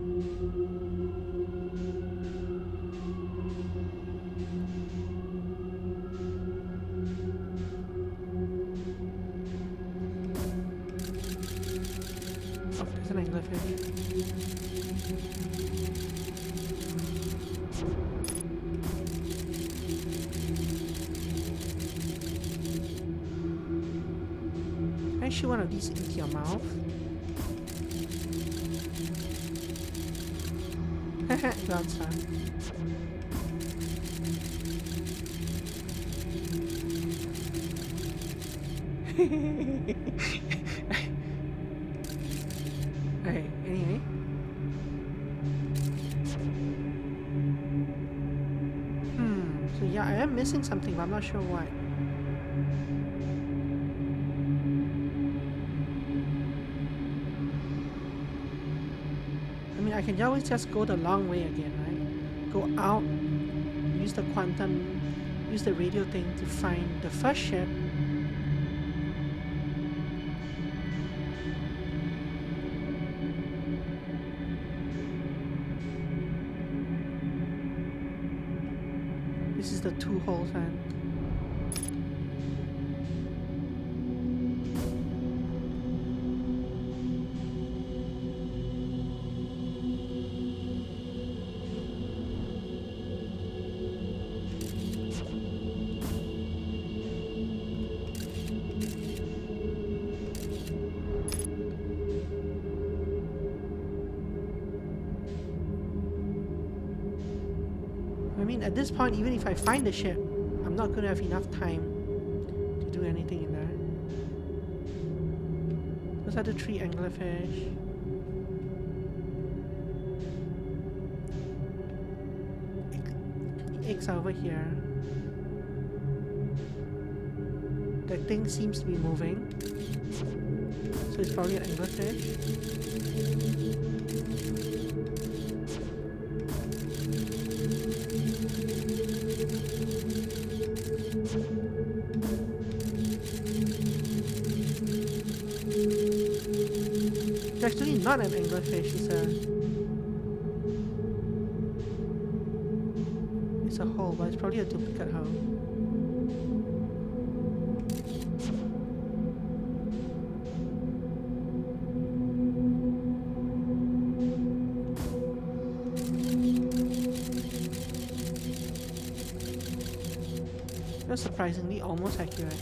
Speaker 1: Can I shoot one of these into your mouth? Ground star. Okay, anyway. So yeah, I am missing something, but I'm not sure what. I mean, I can always just go the long way again, right? Go out, use the quantum, use the radio thing to find the first ship. This is the two-hole fan. I mean, at this point, even if I find the ship, I'm not going to have enough time to do anything in there. Those are the 3 anglerfish. The eggs are over here. The thing seems to be moving. So it's probably an anglerfish. It's actually not an anglerfish, it's a hole, but it's probably a duplicate hole. That's surprisingly almost accurate.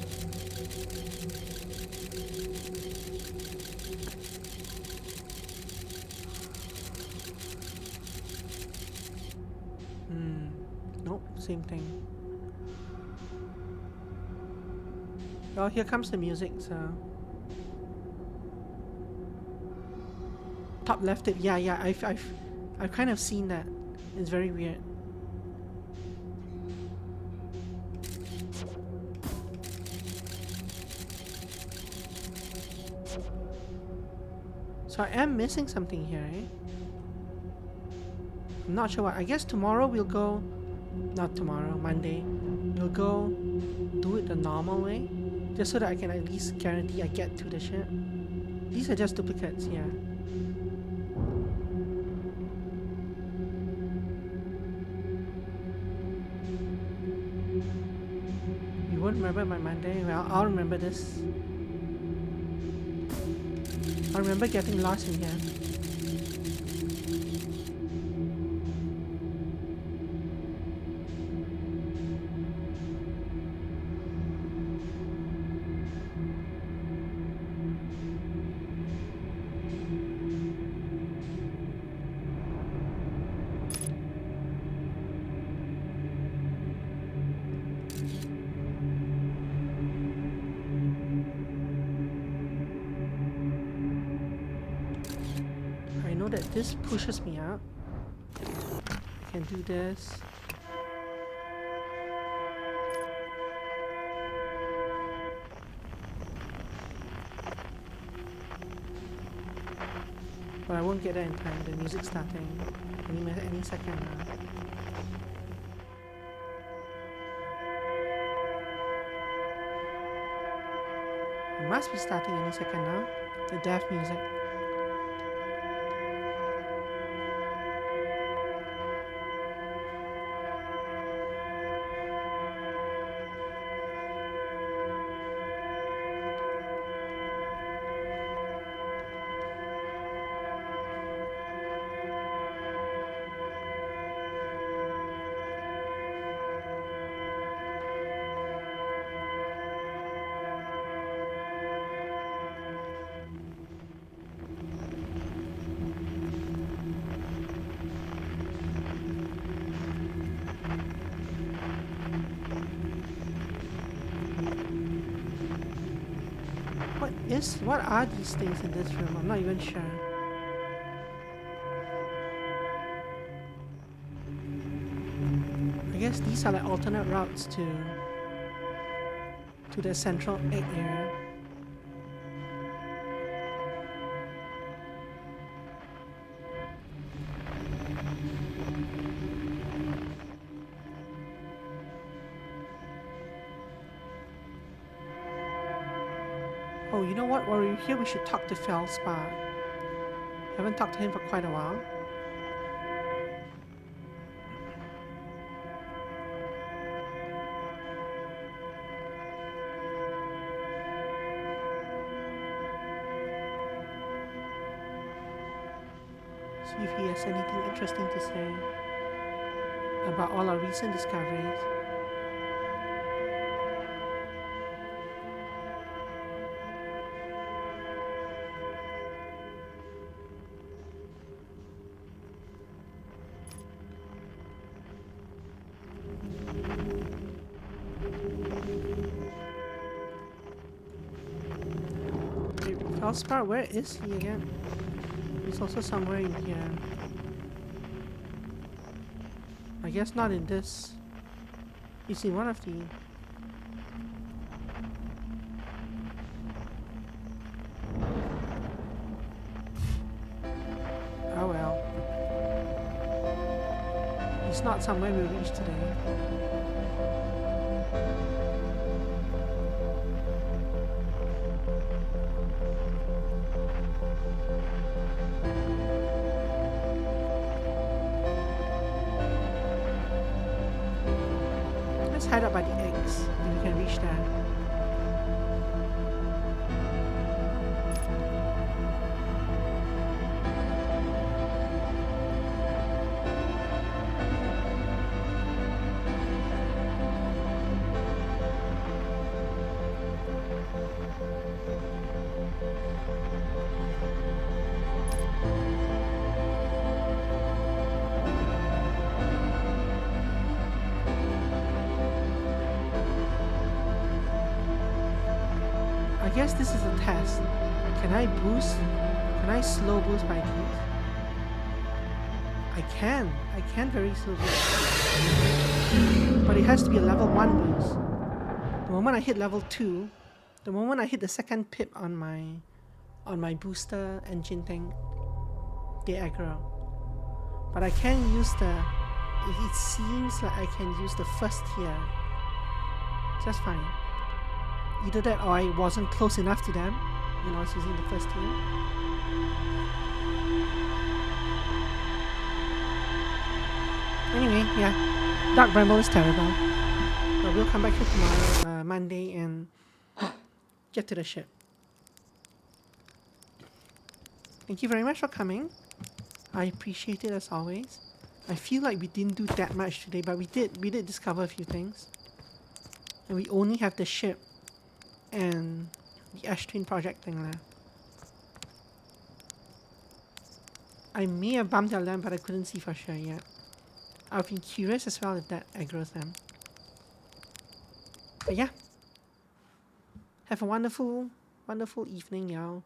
Speaker 1: Nope, same thing. Well, here comes the music, so... Top left it, yeah, I've kind of seen that. It's very weird. So I am missing something here, eh? I'm not sure what. I guess tomorrow we'll go... Not tomorrow, Monday. We'll go do it the normal way. Just so that I can at least guarantee I get to the ship. These are just duplicates, yeah. You won't remember my Monday? Well, I'll remember this. I remember getting lost in here. I know that this pushes me up. I can do this. But I won't get there in time. The music's starting any second now. It must be starting any second now. The death music. What are these things in this room? I'm not even sure. I guess these are like alternate routes to the central egg area. Oh, you know what? While we're here, we should talk to Feldspar. Haven't talked to him for quite a while. See if he has anything interesting to say about all our recent discoveries. Wait, Feldspar, where is he again? He's also somewhere in here. I guess not in this. He's in one of the... Oh well. He's not somewhere we reached today. Let's hide up by the eggs, if we can reach there. I guess this is a test. Can I boost? Can I slow boost my teeth? I can very slow boost. But it has to be a level 1 boost. The moment I hit level 2, the moment I hit the second pip on my booster engine thing, they aggro. But I can use it seems like I can use the first tier just fine. Either that or I wasn't close enough to them when I was using the first tier. Anyway, yeah, Dark Bramble is terrible. But we'll come back here tomorrow, Monday, and get to the ship. Thank you very much for coming. I appreciate it as always. I feel like we didn't do that much today, but we did discover a few things. And we only have the ship and the Ash Twin project thing left. I may have bumped their lamp, but I couldn't see for sure yet. I've been curious as well if that aggroes them. But yeah. Have a wonderful, wonderful evening, y'all.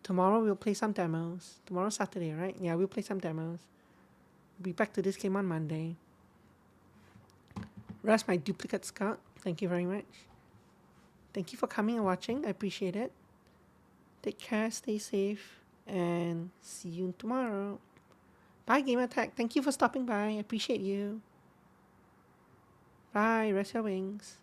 Speaker 1: Tomorrow we'll play some demos. Tomorrow's Saturday, right? Yeah, we'll play some demos. We'll be back to this game on Monday. Rest my duplicate scout. Thank you very much. Thank you for coming and watching. I appreciate it. Take care, stay safe, and see you tomorrow. Bye, Gamertag. Thank you for stopping by. I appreciate you. Bye. Rest your wings.